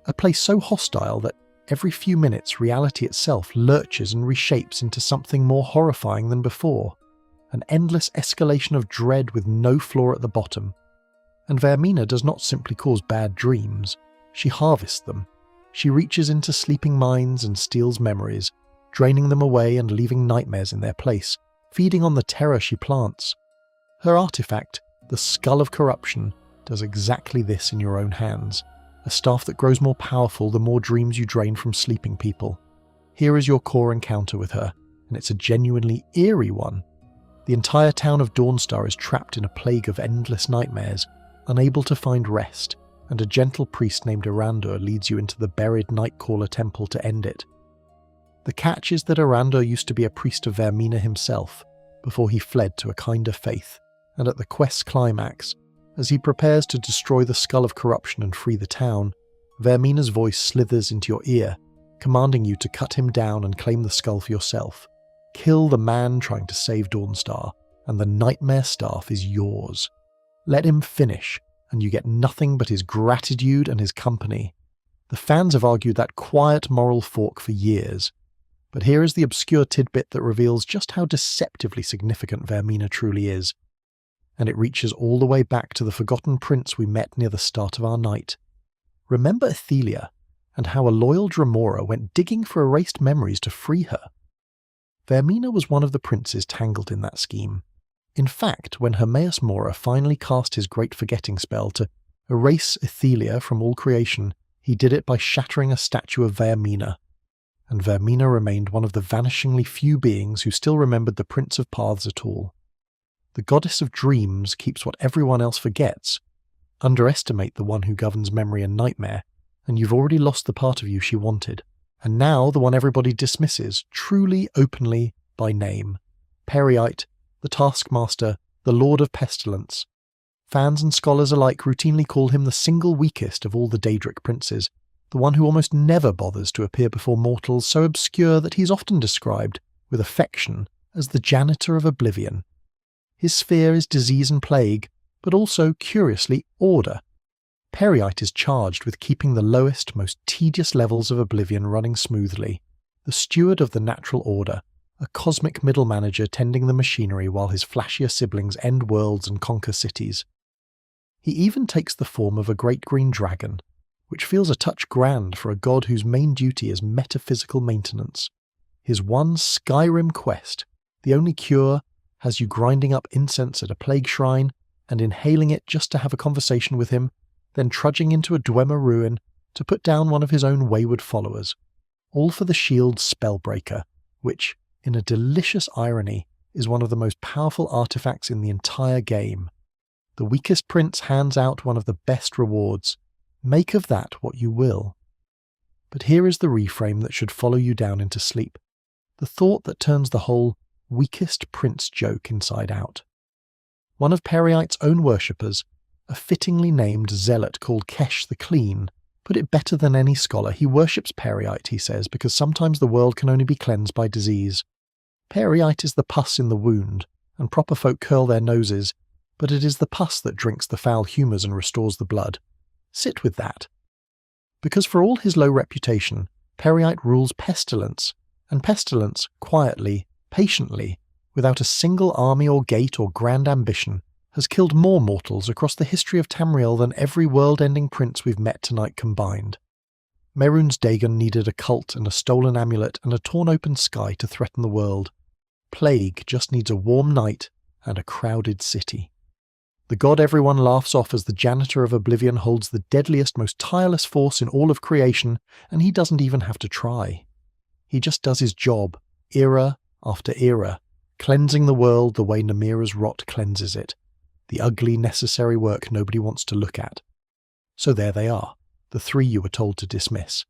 a place so hostile that every few minutes reality itself lurches and reshapes into something more horrifying than before, an endless escalation of dread with no floor at the bottom. And Vaermina does not simply cause bad dreams, she harvests them. She reaches into sleeping minds and steals memories, draining them away and leaving nightmares in their place, feeding on the terror she plants. Her artifact, the Skull of Corruption, does exactly this in your own hands, a staff that grows more powerful the more dreams you drain from sleeping people. Here is your core encounter with her, and it's a genuinely eerie one. The entire town of Dawnstar is trapped in a plague of endless nightmares, unable to find rest, and a gentle priest named Erandur leads you into the buried Nightcaller temple to end it. The catch is that Erandur used to be a priest of Vaermina himself, before he fled to a kinder faith, and at the quest's climax, as he prepares to destroy the Skull of Corruption and free the town, Vaermina's voice slithers into your ear, commanding you to cut him down and claim the skull for yourself. Kill the man trying to save Dawnstar, and the nightmare staff is yours. Let him finish, and you get nothing but his gratitude and his company. The fans have argued that quiet moral fork for years, but here is the obscure tidbit that reveals just how deceptively significant Vaermina truly is, and it reaches all the way back to the forgotten prince we met near the start of our night. Remember Ithelia, and how a loyal Dremora went digging for erased memories to free her? Vaermina was one of the princes tangled in that scheme. In fact, when Hermaeus Mora finally cast his great forgetting spell to erase Ithelia from all creation, he did it by shattering a statue of Vaermina, and Vaermina remained one of the vanishingly few beings who still remembered the Prince of Paths at all. The goddess of dreams keeps what everyone else forgets, Underestimate the one who governs memory and nightmare, and you've already lost the part of you she wanted. And now the one everybody dismisses, truly, openly, by name. Peryite, the Taskmaster, the Lord of Pestilence. Fans and scholars alike routinely call him the single weakest of all the Daedric Princes, the one who almost never bothers to appear before mortals, so obscure that he's often described, with affection, as the janitor of Oblivion. His sphere is disease and plague, but also, curiously, order. Peryite is charged with keeping the lowest, most tedious levels of Oblivion running smoothly, the steward of the natural order, a cosmic middle manager tending the machinery while his flashier siblings end worlds and conquer cities. He even takes the form of a great green dragon, which feels a touch grand for a god whose main duty is metaphysical maintenance. His one Skyrim quest, the only cure, has you grinding up incense at a plague shrine and inhaling it just to have a conversation with him, then trudging into a Dwemer ruin to put down one of his own wayward followers, all for the shield's Spellbreaker, which, in a delicious irony, is one of the most powerful artifacts in the entire game. The weakest prince hands out one of the best rewards. Make of that what you will. But here is the reframe that should follow you down into sleep, the thought that turns the whole weakest prince joke inside out. One of Peryite's own worshippers, a fittingly named zealot called Kesh the Clean, put it better than any scholar. He worships Peryite, he says, because sometimes the world can only be cleansed by disease. Peryite is the pus in the wound, and proper folk curl their noses, but it is the pus that drinks the foul humours and restores the blood. Sit with that. Because for all his low reputation, Peryite rules pestilence, and pestilence, quietly, patiently, without a single army or gate or grand ambition, has killed more mortals across the history of Tamriel than every world-ending prince we've met tonight combined. Mehrunes Dagon needed a cult and a stolen amulet and a torn-open sky to threaten the world. Plague just needs a warm night and a crowded city. The god everyone laughs off as the janitor of Oblivion holds the deadliest, most tireless force in all of creation, and he doesn't even have to try. He just does his job, era after era, cleansing the world the way Namira's rot cleanses it, the ugly, necessary work nobody wants to look at. So there they are, the three you were told to dismiss.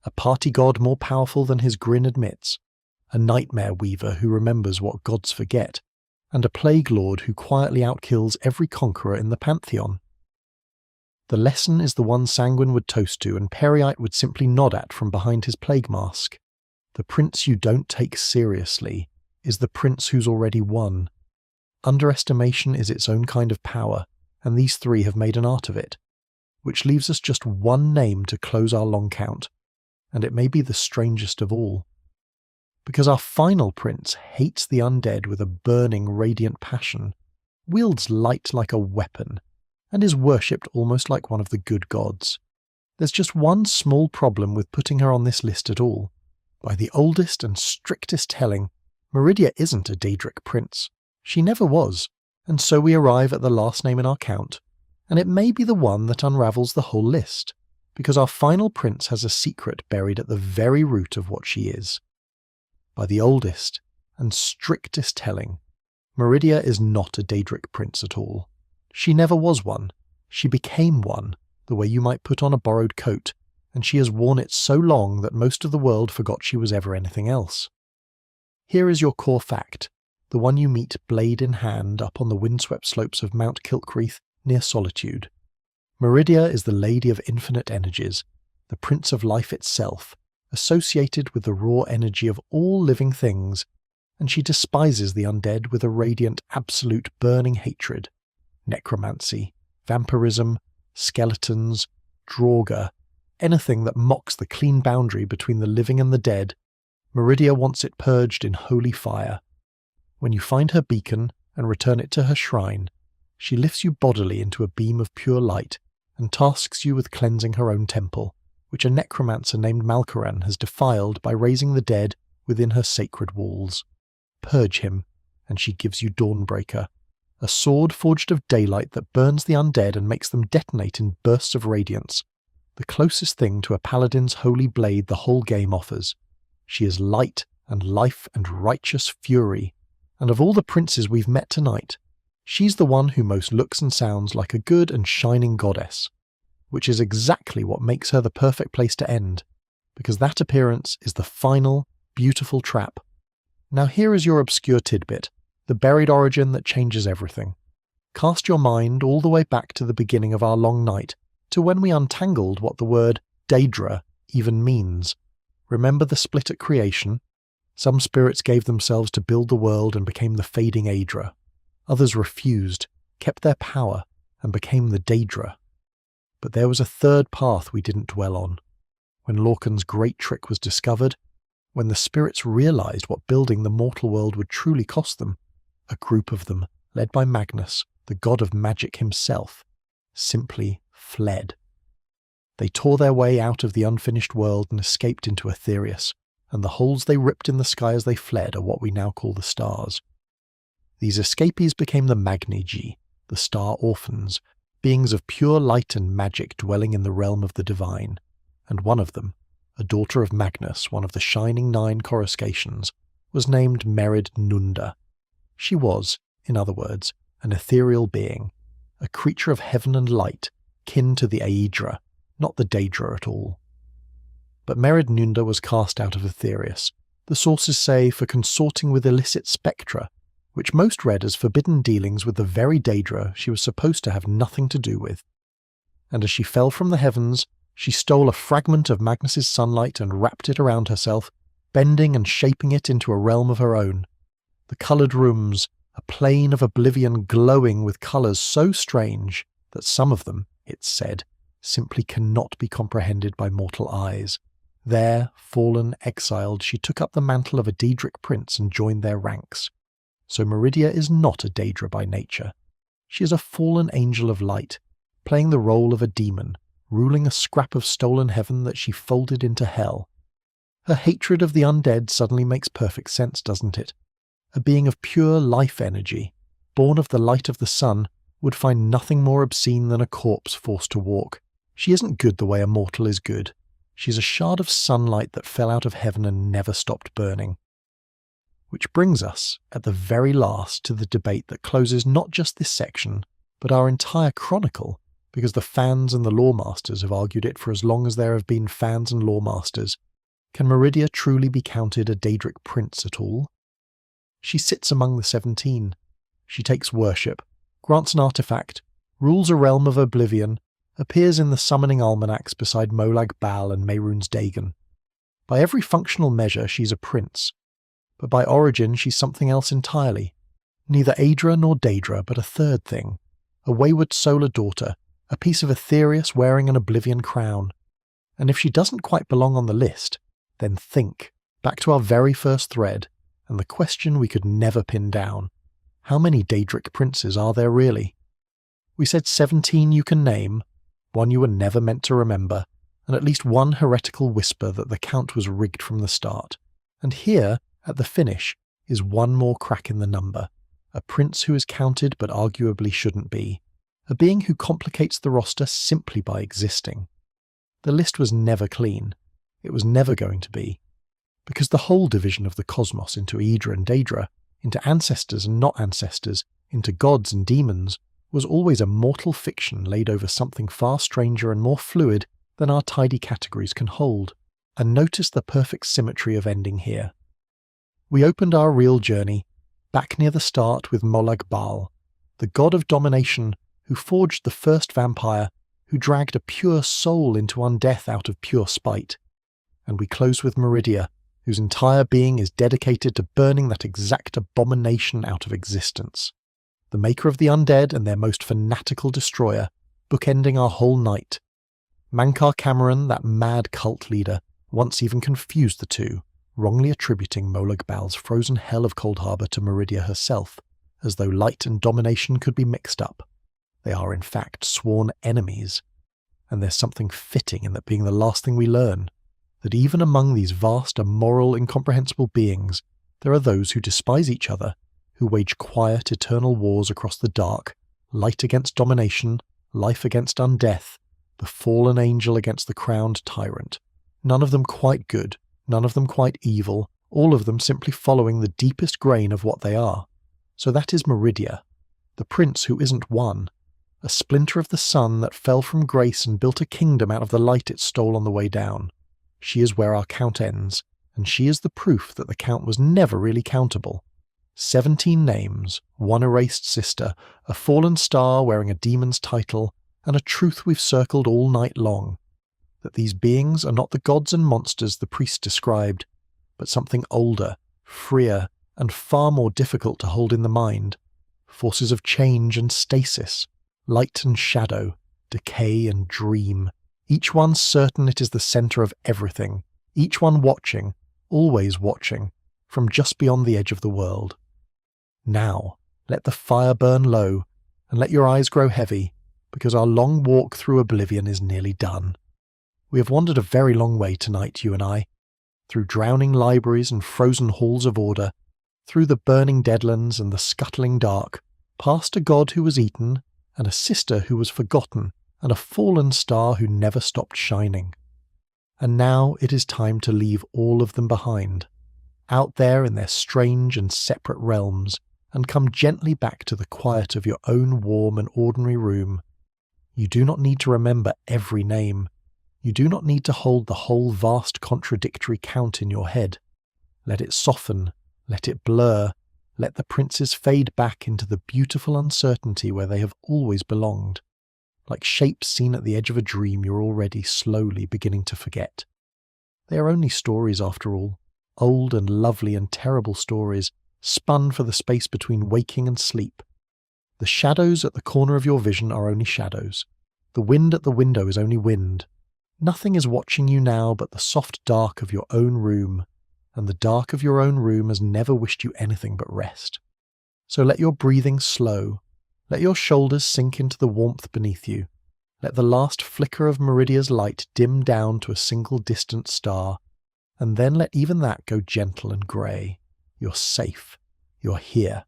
A party god more powerful than his grin admits, a nightmare weaver who remembers what gods forget, and a plague lord who quietly outkills every conqueror in the pantheon. The lesson is the one Sanguine would toast to and Peryite would simply nod at from behind his plague mask. The prince you don't take seriously is the prince who's already won. Underestimation is its own kind of power, and these three have made an art of it, which leaves us just one name to close our long count, and it may be the strangest of all. Because our final prince hates the undead with a burning, radiant passion, wields light like a weapon, and is worshipped almost like one of the good gods. There's just one small problem with putting her on this list at all. By the oldest and strictest telling, Meridia isn't a Daedric prince. She never was, and so we arrive at the last name in our count, and it may be the one that unravels the whole list, because our final prince has a secret buried at the very root of what she is. By the oldest and strictest telling, Meridia is not a Daedric prince at all. She never was one. She became one, the way you might put on a borrowed coat, and she has worn it so long that most of the world forgot she was ever anything else. Here is your core fact, the one you meet blade in hand up on the windswept slopes of Mount Kilcreath near Solitude. Meridia is the Lady of Infinite Energies, the Prince of Life itself, associated with the raw energy of all living things, and she despises the undead with a radiant, absolute burning hatred. Necromancy, vampirism, skeletons, Draugr, anything that mocks the clean boundary between the living and the dead, Meridia wants it purged in holy fire. When you find her beacon and return it to her shrine, she lifts you bodily into a beam of pure light and tasks you with cleansing her own temple, which a necromancer named Malcath has defiled by raising the dead within her sacred walls. Purge him, and she gives you Dawnbreaker, a sword forged of daylight that burns the undead and makes them detonate in bursts of radiance, the closest thing to a paladin's holy blade the whole game offers. She is light and life and righteous fury, and of all the princes we've met tonight, She's the one who most looks and sounds like a good and shining goddess, which is exactly what makes her the perfect place to end, because that appearance is the final, beautiful trap. Now here is your obscure tidbit, the buried origin that changes everything. Cast your mind all the way back to the beginning of our long night, to when we untangled what the word Daedra even means. Remember the split at creation? Some spirits gave themselves to build the world and became the fading Aedra. Others refused, kept their power, and became the Daedra. But there was a third path we didn't dwell on. When Lorcan's great trick was discovered, when the spirits realized what building the mortal world would truly cost them, a group of them, led by Magnus, the god of magic himself, simply fled. They tore their way out of the unfinished world and escaped into Aetherius, and the holes they ripped in the sky as they fled are what we now call the stars. These escapees became the Magnigi, the star orphans, beings of pure light and magic dwelling in the realm of the divine, and one of them, a daughter of Magnus, one of the shining 9 coruscations, was named Meridia. She was, in other words, an ethereal being, a creature of heaven and light, kin to the Aedra, not the Daedra at all. But Meridia was cast out of Aetherius, the sources say for consorting with illicit spectra, which most read as forbidden dealings with the very Daedra she was supposed to have nothing to do with. And as she fell from the heavens, she stole a fragment of Magnus's sunlight and wrapped it around herself, bending and shaping it into a realm of her own. The coloured rooms, a plane of oblivion glowing with colours so strange that some of them, it's said, simply cannot be comprehended by mortal eyes. There, fallen, exiled, she took up the mantle of a Daedric prince and joined their ranks. So Meridia is not a Daedra by nature. She is a fallen angel of light, playing the role of a demon, ruling a scrap of stolen heaven that she folded into hell. Her hatred of the undead suddenly makes perfect sense, doesn't it? A being of pure life energy, born of the light of the sun, would find nothing more obscene than a corpse forced to walk. She isn't good the way a mortal is good. She's a shard of sunlight that fell out of heaven and never stopped burning. Which brings us, at the very last, to the debate that closes not just this section, but our entire chronicle, because the fans and the lawmasters have argued it for as long as there have been fans and lawmasters. Can Meridia truly be counted a Daedric Prince at all? She sits among the 17. She takes worship, grants an artifact, rules a realm of oblivion, appears in the summoning almanacs beside Molag Bal and Mehrunes Dagon. By every functional measure she's a prince, but by origin she's something else entirely. Neither Aedra nor Daedra, but a third thing. A wayward solar daughter, a piece of Aetherius wearing an oblivion crown. And if she doesn't quite belong on the list, then think, back to our very first thread, and the question we could never pin down. How many Daedric princes are there really? We said 17 you can name, one you were never meant to remember, and at least one heretical whisper that the count was rigged from the start. And here, at the finish, is one more crack in the number. A prince who is counted but arguably shouldn't be. A being who complicates the roster simply by existing. The list was never clean. It was never going to be. Because the whole division of the cosmos into Aedra and Daedra, into ancestors and not ancestors, into gods and demons, was always a mortal fiction laid over something far stranger and more fluid than our tidy categories can hold. And notice the perfect symmetry of ending here. We opened our real journey, back near the start with Molag Bal, the god of domination who forged the first vampire, who dragged a pure soul into undeath out of pure spite. And we close with Meridia, whose entire being is dedicated to burning that exact abomination out of existence. The maker of the undead and their most fanatical destroyer, bookending our whole night. Mankar Cameron, that mad cult leader, once even confused the two, wrongly attributing Molag Bal's frozen hell of Cold Harbour to Meridia herself, as though light and domination could be mixed up. They are in fact sworn enemies, and there's something fitting in that being the last thing we learn, that even among these vast, immoral, incomprehensible beings, there are those who despise each other, who wage quiet, eternal wars across the dark, light against domination, life against undeath, the fallen angel against the crowned tyrant. None of them quite good, none of them quite evil, all of them simply following the deepest grain of what they are. So that is Meridia, the prince who isn't one, a splinter of the sun that fell from grace and built a kingdom out of the light it stole on the way down. She is where our count ends, and she is the proof that the count was never really countable. 17 names, one erased sister, a fallen star wearing a demon's title, and a truth we've circled all night long. That these beings are not the gods and monsters the priest described, but something older, freer, and far more difficult to hold in the mind. Forces of change and stasis, light and shadow, decay and dream, each one certain it is the centre of everything, each one watching, always watching, from just beyond the edge of the world. Now, let the fire burn low, and let your eyes grow heavy, because our long walk through Oblivion is nearly done. We have wandered a very long way tonight, you and I, through drowning libraries and frozen halls of order, through the burning deadlands and the scuttling dark, past a god who was eaten, and a sister who was forgotten, and a fallen star who never stopped shining. And now it is time to leave all of them behind, out there in their strange and separate realms, and come gently back to the quiet of your own warm and ordinary room. You do not need to remember every name. You do not need to hold the whole vast contradictory count in your head. Let it soften, let it blur, let the princes fade back into the beautiful uncertainty where they have always belonged, like shapes seen at the edge of a dream you're already slowly beginning to forget. They are only stories after all, old and lovely and terrible stories, spun for the space between waking and sleep. The shadows at the corner of your vision are only shadows. The wind at the window is only wind. Nothing is watching you now but the soft dark of your own room, and the dark of your own room has never wished you anything but rest. So let your breathing slow, let your shoulders sink into the warmth beneath you, let the last flicker of Meridia's light dim down to a single distant star, and then let even that go gentle and grey. You're safe. You're here.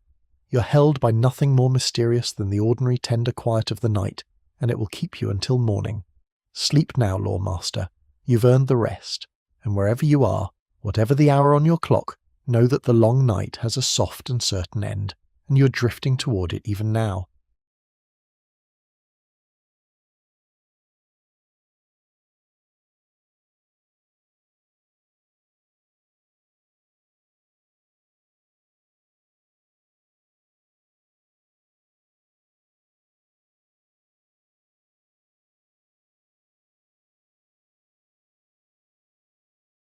You're held by nothing more mysterious than the ordinary tender quiet of the night, and it will keep you until morning. Sleep now, Lawmaster. You've earned the rest, and wherever you are, whatever the hour on your clock, know that the long night has a soft and certain end, and you're drifting toward it even now.